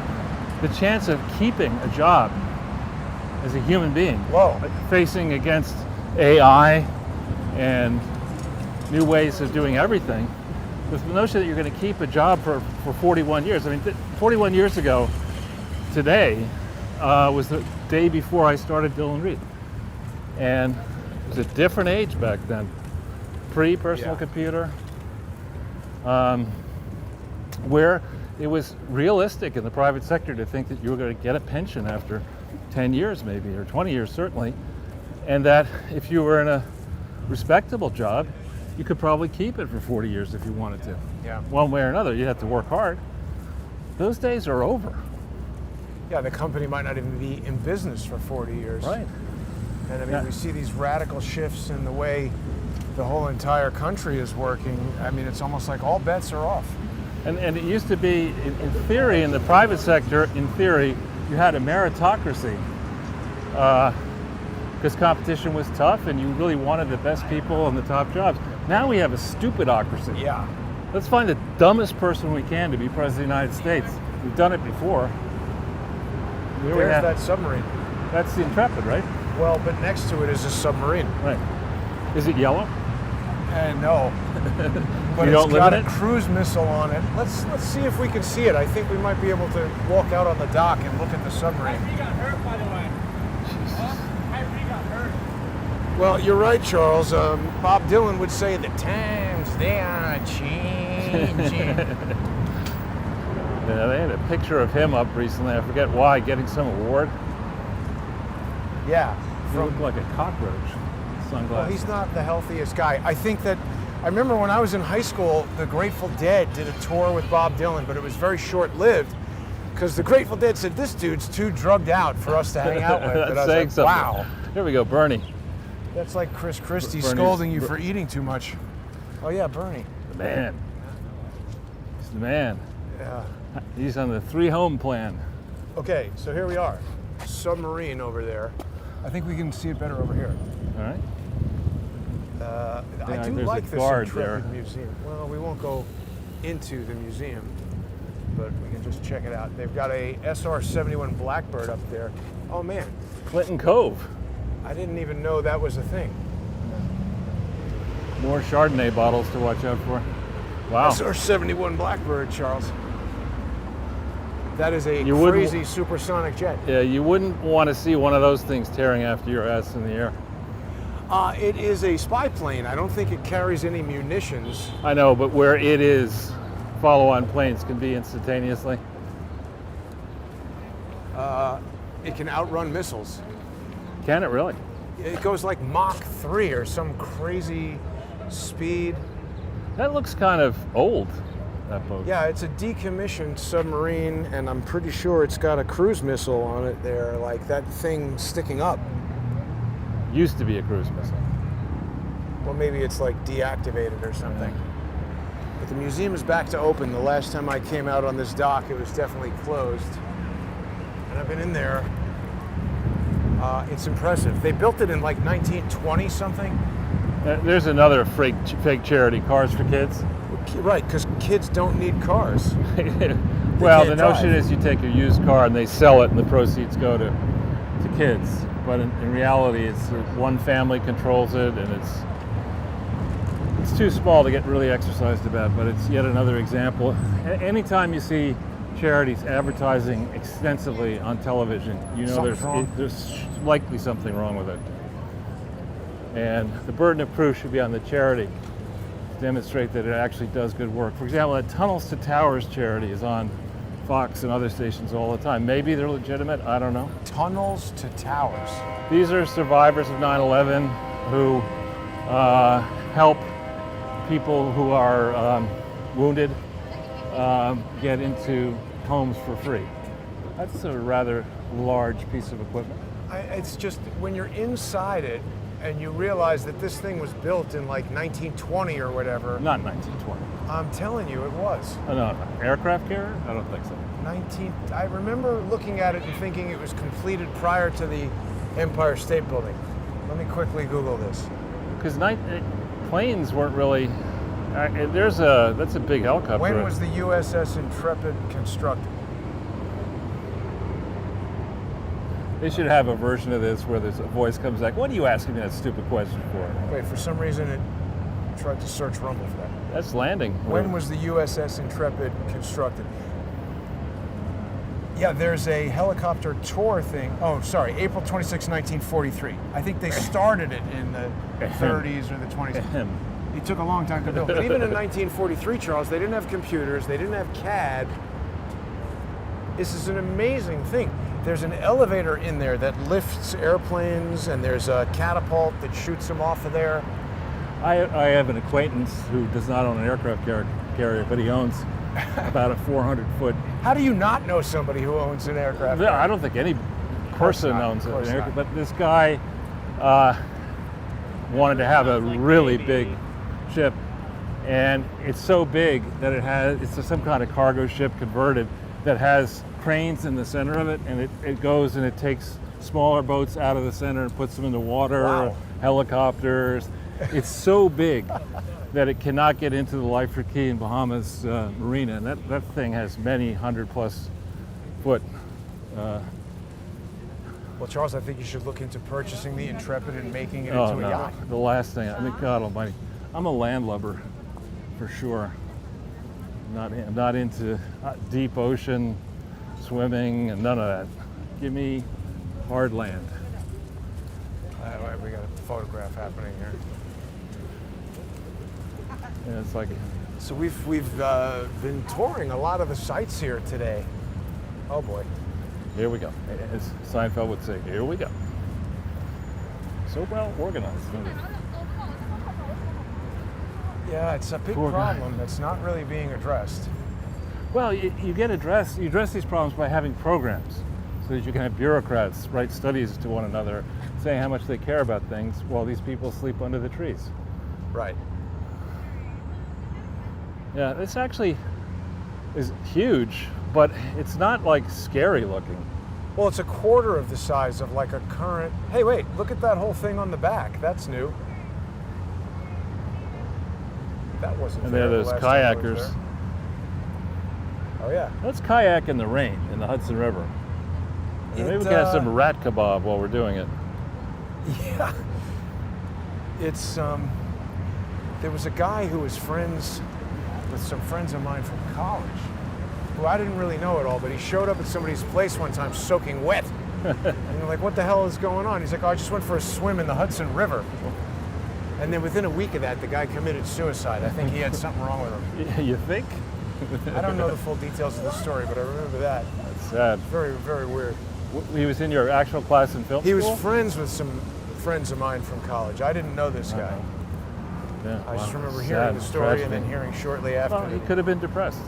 [SPEAKER 3] the chance of keeping a job as a human being, facing against AI and new ways of doing everything, with the notion that you're going to keep a job for 41 years. I mean, 41 years ago today was the day before I started Dylan Reed. And it was a different age back then. Pre-personal computer, where it was realistic in the private sector to think that you were going to get a pension after 10 years maybe, or 20 years certainly, and that if you were in a respectable job, you could probably keep it for 40 years if you wanted to.
[SPEAKER 2] Yeah.
[SPEAKER 3] One way or another, you have to work hard. Those days are over.
[SPEAKER 2] Yeah, the company might not even be in business for 40 years.
[SPEAKER 3] Right.
[SPEAKER 2] And I mean, we see these radical shifts in the way the whole entire country is working. I mean, it's almost like all bets are off.
[SPEAKER 3] And it used to be, in theory, in the private sector, in theory, you had a meritocracy because competition was tough and you really wanted the best people on the top jobs. Now we have a stupidocracy.
[SPEAKER 2] Yeah.
[SPEAKER 3] Let's find the dumbest person we can to be president of the United States. We've done it before.
[SPEAKER 2] There's that submarine.
[SPEAKER 3] That's the Intrepid, right?
[SPEAKER 2] Well, but next to it is a submarine.
[SPEAKER 3] Right. Is it yellow?
[SPEAKER 2] No. But
[SPEAKER 3] You
[SPEAKER 2] it's
[SPEAKER 3] don't live
[SPEAKER 2] got
[SPEAKER 3] in
[SPEAKER 2] a
[SPEAKER 3] it?
[SPEAKER 2] cruise missile on it. Let's see if we can see it. I think we might be able to walk out on the dock and look at the submarine.
[SPEAKER 4] He got hurt, by the way. He got hurt.
[SPEAKER 2] Well, you're right, Charles. Bob Dylan would say the times they are changing.
[SPEAKER 3] Yeah, they had a picture of him up recently. I forget why, getting some award.
[SPEAKER 2] Yeah.
[SPEAKER 3] He looked like a cockroach.
[SPEAKER 2] Well,
[SPEAKER 3] Sunglasses.
[SPEAKER 2] he's not the healthiest guy. I think that I remember when I was in high school, the Grateful Dead did a tour with Bob Dylan, but it was very short-lived because the Grateful Dead said, this dude's too drugged out for us to hang out with.
[SPEAKER 3] That's
[SPEAKER 2] And I was
[SPEAKER 3] saying
[SPEAKER 2] like,
[SPEAKER 3] something.
[SPEAKER 2] wow.
[SPEAKER 3] Here we go, Bernie.
[SPEAKER 2] That's like Chris Christie
[SPEAKER 3] Bernie's-
[SPEAKER 2] scolding you for eating too much. Oh yeah, Bernie.
[SPEAKER 3] The man. He's the man.
[SPEAKER 2] Yeah.
[SPEAKER 3] He's on the 3-home plan.
[SPEAKER 2] Okay, so here we are. Submarine over there. I think we can see it better over here.
[SPEAKER 3] All right.
[SPEAKER 2] I do
[SPEAKER 3] there's
[SPEAKER 2] like
[SPEAKER 3] a
[SPEAKER 2] this
[SPEAKER 3] guard
[SPEAKER 2] Intrepid
[SPEAKER 3] there.
[SPEAKER 2] Museum. Well, we won't go into the museum, but we can just check it out. They've got a SR-71 Blackbird up there. Oh man,
[SPEAKER 3] Clinton Cove.
[SPEAKER 2] I didn't even know that was a thing.
[SPEAKER 3] More Chardonnay bottles to watch out for. Wow.
[SPEAKER 2] SR-71 Blackbird, Charles. That is a
[SPEAKER 3] You wouldn't-
[SPEAKER 2] crazy supersonic jet.
[SPEAKER 3] Yeah, you wouldn't want to see one of those things tearing after your ass in the air.
[SPEAKER 2] It is a spy plane. I don't think it carries any munitions.
[SPEAKER 3] I know, but where it is, follow-on planes can be instantaneously.
[SPEAKER 2] It can outrun missiles.
[SPEAKER 3] Can it really?
[SPEAKER 2] It goes like Mach 3 or some crazy speed.
[SPEAKER 3] That looks kind of old. that boat.
[SPEAKER 2] Yeah, it's a decommissioned submarine, and I'm pretty sure it's got a cruise missile on it there, like that thing sticking up.
[SPEAKER 3] Used to be a cruise missile.
[SPEAKER 2] Well, maybe it's like deactivated or something. But the museum is back to open. The last time I came out on this dock, it was definitely closed. And I've been in there. It's impressive. They built it in like 1920 something.
[SPEAKER 3] There's another fake charity, Cars for Kids.
[SPEAKER 2] Right, because kids don't need cars.
[SPEAKER 3] Well,
[SPEAKER 2] can't
[SPEAKER 3] the notion
[SPEAKER 2] drive.
[SPEAKER 3] is you take a used car and they sell it and the proceeds go to kids. But in reality, it's one family controls it, and it's too small to get really exercised about, but it's yet another example. Anytime you see charities advertising extensively on television, you know there's likely something wrong with it. And the burden of proof should be on the charity to demonstrate that it actually does good work. For example, that Tunnels to Towers charity is on Fox and other stations all the time. Maybe they're legitimate, I don't know.
[SPEAKER 2] Tunnels to Towers.
[SPEAKER 3] These are survivors of 9/11 who help people who are wounded get into homes for free. That's a rather large piece of equipment.
[SPEAKER 2] It's just when you're inside it and you realize that this thing was built in like 1920 or whatever.
[SPEAKER 3] Not 1920.
[SPEAKER 2] I'm telling you, it was.
[SPEAKER 3] Oh, no, aircraft carrier? I don't think so.
[SPEAKER 2] I remember looking at it and thinking it was completed prior to the Empire State Building. Let me quickly Google this.
[SPEAKER 3] Because planes weren't really. That's a big helicopter.
[SPEAKER 2] When was the USS Intrepid constructed?
[SPEAKER 3] They should have a version of this where there's a voice comes back. What are you asking me that stupid question for?
[SPEAKER 2] Wait, for some reason it tried to search Rumble for that.
[SPEAKER 3] That's landing.
[SPEAKER 2] When was the USS Intrepid constructed? Yeah, there's a helicopter tour thing. Oh, sorry, April 26, 1943. I think they started it in the 30s or the 20s. It took a long time to build. But even in 1943, Charles, they didn't have computers, they didn't have CAD. This is an amazing thing. There's an elevator in there that lifts airplanes, and there's a catapult that shoots them off of there.
[SPEAKER 3] I have an acquaintance who does not own an aircraft carrier, but he owns about a 400-foot.
[SPEAKER 2] How do you not know somebody who owns an aircraft carrier?
[SPEAKER 3] I don't think any person owns an aircraft, but this guy wanted to have a really big ship, and it's so big that it's some kind of cargo ship converted that has cranes in the center of it, and it goes and it takes smaller boats out of the center and puts them in the water.
[SPEAKER 2] Wow.
[SPEAKER 3] Helicopters. It's so big that it cannot get into the Lifer Key in Bahamas marina, and that thing has many 100+ foot.
[SPEAKER 2] Well, Charles, I think you should look into purchasing the Intrepid and making it into a yacht.
[SPEAKER 3] The last thing, God almighty, I'm a landlubber for sure. I'm not into deep ocean swimming and none of that. Give me hard land.
[SPEAKER 2] We got a photograph happening here.
[SPEAKER 3] And it's like,
[SPEAKER 2] So we've been touring a lot of the sites here today. Oh boy.
[SPEAKER 3] here we go. As Seinfeld would say, here we go. So well organized.
[SPEAKER 2] Yeah, it's a big problem that's not really being addressed.
[SPEAKER 3] Well, you address these problems by having programs, so that you can have bureaucrats write studies to one another, saying how much they care about things while these people sleep under the trees.
[SPEAKER 2] Right.
[SPEAKER 3] Yeah, this actually is huge, but it's not like scary looking.
[SPEAKER 2] Well, it's a quarter of the size of like a current. Hey, wait, look at that whole thing on the back. That's new. That wasn't
[SPEAKER 3] And
[SPEAKER 2] there
[SPEAKER 3] there are
[SPEAKER 2] the
[SPEAKER 3] those
[SPEAKER 2] last time I was
[SPEAKER 3] kayakers.
[SPEAKER 2] there. Oh yeah.
[SPEAKER 3] Let's kayak in the rain in the Hudson River. And maybe we can have some rat kebab while we're doing it.
[SPEAKER 2] Yeah. It's there was a guy who was friends with some friends of mine from college, who I didn't really know at all, but he showed up at somebody's place one time soaking wet. And they're like, what the hell is going on? He's like, oh, I just went for a swim in the Hudson River. And then within a week of that, the guy committed suicide. I think he had something wrong with him.
[SPEAKER 3] You think?
[SPEAKER 2] I don't know the full details of the story, but I remember that.
[SPEAKER 3] That's sad.
[SPEAKER 2] Very, very weird.
[SPEAKER 3] He was in your actual class in film
[SPEAKER 2] He
[SPEAKER 3] school?
[SPEAKER 2] was friends with some friends of mine from college. I didn't know this guy.
[SPEAKER 3] Yeah,
[SPEAKER 2] I just
[SPEAKER 3] wow.
[SPEAKER 2] remember
[SPEAKER 3] Sad
[SPEAKER 2] hearing the story and then
[SPEAKER 3] tragedy.
[SPEAKER 2] hearing shortly after.
[SPEAKER 3] Well, he could have been depressed.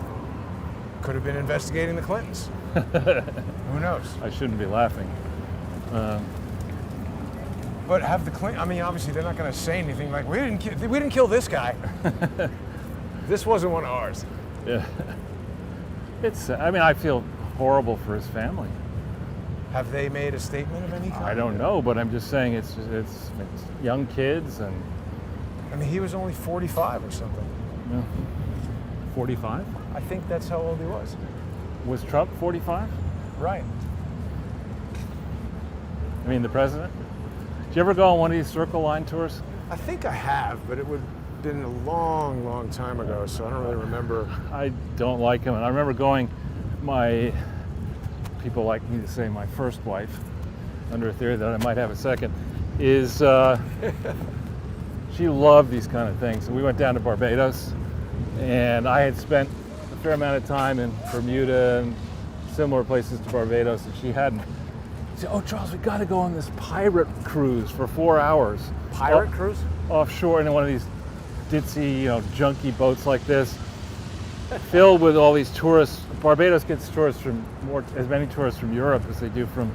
[SPEAKER 2] Could have been investigating the Clintons. Who knows?
[SPEAKER 3] I shouldn't be laughing.
[SPEAKER 2] But have the Clintons, I mean, obviously they're not going to say anything like, we didn't kill this guy. This wasn't one of ours.
[SPEAKER 3] Yeah. I mean, I feel horrible for his family.
[SPEAKER 2] Have they made a statement of any kind?
[SPEAKER 3] I don't know, but I'm just saying it's young kids and
[SPEAKER 2] I mean, he was only 45 or something.
[SPEAKER 3] 45?
[SPEAKER 2] I think that's how old he was.
[SPEAKER 3] Was Trump 45?
[SPEAKER 2] Right.
[SPEAKER 3] I mean, the president? Did you ever go on one of these Circle Line tours?
[SPEAKER 2] I think I have, but it would have been a long, long time ago, so I don't really remember.
[SPEAKER 3] I don't like him, and I remember going. People like me to say my first wife, under a theory that I might have a second, is she loved these kind of things. So we went down to Barbados, and I had spent a fair amount of time in Bermuda and similar places to Barbados, and she hadn't. She said, "Oh, Charles, we got to go on this pirate cruise for 4 hours."
[SPEAKER 2] Pirate cruise?
[SPEAKER 3] Offshore in one of these ditzy, junky boats like this, filled with all these tourists. Barbados gets tourists as many tourists from Europe as they do from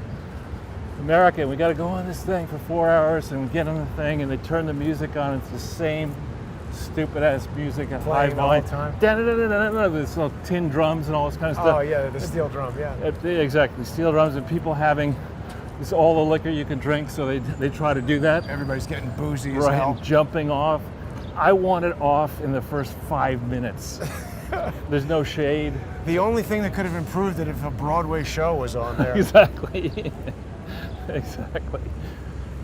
[SPEAKER 3] America. And we got to go on this thing for 4 hours and get on the thing, and they turn the music on. It's the same stupid ass music at high
[SPEAKER 2] Playing all
[SPEAKER 3] volume.
[SPEAKER 2] the time.
[SPEAKER 3] There's little tin drums and all this kind of stuff.
[SPEAKER 2] Oh yeah, the steel drum, yeah.
[SPEAKER 3] Exactly, steel drums, and people having this all the liquor you can drink. So they try to do that.
[SPEAKER 2] Everybody's getting boozy as
[SPEAKER 3] Right,
[SPEAKER 2] hell.
[SPEAKER 3] and jumping off. I wanted off in the first 5 minutes. There's no shade.
[SPEAKER 2] The only thing that could have improved it if a Broadway show was on there.
[SPEAKER 3] Exactly. Exactly.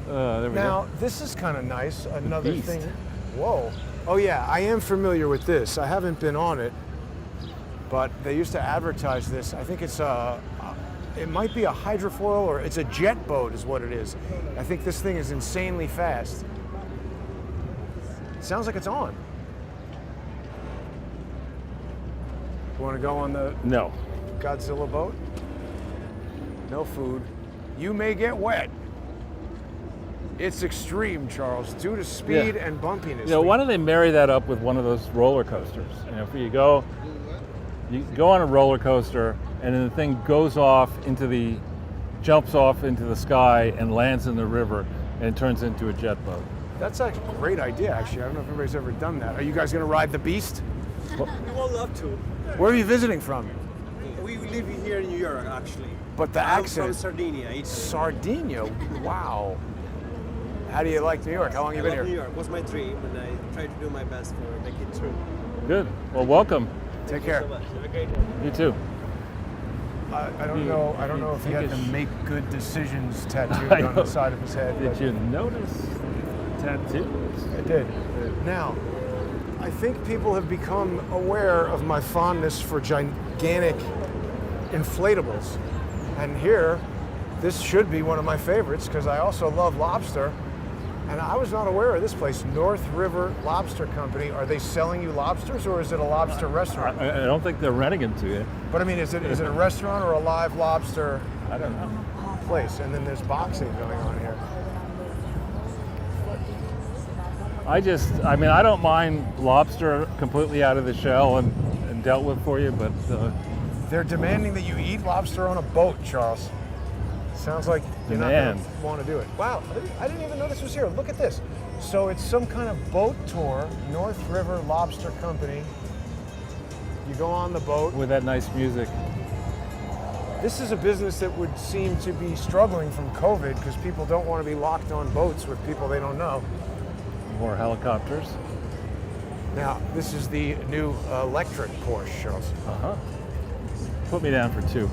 [SPEAKER 3] There we
[SPEAKER 2] Now,
[SPEAKER 3] go.
[SPEAKER 2] this is kind of nice. Another
[SPEAKER 3] Beast.
[SPEAKER 2] thing. Whoa. Oh yeah, I am familiar with this. I haven't been on it, but they used to advertise this. I think it's it might be a hydrofoil or it's a jet boat is what it is. I think this thing is insanely fast. Sounds like it's on. You want to go on the
[SPEAKER 3] No.
[SPEAKER 2] Godzilla boat? No food. You may get wet. It's extreme, Charles, due to speed and bumpiness.
[SPEAKER 3] Why don't they marry that up with one of those roller coasters? If you go on a roller coaster and then the thing jumps off into the sky and lands in the river and turns into a jet boat.
[SPEAKER 2] That's a great idea, actually. I don't know if anybody's ever done that. Are you guys going to ride the Beast?
[SPEAKER 5] We would love to.
[SPEAKER 2] Where are you visiting from?
[SPEAKER 5] We live here in New York, actually.
[SPEAKER 2] But the
[SPEAKER 5] I'm
[SPEAKER 2] accent.
[SPEAKER 5] from Sardinia, Italy.
[SPEAKER 2] Sardinia? Wow. How do you like New York? How long have you
[SPEAKER 5] I
[SPEAKER 2] been
[SPEAKER 5] love
[SPEAKER 2] here?
[SPEAKER 5] New York. It was my dream, and I try to do my best for make it through.
[SPEAKER 3] Good. Well, welcome.
[SPEAKER 2] Take care.
[SPEAKER 5] So much. Have a great day.
[SPEAKER 3] You too.
[SPEAKER 2] I don't know. I don't know if he had the "Make Good Decisions" tattooed
[SPEAKER 3] I
[SPEAKER 2] on the
[SPEAKER 3] know.
[SPEAKER 2] side of his head.
[SPEAKER 3] Did
[SPEAKER 2] but
[SPEAKER 3] you notice the tattoos?
[SPEAKER 2] I did. Now, I think people have become aware of my fondness for gigantic inflatables, and here, this should be one of my favorites because I also love lobster. And I was not aware of this place, North River Lobster Company. Are they selling you lobsters, or is it a lobster restaurant?
[SPEAKER 3] I don't think they're renting them to you.
[SPEAKER 2] But I mean, is it a restaurant or a live lobster
[SPEAKER 3] I don't know.
[SPEAKER 2] place? And then there's boxing going on here.
[SPEAKER 3] I don't mind lobster completely out of the shell and dealt with for you, but
[SPEAKER 2] They're demanding that you eat lobster on a boat, Charles. Sounds like you're not going
[SPEAKER 3] Demand.
[SPEAKER 2] to want to do it. Wow, I didn't even know this was here. Look at this. So it's some kind of boat tour, North River Lobster Company. You go on the boat.
[SPEAKER 3] with that nice music.
[SPEAKER 2] This is a business that would seem to be struggling from COVID because people don't want to be locked on boats with people they don't know.
[SPEAKER 3] More helicopters.
[SPEAKER 2] Now, this is the new electric Porsche, Charles.
[SPEAKER 3] Uh-huh. Put me down for 2.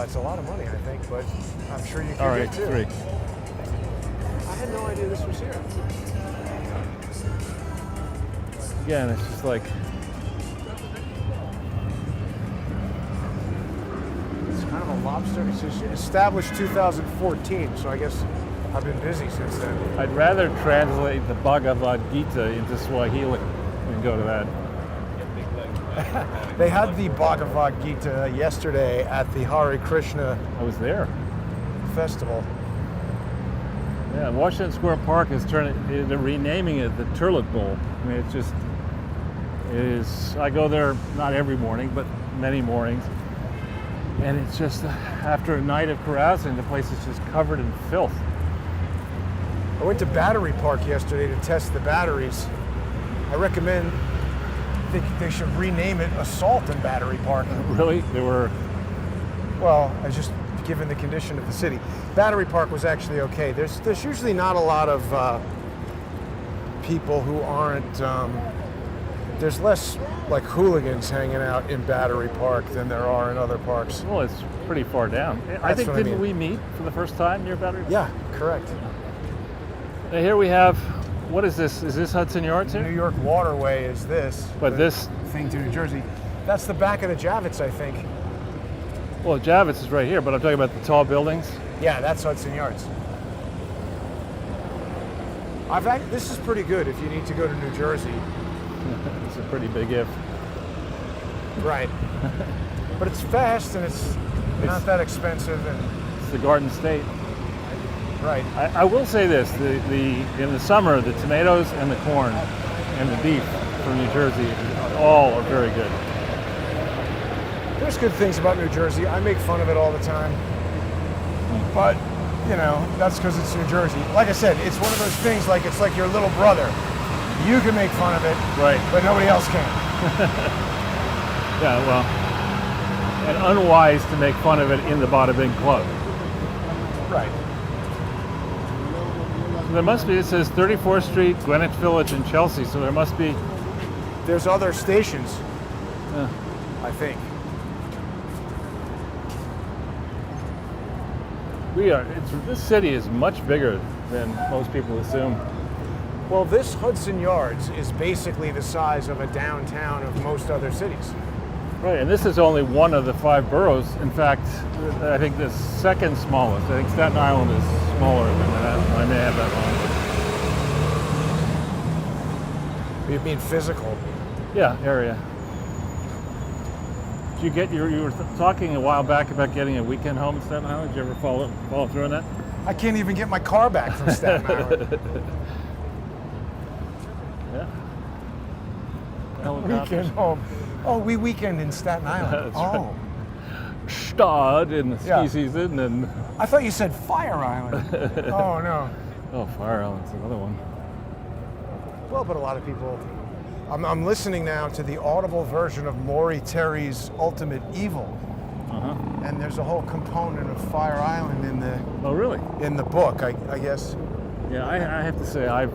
[SPEAKER 2] It's a lot of money, I think, but I'm sure you can
[SPEAKER 3] All right,
[SPEAKER 2] get 2.
[SPEAKER 3] 3.
[SPEAKER 2] I had no idea this was here.
[SPEAKER 3] Again, it's just like,
[SPEAKER 2] It's kind of a lobster. It says established 2014, so I guess I've been busy since then.
[SPEAKER 3] I'd rather translate the Bhagavad Gita into Swahili than go to that.
[SPEAKER 2] They had the Bhagavad Gita yesterday at the Hare Krishna
[SPEAKER 3] I was there.
[SPEAKER 2] festival.
[SPEAKER 3] Yeah, Washington Square Park is they're renaming it the Turlet Bowl. I mean, it's just, it is, I go there not every morning, but many mornings. And it's just, after a night of carousing, the place is just covered in filth.
[SPEAKER 2] I went to Battery Park yesterday to test the batteries. I think they should rename it Assault in Battery Park.
[SPEAKER 3] Really? They were...
[SPEAKER 2] Well, I just given the condition of the city. Battery Park was actually okay. There's usually not a lot of people who aren't. There's less like hooligans hanging out in Battery Park than there are in other parks.
[SPEAKER 3] Well, it's pretty far down. I think, didn't we meet for the first time near Battery Park?
[SPEAKER 2] Yeah, correct.
[SPEAKER 3] Now here we have, what is this? Is this Hudson Yards here?
[SPEAKER 2] New York Waterway is this.
[SPEAKER 3] But this
[SPEAKER 2] thing to New Jersey. That's the back of the Javits, I think.
[SPEAKER 3] Well, Javits is right here, but I'm talking about the tall buildings.
[SPEAKER 2] Yeah, that's Hudson Yards. This is pretty good if you need to go to New Jersey.
[SPEAKER 3] It's a pretty big if.
[SPEAKER 2] Right. But it's fast and it's not that expensive. And
[SPEAKER 3] it's the Garden State.
[SPEAKER 2] Right.
[SPEAKER 3] I will say this: in the summer, the tomatoes and the corn and the beef from New Jersey all are very good.
[SPEAKER 2] There's good things about New Jersey. I make fun of it all the time. But, you know, that's because it's New Jersey. Like I said, it's one of those things like it's like your little brother. You can make fun of it,
[SPEAKER 3] right?
[SPEAKER 2] But nobody else can.
[SPEAKER 3] Yeah, well, and unwise to make fun of it in the Bada Bing Club.
[SPEAKER 2] Right.
[SPEAKER 3] So there must be, it says 34th Street, Greenwich Village, and Chelsea, so there must be...
[SPEAKER 2] There's other stations, I think.
[SPEAKER 3] This city is much bigger than most people assume.
[SPEAKER 2] Well, this Hudson Yards is basically the size of a downtown of most other cities.
[SPEAKER 3] Right, and this is only one of the 5 boroughs. In fact, I think the second smallest. I think Staten Island is smaller than that. I may have that wrong.
[SPEAKER 2] You mean physical?
[SPEAKER 3] Yeah, area. Did you were talking a while back about getting a weekend home in Staten Island. Did you ever follow through on that?
[SPEAKER 2] I can't even get my car back from Staten Island.
[SPEAKER 3] Yeah.
[SPEAKER 2] Weekend home. Oh, we weekend in Staten Island.
[SPEAKER 3] Right. Stad in the ski season, and
[SPEAKER 2] I thought you said Fire Island. Oh no.
[SPEAKER 3] Oh, Fire Island's another one.
[SPEAKER 2] Well, but a lot of people. I'm listening now to the audible version of Maury Terry's Ultimate Evil, and there's a whole component of Fire Island in the.
[SPEAKER 3] Oh, really?
[SPEAKER 2] In the book, I guess.
[SPEAKER 3] Yeah, I have to say I'm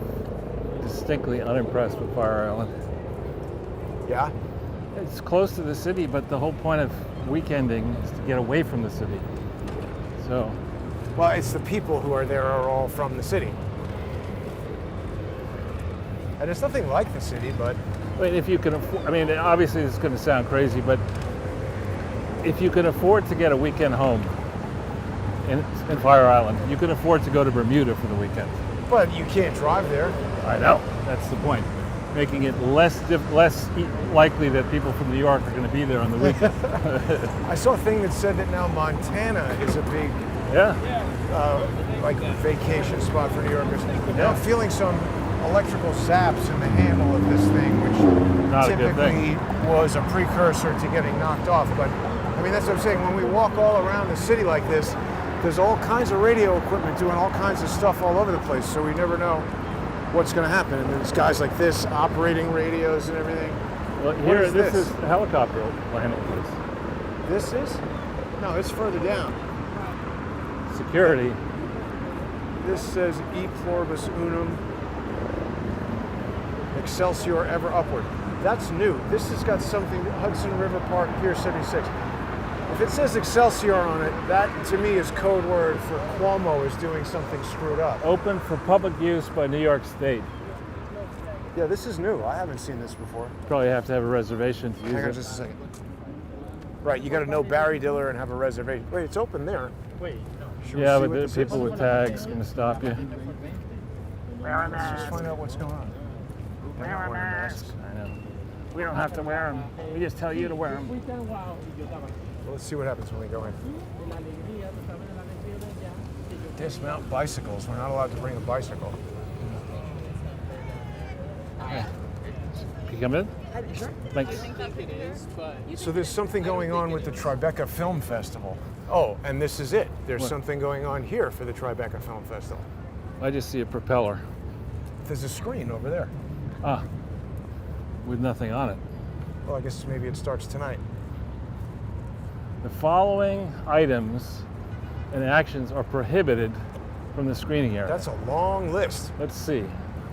[SPEAKER 3] distinctly unimpressed with Fire Island.
[SPEAKER 2] Yeah.
[SPEAKER 3] It's close to the city, but the whole point of weekending is to get away from the city. So.
[SPEAKER 2] Well, it's the people who are there are all from the city. And it's nothing like the city, but...
[SPEAKER 3] I mean, if you can afford... I mean, obviously it's going to sound crazy, but if you can afford to get a weekend home in Fire Island, you can afford to go to Bermuda for the weekend.
[SPEAKER 2] But you can't drive there.
[SPEAKER 3] I know. That's the point. Making it less likely that people from New York are going to be there on the weekend.
[SPEAKER 2] I saw a thing that said that now Montana is a big like vacation spot for New Yorkers. Yeah. I'm feeling some electrical zaps in the handle of this thing, which typically was a precursor to getting knocked off. But I mean, that's what I'm saying. When we walk all around the city like this, there's all kinds of radio equipment doing all kinds of stuff all over the place. So we never know what's going to happen. And there's guys like this operating radios and everything.
[SPEAKER 3] Well, here, this is a helicopter landing place.
[SPEAKER 2] This is? No, it's further down.
[SPEAKER 3] Security.
[SPEAKER 2] This says E pluribus unum, Excelsior ever upward. That's new. This has got something, Hudson River Park, Pier 76. If it says Excelsior on it, that to me is code word for Cuomo is doing something screwed up.
[SPEAKER 3] Open for public use by New York State.
[SPEAKER 2] Yeah, this is new. I haven't seen this before.
[SPEAKER 3] Probably have to have a reservation to use it.
[SPEAKER 2] Hang on just a second. Right, you got to know Barry Diller and have a reservation. Wait, it's open there. Wait, no.
[SPEAKER 3] Yeah, but the people with tags going to stop you.
[SPEAKER 2] Let's just find out what's going on.
[SPEAKER 3] Wear a mask. I know. We don't have to wear them. We just tell you to wear them.
[SPEAKER 2] Well, let's see what happens when we go in. Dismount bicycles. We're not allowed to bring a bicycle.
[SPEAKER 3] Can you come in? Thanks.
[SPEAKER 2] So there's something going on with the Tribeca Film Festival. Oh, and this is it. There's
[SPEAKER 3] What?
[SPEAKER 2] something going on here for the Tribeca Film Festival.
[SPEAKER 3] I just see a propeller.
[SPEAKER 2] There's a screen over there.
[SPEAKER 3] Ah, with nothing on it.
[SPEAKER 2] Well, I guess maybe it starts tonight.
[SPEAKER 3] The following items and actions are prohibited from the screening area.
[SPEAKER 2] That's a long list.
[SPEAKER 3] Let's see.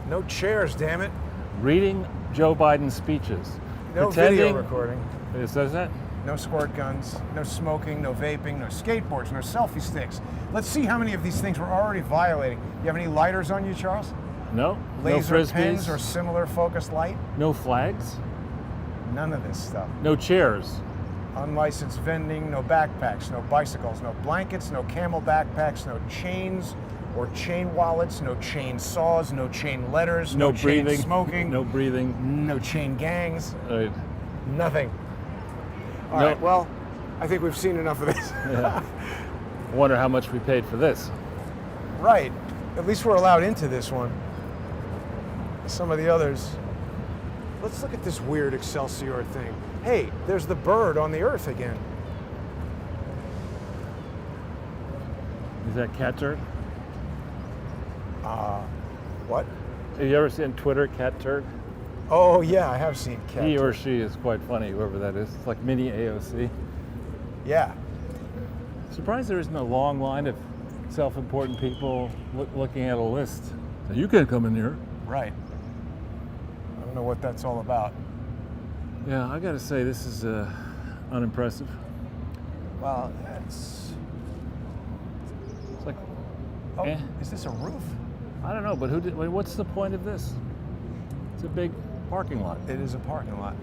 [SPEAKER 2] No chairs, damn it.
[SPEAKER 3] Reading Joe Biden's speeches.
[SPEAKER 2] No video recording.
[SPEAKER 3] It says that?
[SPEAKER 2] No squirt guns, no smoking, no vaping, no skateboards, no selfie sticks. Let's see how many of these things we're already violating. You have any lighters on you, Charles?
[SPEAKER 3] No.
[SPEAKER 2] Laser
[SPEAKER 3] no frisbees.
[SPEAKER 2] pens or similar focused light?
[SPEAKER 3] No flags.
[SPEAKER 2] None of this stuff.
[SPEAKER 3] No chairs.
[SPEAKER 2] Unlicensed vending, no backpacks, no bicycles, no blankets, no camel backpacks, no chains or chain wallets, no chain saws, no chain letters,
[SPEAKER 3] No
[SPEAKER 2] chain
[SPEAKER 3] breathing.
[SPEAKER 2] smoking,
[SPEAKER 3] No breathing.
[SPEAKER 2] no chain gangs,
[SPEAKER 3] Right.
[SPEAKER 2] nothing. All
[SPEAKER 3] No.
[SPEAKER 2] right, well, I think we've seen enough of this.
[SPEAKER 3] Yeah. Wonder how much we paid for this.
[SPEAKER 2] Right. At least we're allowed into this one. Some of the others. Let's look at this weird Excelsior thing. Hey, there's the bird on the earth again.
[SPEAKER 3] Is that cat turd?
[SPEAKER 2] What?
[SPEAKER 3] Have you ever seen Twitter cat turd?
[SPEAKER 2] Oh, yeah, I have seen cat.
[SPEAKER 3] He or she is quite funny, whoever that is. It's like mini AOC.
[SPEAKER 2] Yeah.
[SPEAKER 3] Surprised there isn't a long line of self-important people looking at a list. So you can't come in here.
[SPEAKER 2] Right. I don't know what that's all about.
[SPEAKER 3] Yeah, I gotta say, this is unimpressive.
[SPEAKER 2] Well, that's...
[SPEAKER 3] It's like,
[SPEAKER 2] Oh,
[SPEAKER 3] eh.
[SPEAKER 2] is this a roof?
[SPEAKER 3] I don't know, but what's the point of this? It's a big parking lot,
[SPEAKER 2] It is a parking lot.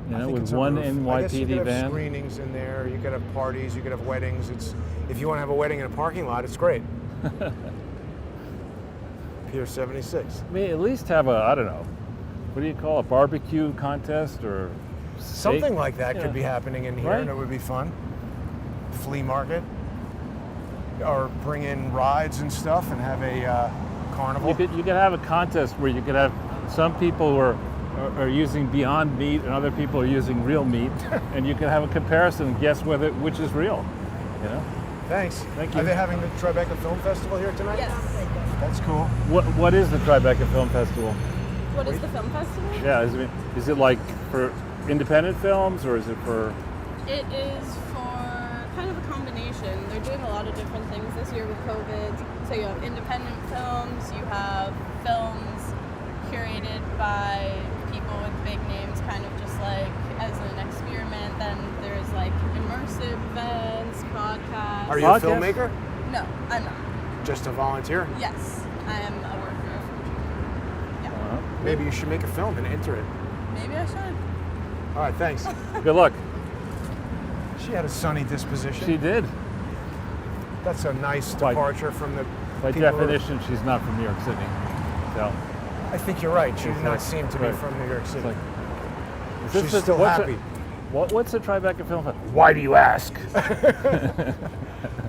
[SPEAKER 3] you
[SPEAKER 2] I
[SPEAKER 3] know,
[SPEAKER 2] think
[SPEAKER 3] with
[SPEAKER 2] it's a
[SPEAKER 3] one
[SPEAKER 2] roof. I guess you could
[SPEAKER 3] NYPD
[SPEAKER 2] have
[SPEAKER 3] van.
[SPEAKER 2] screenings in there. You could have parties. You could have weddings. If you want to have a wedding in a parking lot, it's great. Pier 76.
[SPEAKER 3] I mean, at least have a, I don't know, what do you call a barbecue contest or steak?
[SPEAKER 2] Something like that
[SPEAKER 3] Yeah.
[SPEAKER 2] could be happening in here,
[SPEAKER 3] Right.
[SPEAKER 2] and it would be fun. Flea market, or bring in rides and stuff, and have a carnival.
[SPEAKER 3] You could have a contest where you could have some people who are using Beyond Meat and other people are using real meat, and you can have a comparison and guess which is real. You know?
[SPEAKER 2] Thanks.
[SPEAKER 3] Thank you.
[SPEAKER 2] Are they having the Tribeca Film Festival here tonight?
[SPEAKER 6] Yes.
[SPEAKER 2] That's cool.
[SPEAKER 3] What is the Tribeca Film Festival?
[SPEAKER 6] What is the film festival?
[SPEAKER 3] Yeah, is it like for independent films or is it for?
[SPEAKER 6] It is for kind of a combination. They're doing a lot of different things this year with COVID. So you have independent films, you have films curated by people with big names, kind of just like as an experiment. Then there's like immersive events, podcasts.
[SPEAKER 2] Are you a
[SPEAKER 3] Podcast?
[SPEAKER 2] filmmaker?
[SPEAKER 6] No, I'm not.
[SPEAKER 2] Just a volunteer?
[SPEAKER 6] Yes, I am a worker. Yeah,
[SPEAKER 2] Maybe you should make a film and enter it.
[SPEAKER 6] maybe I should.
[SPEAKER 2] All right, thanks.
[SPEAKER 3] Good luck.
[SPEAKER 2] She had a sunny disposition.
[SPEAKER 3] She did.
[SPEAKER 2] That's a nice
[SPEAKER 3] By-
[SPEAKER 2] departure from the
[SPEAKER 3] By
[SPEAKER 2] people who-
[SPEAKER 3] definition, she's not from New York City. So
[SPEAKER 2] I think you're right. She
[SPEAKER 3] It's
[SPEAKER 2] did not
[SPEAKER 3] like-
[SPEAKER 2] seem to be
[SPEAKER 3] right.
[SPEAKER 2] from New York City.
[SPEAKER 3] like,
[SPEAKER 2] She's still happy.
[SPEAKER 3] What's the Tribeca Film Festival?
[SPEAKER 2] Why do you ask?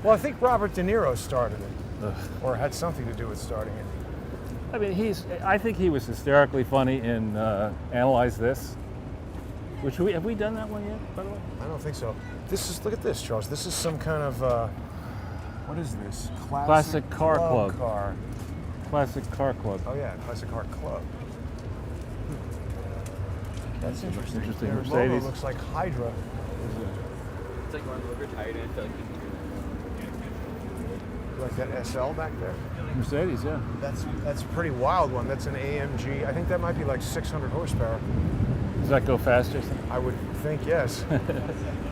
[SPEAKER 2] Well, I think Robert De Niro started it, or had something to do with starting it.
[SPEAKER 3] I mean, I think he was hysterically funny in Analyze This. Have we done that one yet, by the way?
[SPEAKER 2] I don't think so. Look at this, Charles. This is some kind of, what is this?
[SPEAKER 3] Classic car club.
[SPEAKER 2] Car.
[SPEAKER 3] Classic Car Club.
[SPEAKER 2] Oh yeah, Classic Car Club. That's interesting.
[SPEAKER 3] Interesting.
[SPEAKER 2] Their
[SPEAKER 3] Mercedes.
[SPEAKER 2] logo looks like Hydra.
[SPEAKER 5] It's like when I look retired and I feel like
[SPEAKER 2] Like that SL back there.
[SPEAKER 3] Mercedes, yeah.
[SPEAKER 2] That's a pretty wild one. That's an AMG. I think that might be like 600 horsepower.
[SPEAKER 3] Does that go faster?
[SPEAKER 2] I would think yes.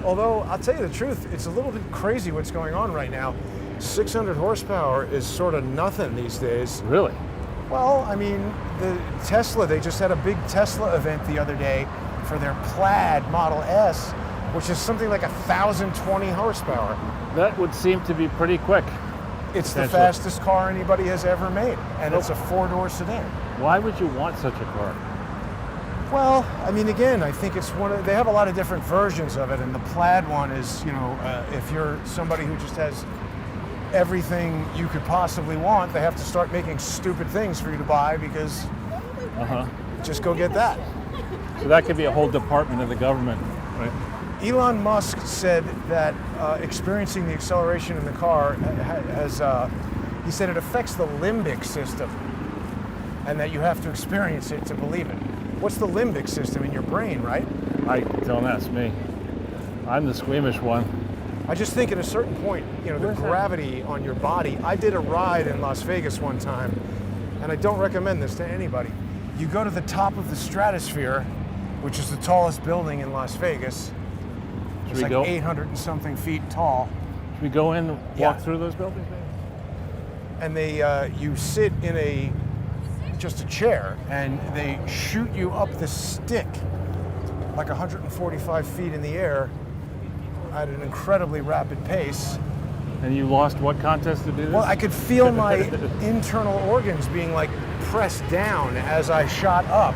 [SPEAKER 2] Although, I'll tell you the truth, it's a little bit crazy what's going on right now. 600 horsepower is sort of nothing these days.
[SPEAKER 3] Really?
[SPEAKER 2] Well, I mean, the Tesla, they just had a big Tesla event the other day for their Plaid Model S, which is something like 1,020 horsepower.
[SPEAKER 3] That would seem to be pretty quick.
[SPEAKER 2] It's the
[SPEAKER 3] Potentially.
[SPEAKER 2] fastest car anybody has ever made, and it's a four-door sedan.
[SPEAKER 3] Why would you want such a car?
[SPEAKER 2] Well, I mean, again, I think it's they have a lot of different versions of it, and the Plaid one is, if you're somebody who just has everything you could possibly want, they have to start making stupid things for you to buy because just go get that.
[SPEAKER 3] So that could be a whole department of the government, right?
[SPEAKER 2] Elon Musk said that experiencing the acceleration in the car he said it affects the limbic system and that you have to experience it to believe it. What's the limbic system in your brain, right?
[SPEAKER 3] Don't ask me. I'm the squeamish one.
[SPEAKER 2] I just think at a certain point, the gravity on your body. I did a ride in Las Vegas one time, and I don't recommend this to anybody. You go to the top of the stratosphere, which is the tallest building in Las Vegas. It's like 800 and something feet tall.
[SPEAKER 3] Should we go in and walk through those buildings?
[SPEAKER 2] And you sit in just a chair, and they shoot you up the stick like 145 feet in the air at an incredibly rapid pace.
[SPEAKER 3] And you lost what contest to do this?
[SPEAKER 2] Well, I could feel my internal organs being like pressed down as I shot up.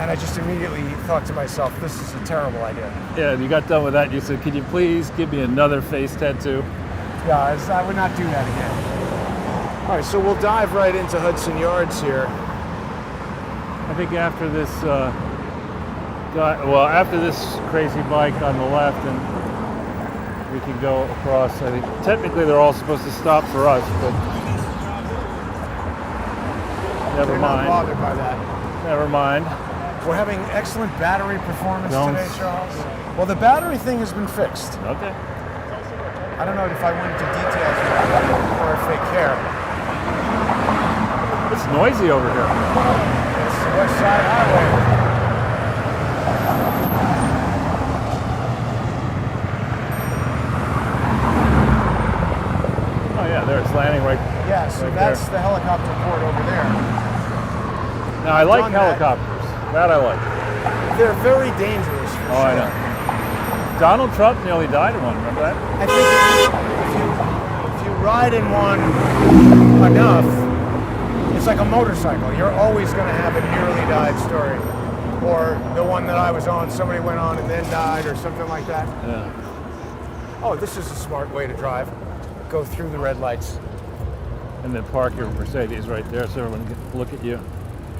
[SPEAKER 2] And I just immediately thought to myself, this is a terrible idea.
[SPEAKER 3] Yeah, and you got done with that. You said, can you please give me another face tattoo?
[SPEAKER 2] Yeah, I would not do that again. All right, so we'll dive right into Hudson Yards here.
[SPEAKER 3] I think after this after this crazy bike on the left, and we can go across. I think technically they're all supposed to stop for us, but never mind.
[SPEAKER 2] Not bothered by that.
[SPEAKER 3] Never mind.
[SPEAKER 2] We're having excellent battery performance today, Charles. Well, the battery thing has been fixed.
[SPEAKER 3] Okay.
[SPEAKER 2] I don't know if I went into details about that or if they care.
[SPEAKER 3] It's noisy over here.
[SPEAKER 2] It's the West Side Highway.
[SPEAKER 3] Oh yeah, there it's landing right.
[SPEAKER 2] Yeah, so
[SPEAKER 3] right
[SPEAKER 2] that's
[SPEAKER 3] there.
[SPEAKER 2] the helicopter port over there.
[SPEAKER 3] Now I like helicopters. That I like.
[SPEAKER 2] They're very dangerous. For
[SPEAKER 3] Oh,
[SPEAKER 2] sure.
[SPEAKER 3] I know. Donald Trump nearly died in one. Remember that?
[SPEAKER 2] I think if you ride in one enough, it's like a motorcycle. You're always going to have a nearly died story. Or the one that I was on, somebody went on and then died or something like that.
[SPEAKER 3] Yeah.
[SPEAKER 2] Oh, this is a smart way to drive. Go through the red lights.
[SPEAKER 3] And then park your Mercedes right there so everyone can look at you.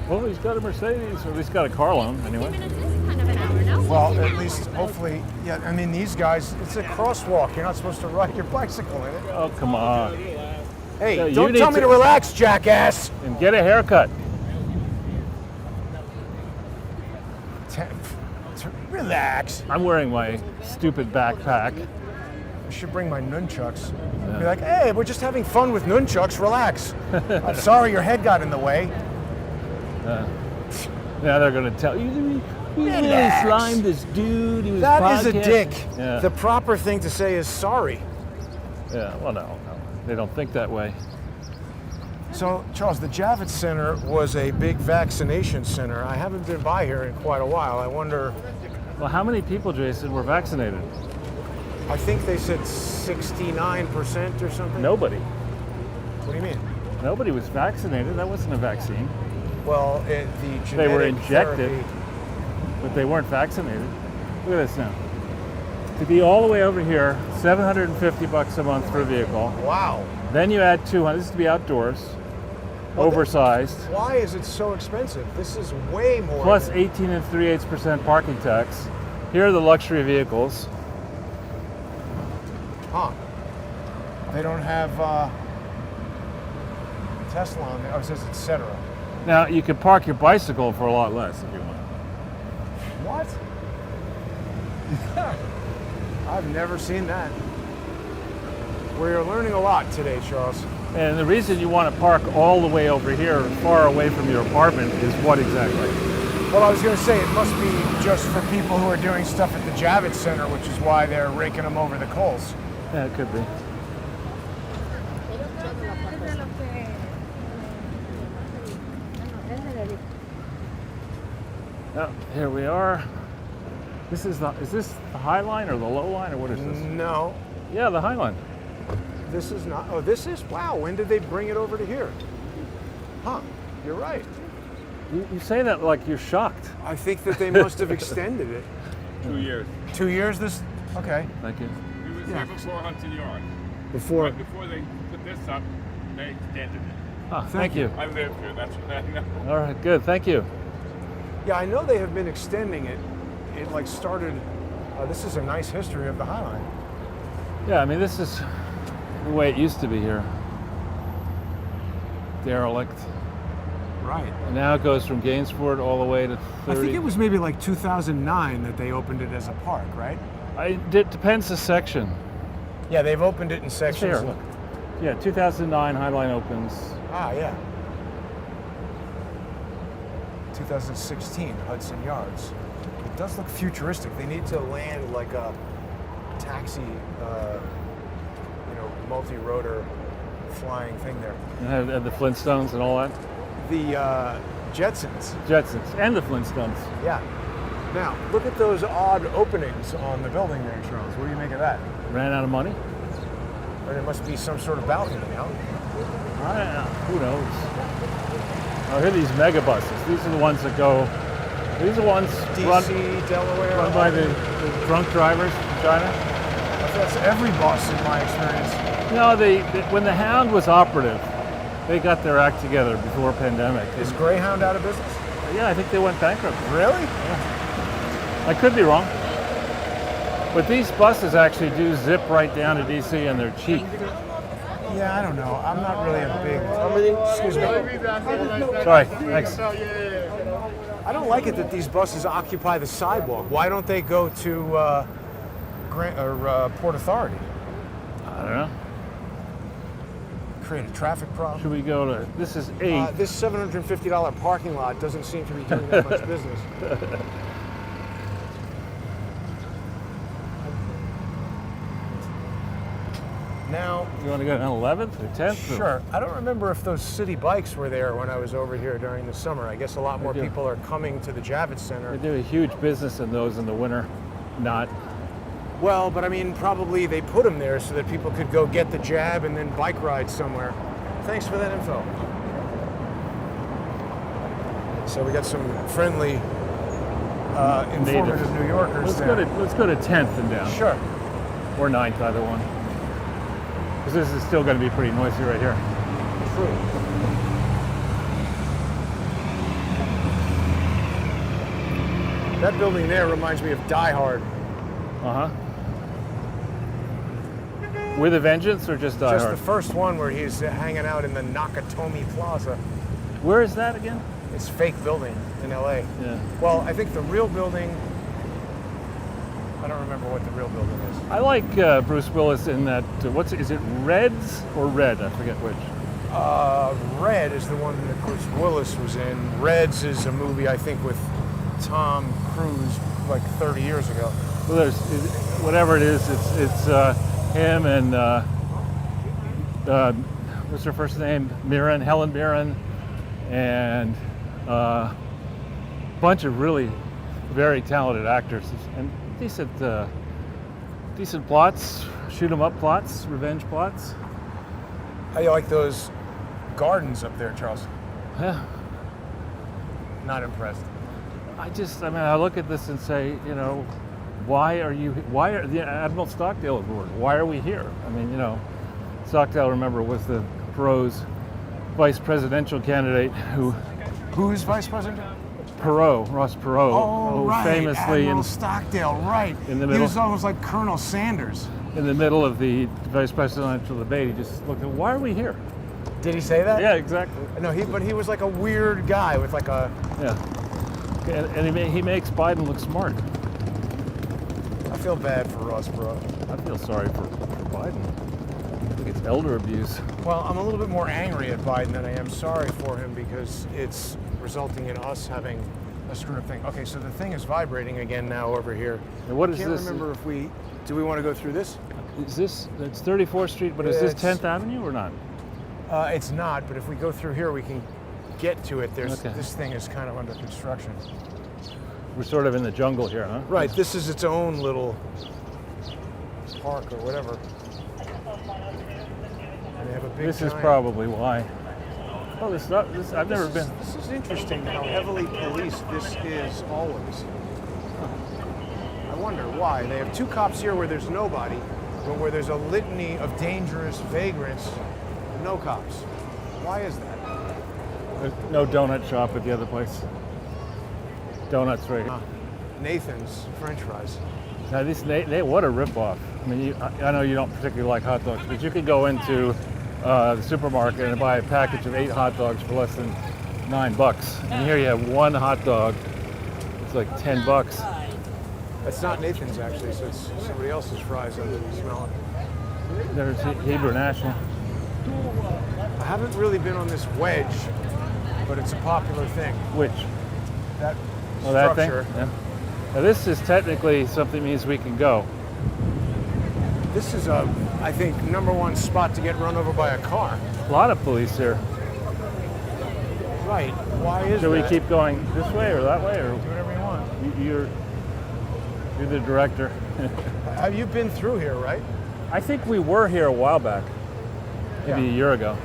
[SPEAKER 3] Oh, he's got a Mercedes, or at least got a car loan, anyway.
[SPEAKER 6] Kind of an hour now.
[SPEAKER 2] Well, at least, hopefully, yeah, I mean, these guys, it's a crosswalk. You're not supposed to ride your bicycle in it.
[SPEAKER 3] Oh, come on.
[SPEAKER 2] Hey,
[SPEAKER 3] Yeah, you
[SPEAKER 2] don't
[SPEAKER 3] need
[SPEAKER 2] tell me to relax, jackass.
[SPEAKER 3] And get a haircut.
[SPEAKER 2] Relax.
[SPEAKER 3] I'm wearing my stupid backpack.
[SPEAKER 2] I should bring my nunchucks. Be like, hey, we're just having fun with nunchucks. Relax. I'm sorry your head got in the way.
[SPEAKER 3] Now they're going to tell you, we really
[SPEAKER 2] Relax.
[SPEAKER 3] slimed this dude. He was
[SPEAKER 2] That is a
[SPEAKER 3] podcast-"
[SPEAKER 2] dick.
[SPEAKER 3] Yeah.
[SPEAKER 2] The proper thing to say is sorry.
[SPEAKER 3] Yeah, well, no. They don't think that way.
[SPEAKER 2] So, Charles, the Javits Center was a big vaccination center. I haven't been by here in quite a while. I wonder,
[SPEAKER 3] Well, how many people, Jason, were vaccinated?
[SPEAKER 2] I think they said 69% or something.
[SPEAKER 3] Nobody.
[SPEAKER 2] What do you mean?
[SPEAKER 3] Nobody was vaccinated. That wasn't a vaccine.
[SPEAKER 2] Well, the genetic
[SPEAKER 3] They were injected,
[SPEAKER 2] therapy-
[SPEAKER 3] but they weren't vaccinated. Look at this now. To be all the way over here, $750 a month for a vehicle.
[SPEAKER 2] Wow.
[SPEAKER 3] Then you add 200. This is to be outdoors,
[SPEAKER 2] Well,
[SPEAKER 3] oversized.
[SPEAKER 2] Why is it so expensive? This is way more.
[SPEAKER 3] Plus
[SPEAKER 2] than-
[SPEAKER 3] 18 and 3/8% parking tax. Here are the luxury vehicles.
[SPEAKER 2] Huh. They don't have Tesla on there. Oh, it says et cetera.
[SPEAKER 3] Now you can park your bicycle for a lot less if you want.
[SPEAKER 2] What? I've never seen that. We're learning a lot today, Charles.
[SPEAKER 3] And the reason you want to park all the way over here, far away from your apartment, is what exactly?
[SPEAKER 2] Well, I was going to say it must be just for people who are doing stuff at the Javits Center, which is why they're raking them over the coals.
[SPEAKER 3] Yeah, it could be. Oh, here we are. Is this the High Line or the Low Line or what is this?
[SPEAKER 2] No,
[SPEAKER 3] Yeah, the High Line.
[SPEAKER 2] this is not. Oh, this is. Wow, when did they bring it over to here? Huh, you're right.
[SPEAKER 3] You say that like you're shocked.
[SPEAKER 2] I think that they must have extended it.
[SPEAKER 1] 2 years.
[SPEAKER 2] 2 years this? Okay.
[SPEAKER 3] Thank you.
[SPEAKER 1] We was here before Hudson Yard.
[SPEAKER 2] before.
[SPEAKER 7] Right before they put this up, they extended it.
[SPEAKER 3] Ah, thank you.
[SPEAKER 7] I lived here, that's what I know.
[SPEAKER 3] All right, good. Thank you.
[SPEAKER 2] Yeah, I know they have been extending it. It like started. This is a nice history of the High Line.
[SPEAKER 3] Yeah, I mean, this is the way it used to be here. Derelict.
[SPEAKER 2] Right.
[SPEAKER 3] And now it goes from Gainsport all the way to 30.
[SPEAKER 2] I think it was maybe like 2009 that they opened it as a park, right?
[SPEAKER 3] It depends the section.
[SPEAKER 2] Yeah, they've opened it in
[SPEAKER 3] Here,
[SPEAKER 2] sections.
[SPEAKER 3] look. Yeah, 2009 High Line opens.
[SPEAKER 2] Ah, yeah. 2016 Hudson Yards. It does look futuristic. They need to land like a taxi, multi-rotor flying thing there.
[SPEAKER 3] And had the Flintstones and all that.
[SPEAKER 2] The Jetsons.
[SPEAKER 3] Jetsons and the Flintstones.
[SPEAKER 2] Yeah. Now, look at those odd openings on the building there, Charles. What do you make of that?
[SPEAKER 3] Ran out of money?
[SPEAKER 2] Or there must be some sort of balcony, no?
[SPEAKER 3] Who knows? Oh, here are these mega buses. These are the ones that go. These are the ones
[SPEAKER 2] DC, Delaware.
[SPEAKER 3] run by the drunk drivers from China.
[SPEAKER 2] That's every bus in my experience.
[SPEAKER 3] No, when the Hound was operative, they got their act together before pandemic.
[SPEAKER 2] Is Greyhound out of business?
[SPEAKER 3] Yeah, I think they went bankrupt.
[SPEAKER 2] Really?
[SPEAKER 3] I could be wrong. But these buses actually do zip right down to DC and they're cheap.
[SPEAKER 2] Yeah, I don't know. I'm not really a big. Excuse me.
[SPEAKER 3] Sorry, thanks.
[SPEAKER 2] I don't like it that these buses occupy the sidewalk. Why don't they go to Port Authority?
[SPEAKER 3] I don't know.
[SPEAKER 2] Create a traffic problem.
[SPEAKER 3] Should we go to, this is 8.
[SPEAKER 2] This $750 parking lot doesn't seem to be doing that much business. Now,
[SPEAKER 3] You want to go on 11th or 10th?
[SPEAKER 2] sure. I don't remember if those city bikes were there when I was over here during the summer. I guess a lot more
[SPEAKER 3] do.
[SPEAKER 2] people are coming to the Javits Center.
[SPEAKER 3] They do a huge business in those in the winter. Not.
[SPEAKER 2] Well, but I mean, probably they put them there so that people could go get the jab and then bike ride somewhere. Thanks for that info. So we got some friendly, informative New Yorkers there.
[SPEAKER 3] Let's go to 10th and down.
[SPEAKER 2] Sure.
[SPEAKER 3] Or 9th, either one. Because this is still going to be pretty noisy right here.
[SPEAKER 2] True. That building there reminds me of Die Hard.
[SPEAKER 3] Uh-huh. With a Vengeance or just Die
[SPEAKER 2] Just
[SPEAKER 3] Hard?
[SPEAKER 2] the first one where he's hanging out in the Nakatomi Plaza.
[SPEAKER 3] Where is that again?
[SPEAKER 2] It's a fake building in LA.
[SPEAKER 3] Yeah.
[SPEAKER 2] Well, I think the real building, I don't remember what the real building is.
[SPEAKER 3] I like Bruce Willis in that, is it Reds or Red? I forget which.
[SPEAKER 2] Red is the one that Bruce Willis was in. Reds is a movie, I think, with Tom Cruise like 30 years ago.
[SPEAKER 3] Well, whatever it is, it's him and what's her first name? Helen Mirren, and a bunch of really very talented actors and decent plots, shoot 'em up plots, revenge plots.
[SPEAKER 2] How do you like those gardens up there, Charles?
[SPEAKER 3] Yeah.
[SPEAKER 2] Not impressed.
[SPEAKER 3] I look at this and say, why are the Admiral Stockdale aboard? Why are we here? I mean, Stockdale, remember, was the Perot's vice presidential candidate
[SPEAKER 2] Who's vice president?
[SPEAKER 3] Ross Perot,
[SPEAKER 2] Oh, right.
[SPEAKER 3] famously
[SPEAKER 2] Admiral Stockdale, right.
[SPEAKER 3] in the
[SPEAKER 2] He
[SPEAKER 3] middle-
[SPEAKER 2] was almost like Colonel Sanders.
[SPEAKER 3] in the middle of the vice presidential debate, he just looked at, why are we here?
[SPEAKER 2] Did he say that?
[SPEAKER 3] Yeah, exactly.
[SPEAKER 2] No, but he was like a weird guy with like a.
[SPEAKER 3] Yeah. And he makes Biden look smart.
[SPEAKER 2] I feel bad for Ross Perot.
[SPEAKER 3] I feel sorry for Biden. I think it's elder abuse.
[SPEAKER 2] Well, I'm a little bit more angry at Biden than I am sorry for him because it's resulting in us having a screwed up thing. Okay, so the thing is vibrating again now over here.
[SPEAKER 3] And what is
[SPEAKER 2] Can't
[SPEAKER 3] this?
[SPEAKER 2] remember if do we want to go through this?
[SPEAKER 3] Is this, it's 34th Street, but is this
[SPEAKER 2] It's-
[SPEAKER 3] 10th Avenue or not?
[SPEAKER 2] It's not, but if we go through here, we can get to it.
[SPEAKER 3] Okay.
[SPEAKER 2] This thing is kind of under construction.
[SPEAKER 3] We're sort of in the jungle here, huh?
[SPEAKER 2] Right, this is its own little park or whatever. And they have a big
[SPEAKER 3] This is
[SPEAKER 2] giant-
[SPEAKER 3] probably why. Oh, I've never been.
[SPEAKER 2] This is interesting how heavily policed this is always. I wonder why. They have two cops here where there's nobody, but where there's a litany of dangerous vagrants, no cops. Why is that?
[SPEAKER 3] There's no donut shop at the other place. Donuts right here.
[SPEAKER 2] Nathan's French fries.
[SPEAKER 3] Now what a ripoff. I mean, I know you don't particularly like hot dogs, but you could go into the supermarket and buy a package of 8 hot dogs for less than $9. And here you have one hot dog. It's like $10.
[SPEAKER 2] That's not Nathan's actually, so it's somebody else's fries under the smell.
[SPEAKER 3] There's Hebrew National.
[SPEAKER 2] I haven't really been on this wedge, but it's a popular thing.
[SPEAKER 3] Which?
[SPEAKER 2] That
[SPEAKER 3] Oh, that
[SPEAKER 2] structure.
[SPEAKER 3] thing? Yeah. Now this is technically something means we can go.
[SPEAKER 2] This is I think, #1 spot to get run over by a car.
[SPEAKER 3] A lot of police here.
[SPEAKER 2] Right. Why is
[SPEAKER 3] Should we
[SPEAKER 2] that?
[SPEAKER 3] keep going this way or that way, or
[SPEAKER 2] Do whatever you want.
[SPEAKER 3] you're the director?
[SPEAKER 2] Have you been through here, right?
[SPEAKER 3] I think we were here a while back, maybe
[SPEAKER 2] Yeah.
[SPEAKER 3] a year ago.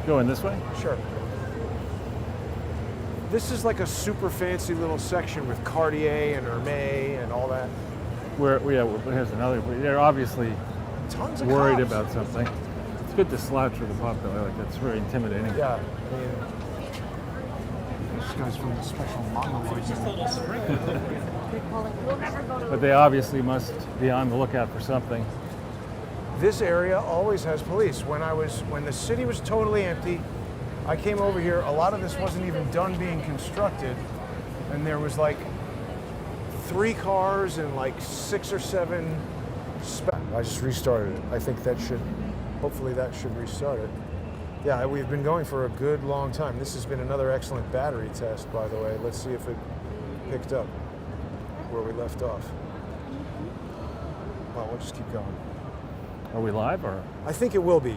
[SPEAKER 3] Going this way?
[SPEAKER 2] Sure. This is like a super fancy little section with Cartier and Hermès and all that.
[SPEAKER 3] Here's another. They're obviously
[SPEAKER 2] Tons of
[SPEAKER 3] worried
[SPEAKER 2] cops.
[SPEAKER 3] about something. It's good to slouch with the popular. Like that's very intimidating.
[SPEAKER 2] Yeah. I mean, this guy's from the special mongoloid.
[SPEAKER 3] But they obviously must be on the lookout for something.
[SPEAKER 2] This area always has police. When the city was totally empty, I came over here. A lot of this wasn't even done being constructed, and there was like 3 cars and like 6 or 7. I just restarted it. I think hopefully that should restart it. Yeah, we've been going for a good long time. This has been another excellent battery test, by the way. Let's see if it picked up where we left off. Well, we'll just keep going.
[SPEAKER 3] Are we live or?
[SPEAKER 2] I think it will be.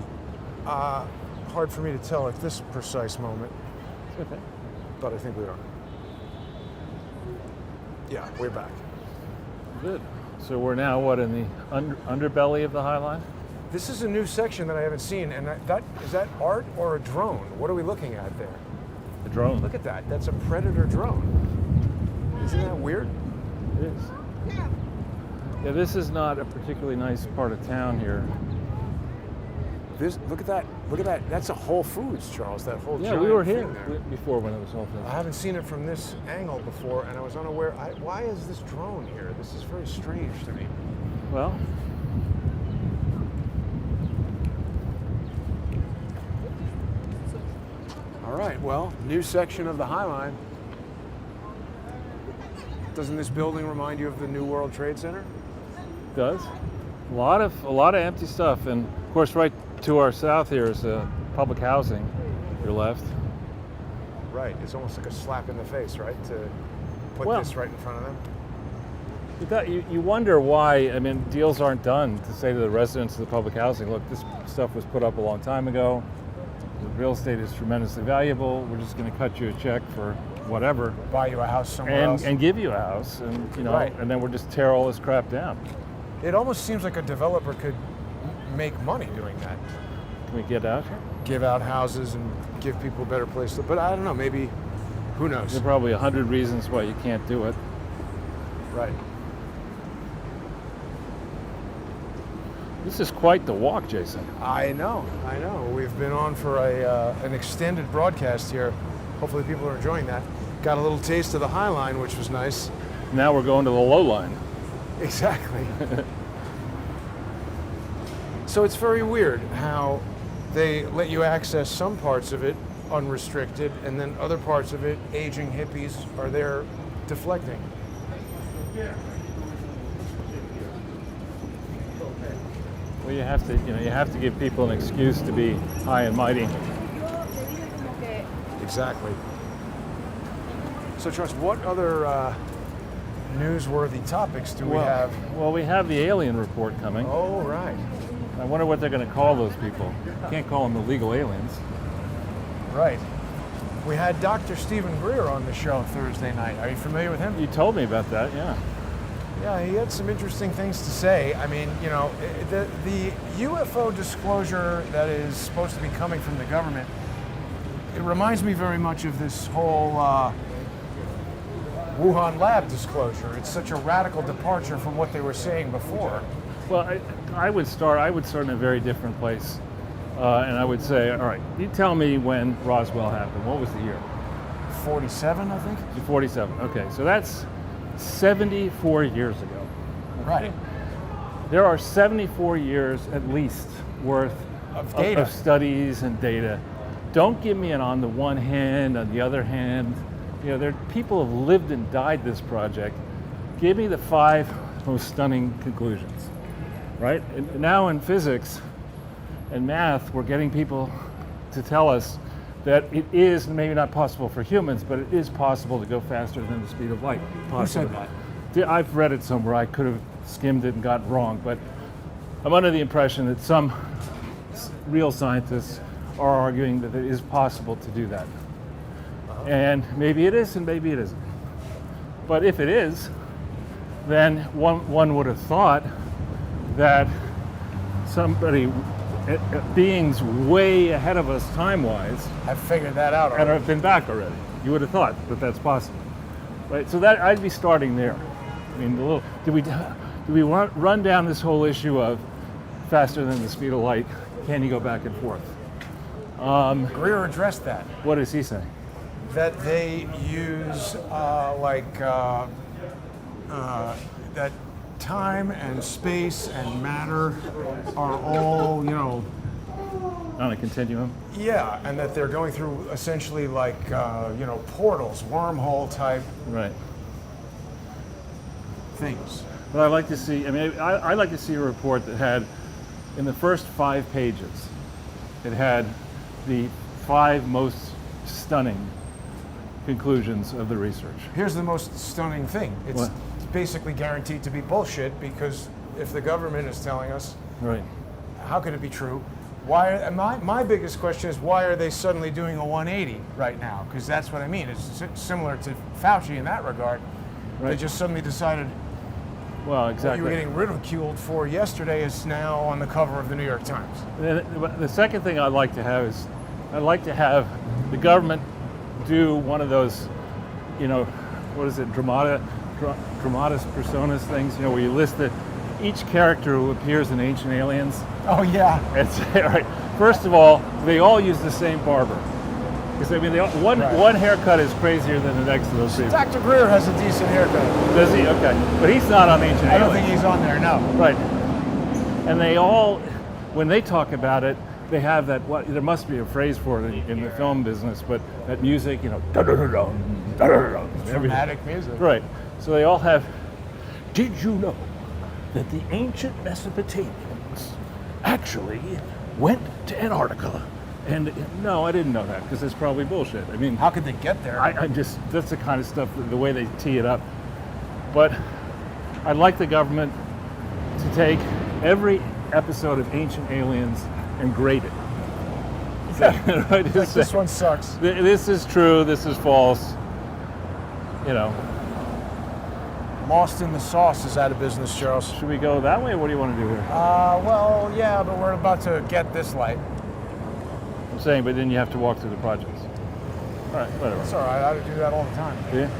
[SPEAKER 2] Hard for me to tell at this precise moment,
[SPEAKER 3] Okay.
[SPEAKER 2] but I think we are. Yeah, we're back.
[SPEAKER 3] Good. So we're now in the underbelly of the High Line?
[SPEAKER 2] This is a new section that I haven't seen, and is that art or a drone? What are we looking at there?
[SPEAKER 3] The drone.
[SPEAKER 2] Look at that. That's a Predator drone. Isn't that weird?
[SPEAKER 3] It is. Yeah, this is not a particularly nice part of town here.
[SPEAKER 2] Look at that. Look at that. That's a Whole Foods, Charles. That whole
[SPEAKER 3] Yeah,
[SPEAKER 2] giant
[SPEAKER 3] we were here
[SPEAKER 2] thing there.
[SPEAKER 3] before when it was all
[SPEAKER 2] I haven't seen it from this angle before, and I was unaware. Why is this drone here? This is very strange to me.
[SPEAKER 3] Well,
[SPEAKER 2] All right, well, new section of the High Line. Doesn't this building remind you of the New World Trade Center?
[SPEAKER 3] it does. A lot of empty stuff, and of course, right to our south here is public housing. Your left.
[SPEAKER 2] Right, it's almost like a slap in the face, right? To put
[SPEAKER 3] Well-
[SPEAKER 2] this right in front of them.
[SPEAKER 3] You wonder why. I mean, deals aren't done to say to the residents of the public housing, look, this stuff was put up a long time ago. The real estate is tremendously valuable. We're just going to cut you a check for whatever,
[SPEAKER 2] Buy you a house somewhere else.
[SPEAKER 3] and give you a house, and
[SPEAKER 2] Right.
[SPEAKER 3] and then we'll just tear all this crap down.
[SPEAKER 2] It almost seems like a developer could make money doing that.
[SPEAKER 3] Can we get out here?
[SPEAKER 2] Give out houses and give people a better place to, but I don't know, maybe, who knows?
[SPEAKER 3] There are probably 100 reasons why you can't do it.
[SPEAKER 2] Right.
[SPEAKER 3] This is quite the walk, Jason.
[SPEAKER 2] I know. We've been on for an extended broadcast here. Hopefully people are enjoying that. Got a little taste of the High Line, which was nice.
[SPEAKER 3] Now we're going to the low line.
[SPEAKER 2] Exactly. So it's very weird how they let you access some parts of it unrestricted, and then other parts of it, aging hippies are there deflecting.
[SPEAKER 3] Well, you have to give people an excuse to be high and mighty.
[SPEAKER 2] Exactly. So, Charles, what other newsworthy topics do we have?
[SPEAKER 3] Well, we have the alien report coming.
[SPEAKER 2] Oh, right.
[SPEAKER 3] I wonder what they're going to call those people. You can't call them illegal aliens.
[SPEAKER 2] Right. We had Dr. Stephen Greer on the show Thursday night. Are you familiar with him?
[SPEAKER 3] You told me about that, yeah.
[SPEAKER 2] Yeah, he had some interesting things to say. I mean, the UFO disclosure that is supposed to be coming from the government, it reminds me very much of this whole Wuhan lab disclosure. It's such a radical departure from what they were saying before.
[SPEAKER 3] Well, I would start in a very different place. And I would say, all right, you tell me when Roswell happened. What was the year?
[SPEAKER 2] 47, I think.
[SPEAKER 3] 47. Okay, so that's 74 years ago.
[SPEAKER 2] Right.
[SPEAKER 3] There are 74 years at least worth
[SPEAKER 2] Of data.
[SPEAKER 3] of studies and data. Don't give me an on the one hand, on the other hand. There people have lived and died this project. Give me the 5 most stunning conclusions, right? And now in physics and math, we're getting people to tell us that it is maybe not possible for humans, but it is possible to go faster than the speed of light.
[SPEAKER 2] Who said that?
[SPEAKER 3] I've read it somewhere. I could have skimmed it and got it wrong, but I'm under the impression that some real scientists are arguing that it is possible to do that. And maybe it is and maybe it isn't. But if it is, then one would have thought that beings way ahead of us time-wise
[SPEAKER 2] I've figured that out
[SPEAKER 3] and
[SPEAKER 2] already.
[SPEAKER 3] have been back already. You would have thought that that's possible, right? So that I'd be starting there. I mean, do we run down this whole issue of faster than the speed of light? Can you go back and forth?
[SPEAKER 2] Greer addressed that.
[SPEAKER 3] What does he say?
[SPEAKER 2] That they use that time and space and matter are all,
[SPEAKER 3] On a continuum?
[SPEAKER 2] yeah, and that they're going through essentially portals, wormhole type
[SPEAKER 3] Right.
[SPEAKER 2] things.
[SPEAKER 3] But I'd like to see, I'd like to see a report that had, in the first 5 pages, it had the 5 most stunning conclusions of the research.
[SPEAKER 2] Here's the most stunning thing. It's
[SPEAKER 3] What?
[SPEAKER 2] basically guaranteed to be bullshit, because if the government is telling us,
[SPEAKER 3] Right.
[SPEAKER 2] how could it be true? My biggest question is, why are they suddenly doing a 180 right now? Because that's what I mean. It's similar to Fauci in that regard. They
[SPEAKER 3] Right.
[SPEAKER 2] just suddenly decided
[SPEAKER 3] Well,
[SPEAKER 2] what
[SPEAKER 3] exactly.
[SPEAKER 2] you were getting ridiculed for yesterday is now on the cover of the New York Times.
[SPEAKER 3] The second thing I'd like to have is, I'd like to have the government do one of those, what is it, dramatis personas things, where you list each character who appears in Ancient Aliens.
[SPEAKER 2] Oh yeah.
[SPEAKER 3] And say, all right, first of all, they all use the same barber. Because one haircut is crazier than the next of those people.
[SPEAKER 2] Dr. Greer has a decent haircut.
[SPEAKER 3] Does he? Okay. But he's not on Ancient Aliens.
[SPEAKER 2] I don't think he's on there, no.
[SPEAKER 3] Right. And they all, when they talk about it, they have that, there must be a phrase for it in the film business, but that music, da-da-da-dum,
[SPEAKER 2] Dramatic music.
[SPEAKER 3] Right. So they all have, did you know that the ancient Mesopotamians actually went to Antarctica? And no, I didn't know that, because it's probably bullshit. I mean,
[SPEAKER 2] How could they get there?
[SPEAKER 3] that's the kind of stuff, the way they tee it up. But I'd like the government to take every episode of Ancient Aliens and grade it. Right?
[SPEAKER 2] Like, this one sucks.
[SPEAKER 3] This is true, this is false.
[SPEAKER 2] Lost in the Sauce is out of business, Charles.
[SPEAKER 3] Should we go that way, or what do you want to do here?
[SPEAKER 2] Well, yeah, but we're about to get this light.
[SPEAKER 3] I'm saying, but then you have to walk through the projects. All right, whatever.
[SPEAKER 2] It's all right. I do that all the time.
[SPEAKER 3] Yeah?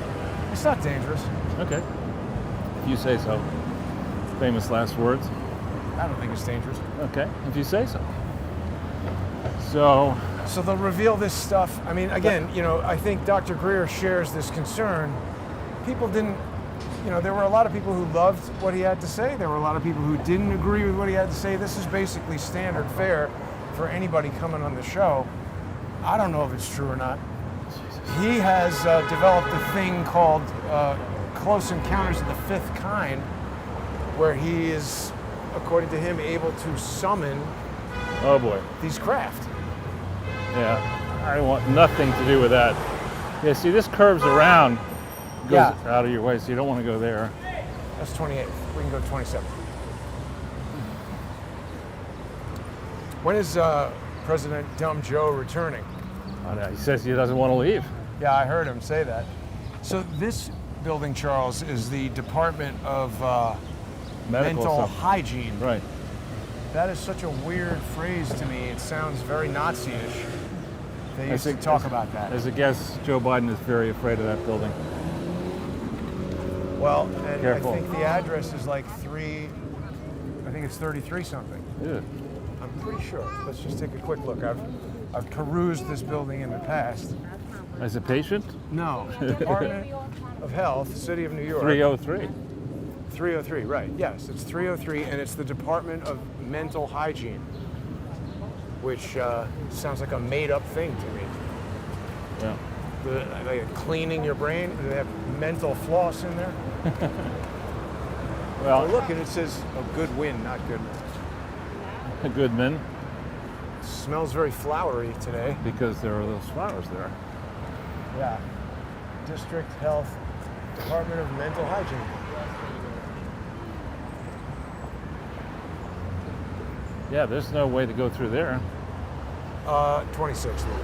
[SPEAKER 2] It's not dangerous.
[SPEAKER 3] Okay. If you say so. Famous last words.
[SPEAKER 2] I don't think it's dangerous.
[SPEAKER 3] Okay, if you say so. So,
[SPEAKER 2] So they'll reveal this stuff. I mean, again, I think Dr. Greer shares this concern. People didn't, there were a lot of people who loved what he had to say. There were a lot of people who didn't agree with what he had to say. This is basically standard fare for anybody coming on the show. I don't know if it's true or not. He has developed a thing called Close Encounters of the Fifth Kind, where he is, according to him, able to summon
[SPEAKER 3] oh boy.
[SPEAKER 2] these craft.
[SPEAKER 3] Yeah, I want nothing to do with that. Yeah, see, this curves around, goes out of your way, so you don't want to go there.
[SPEAKER 2] That's 28th. We can go 27th. When is President Dumb Joe returning?
[SPEAKER 3] Oh, no, he says he doesn't want to leave.
[SPEAKER 2] Yeah, I heard him say that. So this building, Charles, is the Department of
[SPEAKER 3] Medical
[SPEAKER 2] Mental
[SPEAKER 3] stuff.
[SPEAKER 2] Hygiene.
[SPEAKER 3] Right.
[SPEAKER 2] That is such a weird phrase to me. It sounds very Nazi-ish. They
[SPEAKER 3] I
[SPEAKER 2] used to
[SPEAKER 3] think
[SPEAKER 2] talk about that.
[SPEAKER 3] As a guess, Joe Biden is very afraid of that building.
[SPEAKER 2] Well, and
[SPEAKER 3] Careful.
[SPEAKER 2] I think the address is like think it's 33 something.
[SPEAKER 3] Yeah.
[SPEAKER 2] I'm pretty sure. Let's just take a quick look. I've perused this building in the past.
[SPEAKER 3] As a patient,
[SPEAKER 2] No, Department of Health, City of New York.
[SPEAKER 3] 303.
[SPEAKER 2] 303, right. Yes, it's 303, and it's the Department of Mental Hygiene, which sounds like a made-up thing to me.
[SPEAKER 3] Yeah.
[SPEAKER 2] Like cleaning your brain. Do they have mental floss in there?
[SPEAKER 3] Well,
[SPEAKER 2] Oh, look, and it says, good wind, not good.
[SPEAKER 3] Goodman,
[SPEAKER 2] Smells very flowery today.
[SPEAKER 3] because there are those flowers there.
[SPEAKER 2] Yeah. District Health, Department of Mental Hygiene.
[SPEAKER 3] Yeah, there's no way to go through there.
[SPEAKER 2] 26, there we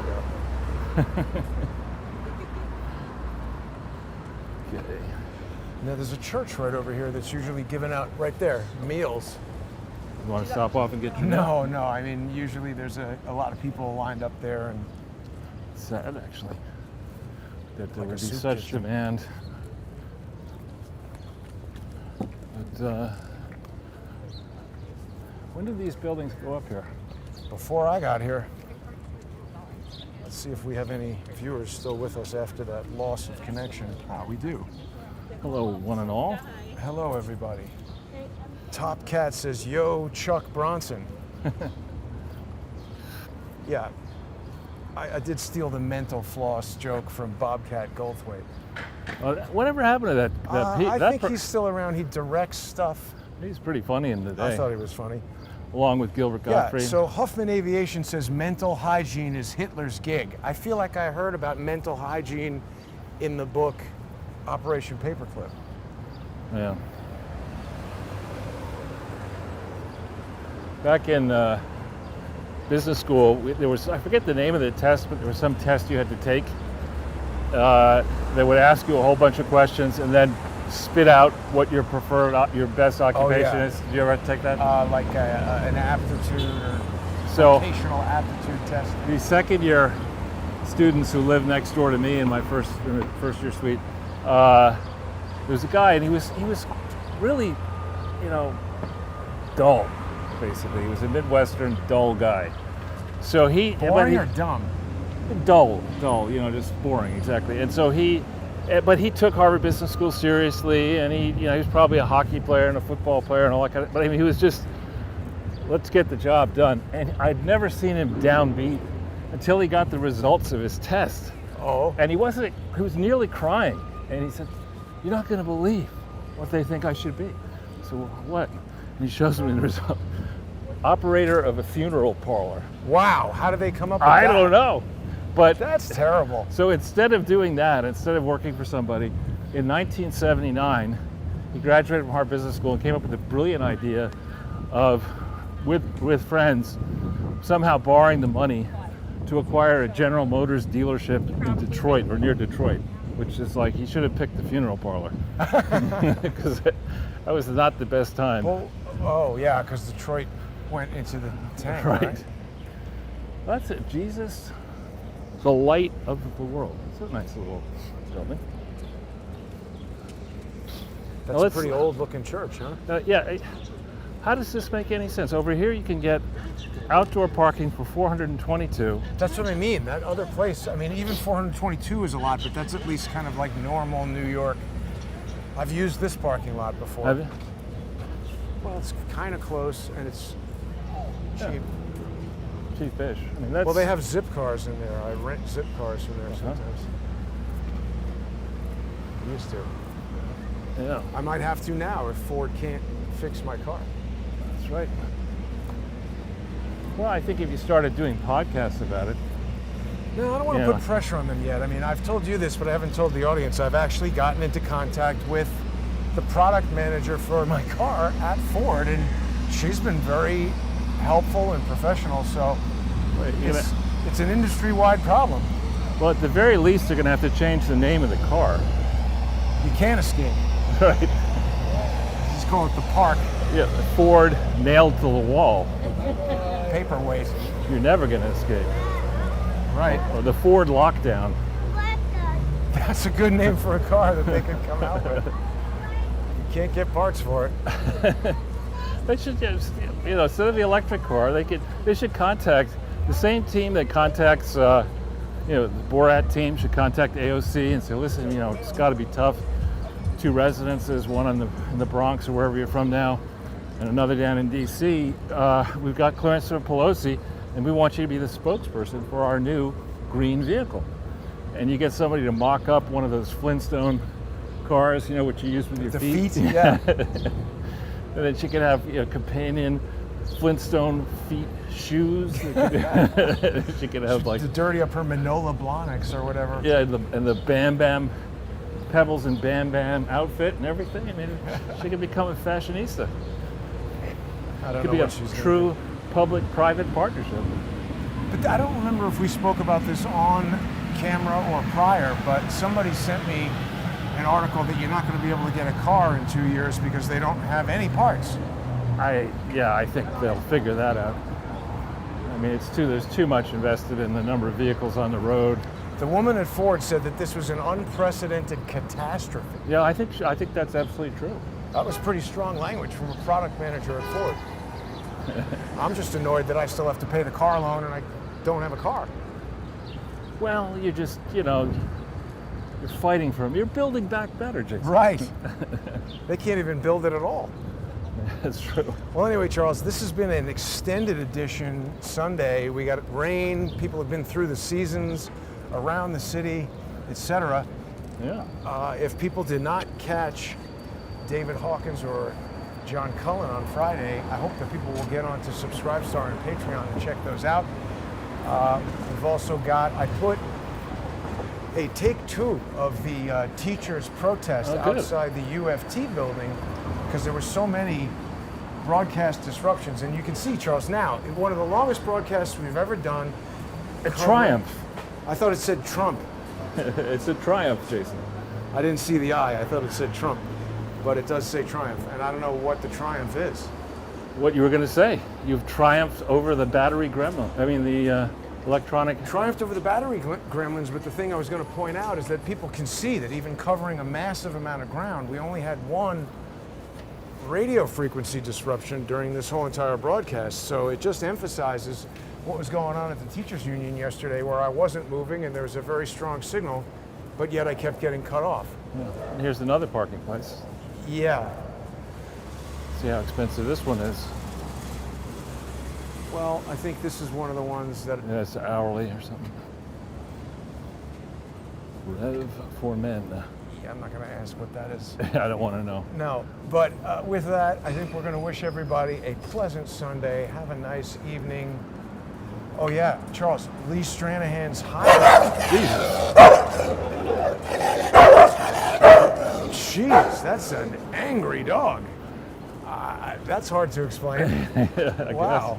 [SPEAKER 2] go.
[SPEAKER 3] Okay.
[SPEAKER 2] Now, there's a church right over here that's usually given out right there, meals.
[SPEAKER 3] You want to stop off and get your meal?
[SPEAKER 2] No, I mean, usually there's a lot of people lined up there, and
[SPEAKER 3] Sad, actually, that there
[SPEAKER 2] Like a
[SPEAKER 3] would be
[SPEAKER 2] soup
[SPEAKER 3] such
[SPEAKER 2] kitchen.
[SPEAKER 3] demand. But when did these buildings go up here?
[SPEAKER 2] before I got here, let's see if we have any viewers still with us after that loss of connection. Ah, we do.
[SPEAKER 3] Hello, one and all.
[SPEAKER 2] Hello, everybody. Top Cat says, yo, Chuck Bronson. Yeah, I did steal the mental floss joke from Bobcat Goldthwait.
[SPEAKER 3] Whatever happened to that?
[SPEAKER 2] I
[SPEAKER 3] that
[SPEAKER 2] think he's still around. He directs stuff.
[SPEAKER 3] he's pretty funny in the day,
[SPEAKER 2] I thought he was funny.
[SPEAKER 3] along with Gilbert
[SPEAKER 2] Yeah,
[SPEAKER 3] Gottfried.
[SPEAKER 2] so Huffman Aviation says mental hygiene is Hitler's gig. I feel like I heard about mental hygiene in the book Operation Paperclip.
[SPEAKER 3] Yeah. Back in business school, there was, I forget the name of the test, but there was some test you had to take. They would ask you a whole bunch of questions and then spit out what your preferred, your best occupation
[SPEAKER 2] yeah.
[SPEAKER 3] is. Did you ever take that?
[SPEAKER 2] Like an aptitude or
[SPEAKER 3] So
[SPEAKER 2] vocational aptitude test.
[SPEAKER 3] the second year students who lived next door to me in my first year suite, there was a guy, and he was really, dull. Basically, he was a Midwestern dull guy. So
[SPEAKER 2] Boring or dumb?
[SPEAKER 3] dull, just boring, exactly. And so but he took Harvard Business School seriously, and he was probably a hockey player and a football player and all that kind of. But I mean, he was just, let's get the job done. And I'd never seen him downbeat until he got the results of his test.
[SPEAKER 2] Oh.
[SPEAKER 3] And he was nearly crying. And he said, "You're not going to believe what they think I should be." So what? And he shows me the result. Operator of a funeral parlor.
[SPEAKER 2] Wow, how did they come up with that?
[SPEAKER 3] I don't know. But
[SPEAKER 2] That's terrible.
[SPEAKER 3] so instead of doing that, instead of working for somebody, in 1979, he graduated from Harvard Business School and came up with a brilliant idea of, with friends, somehow borrowing the money to acquire a General Motors dealership in Detroit or near Detroit, which is like, he should have picked the funeral parlor because that was not the best time.
[SPEAKER 2] Well, oh, yeah, because Detroit went into the tank, right?
[SPEAKER 3] That's it. Jesus, the light of the world. It's a nice little building.
[SPEAKER 2] That's
[SPEAKER 3] Now
[SPEAKER 2] a pretty old-looking church, huh?
[SPEAKER 3] Yeah. How does this make any sense? Over here, you can get outdoor parking for $422.
[SPEAKER 2] That's what I mean. That other place, I mean, even 422 is a lot, but that's at least kind of like normal New York. I've used this parking lot before.
[SPEAKER 3] Have you?
[SPEAKER 2] Well, it's kind of close, and it's cheap.
[SPEAKER 3] Cheap fish. I mean, that's.
[SPEAKER 2] Well, they have zip cars in there. I rent zip cars from there sometimes. I used to.
[SPEAKER 3] Yeah,
[SPEAKER 2] I might have to now if Ford can't fix my car.
[SPEAKER 3] that's right. Well, I think if you started doing podcasts about it.
[SPEAKER 2] No, I don't want to
[SPEAKER 3] Yeah.
[SPEAKER 2] put pressure on them yet. I mean, I've told you this, but I haven't told the audience. I've actually gotten into contact with the product manager for my car at Ford, and she's been very helpful and professional. So it's an industry-wide problem.
[SPEAKER 3] Well, at the very least, they're going to have to change the name of the car.
[SPEAKER 2] You can't escape.
[SPEAKER 3] Right.
[SPEAKER 2] Just call it the Park.
[SPEAKER 3] Yeah, Ford nailed to the wall.
[SPEAKER 2] Paperweight.
[SPEAKER 3] You're never going to escape.
[SPEAKER 2] Right.
[SPEAKER 3] Or the Ford lockdown.
[SPEAKER 2] That's a good name for a car that they could come out with. You can't get parts for it.
[SPEAKER 3] They should just, instead of the electric car, they should contact the same team that contacts, the Borat team should contact AOC and say, listen, it's got to be tough. 2 residences, one in the Bronx or wherever you're from now, and another down in D.C. We've got clearance from Pelosi, and we want you to be the spokesperson for our new green vehicle. And you get somebody to mock up one of those Flintstone cars, what you use with your
[SPEAKER 2] The
[SPEAKER 3] feet.
[SPEAKER 2] feet, yeah.
[SPEAKER 3] And then she could have companion Flintstone feet shoes. She could have
[SPEAKER 2] To dirty up her Manola Blahniks or whatever.
[SPEAKER 3] yeah, and the Bam Bam Pebbles and Bam Bam outfit and everything. I mean, she could become a fashionista.
[SPEAKER 2] I don't
[SPEAKER 3] Could
[SPEAKER 2] know
[SPEAKER 3] be a
[SPEAKER 2] what she's gonna
[SPEAKER 3] true public-private partnership.
[SPEAKER 2] do. But I don't remember if we spoke about this on camera or prior, but somebody sent me an article that you're not going to be able to get a car in 2 years because they don't have any parts.
[SPEAKER 3] I think they'll figure that out. I mean, there's too much invested in the number of vehicles on the road.
[SPEAKER 2] The woman at Ford said that this was an unprecedented catastrophe.
[SPEAKER 3] Yeah, I think that's absolutely true.
[SPEAKER 2] That was pretty strong language from a product manager at Ford. I'm just annoyed that I still have to pay the car loan and I don't have a car.
[SPEAKER 3] Well, you just, you're fighting for them. You're building back better, Jason.
[SPEAKER 2] Right. They can't even build it at all.
[SPEAKER 3] That's true.
[SPEAKER 2] Well, anyway, Charles, this has been an extended edition Sunday. We got rain. People have been through the seasons around the city, etc.
[SPEAKER 3] Yeah.
[SPEAKER 2] If people did not catch David Hawkins or John Cullen on Friday, I hope that people will get onto Subscribestar and Patreon and check those out. We've also got, I put a take 2 of the teachers' protest
[SPEAKER 3] Oh, good.
[SPEAKER 2] outside the UFT building because there were so many broadcast disruptions. And you can see, Charles, now, one of the longest broadcasts we've ever done.
[SPEAKER 3] A triumph.
[SPEAKER 2] I thought it said Trump.
[SPEAKER 3] It's a triumph, Jason.
[SPEAKER 2] I didn't see the I thought it said Trump. But it does say triumph, and I don't know what the triumph is.
[SPEAKER 3] What you were going to say? You've triumphed over the battery gremlin. I mean, the electronic.
[SPEAKER 2] Triumphed over the battery gremlins, but the thing I was going to point out is that people can see that even covering a massive amount of ground, we only had one radio frequency disruption during this whole entire broadcast. So it just emphasizes what was going on at the teachers union yesterday, where I wasn't moving and there was a very strong signal, but yet I kept getting cut off.
[SPEAKER 3] Yeah. And here's another parking place.
[SPEAKER 2] Yeah.
[SPEAKER 3] See how expensive this one is.
[SPEAKER 2] Well, I think this is one of the ones that
[SPEAKER 3] Yeah, it's hourly or something. Rev for men.
[SPEAKER 2] I'm not going to ask what that is.
[SPEAKER 3] I don't want to know.
[SPEAKER 2] No, but with that, I think we're going to wish everybody a pleasant Sunday. Have a nice evening. Oh yeah, Charles, Lee Stranahan's highlight. Jeez, that's an angry dog. That's hard to explain.
[SPEAKER 3] I
[SPEAKER 2] Wow.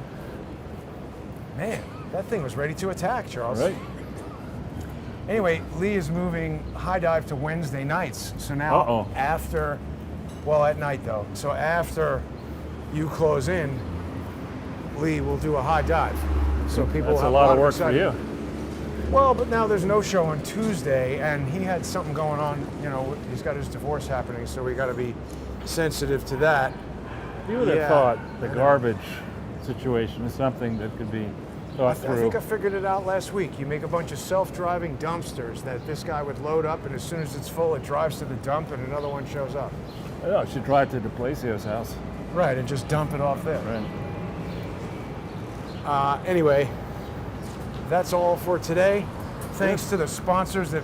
[SPEAKER 2] Man, that thing was ready to attack, Charles.
[SPEAKER 3] Right.
[SPEAKER 2] Anyway, Lee is moving high dive to Wednesday nights. So now after, well, at night though. So after you close in, Lee will do a high dive. So people
[SPEAKER 3] That's
[SPEAKER 2] have
[SPEAKER 3] a lot of work for
[SPEAKER 2] excitement.
[SPEAKER 3] you.
[SPEAKER 2] Well, but now there's no show on Tuesday, and he had something going on. You know, he's got his divorce happening, so we got to be sensitive to that.
[SPEAKER 3] You would have
[SPEAKER 2] Yeah,
[SPEAKER 3] thought the
[SPEAKER 2] I know.
[SPEAKER 3] garbage situation is something that could be thought
[SPEAKER 2] I
[SPEAKER 3] through.
[SPEAKER 2] think I figured it out last week. You make a bunch of self-driving dumpsters that this guy would load up, and as soon as it's full, it drives to the dump, and another one shows up.
[SPEAKER 3] I know, I should drive to De Placio's house.
[SPEAKER 2] Right, and just dump it off there.
[SPEAKER 3] Right.
[SPEAKER 2] Anyway, that's all for today. Thanks to the sponsors that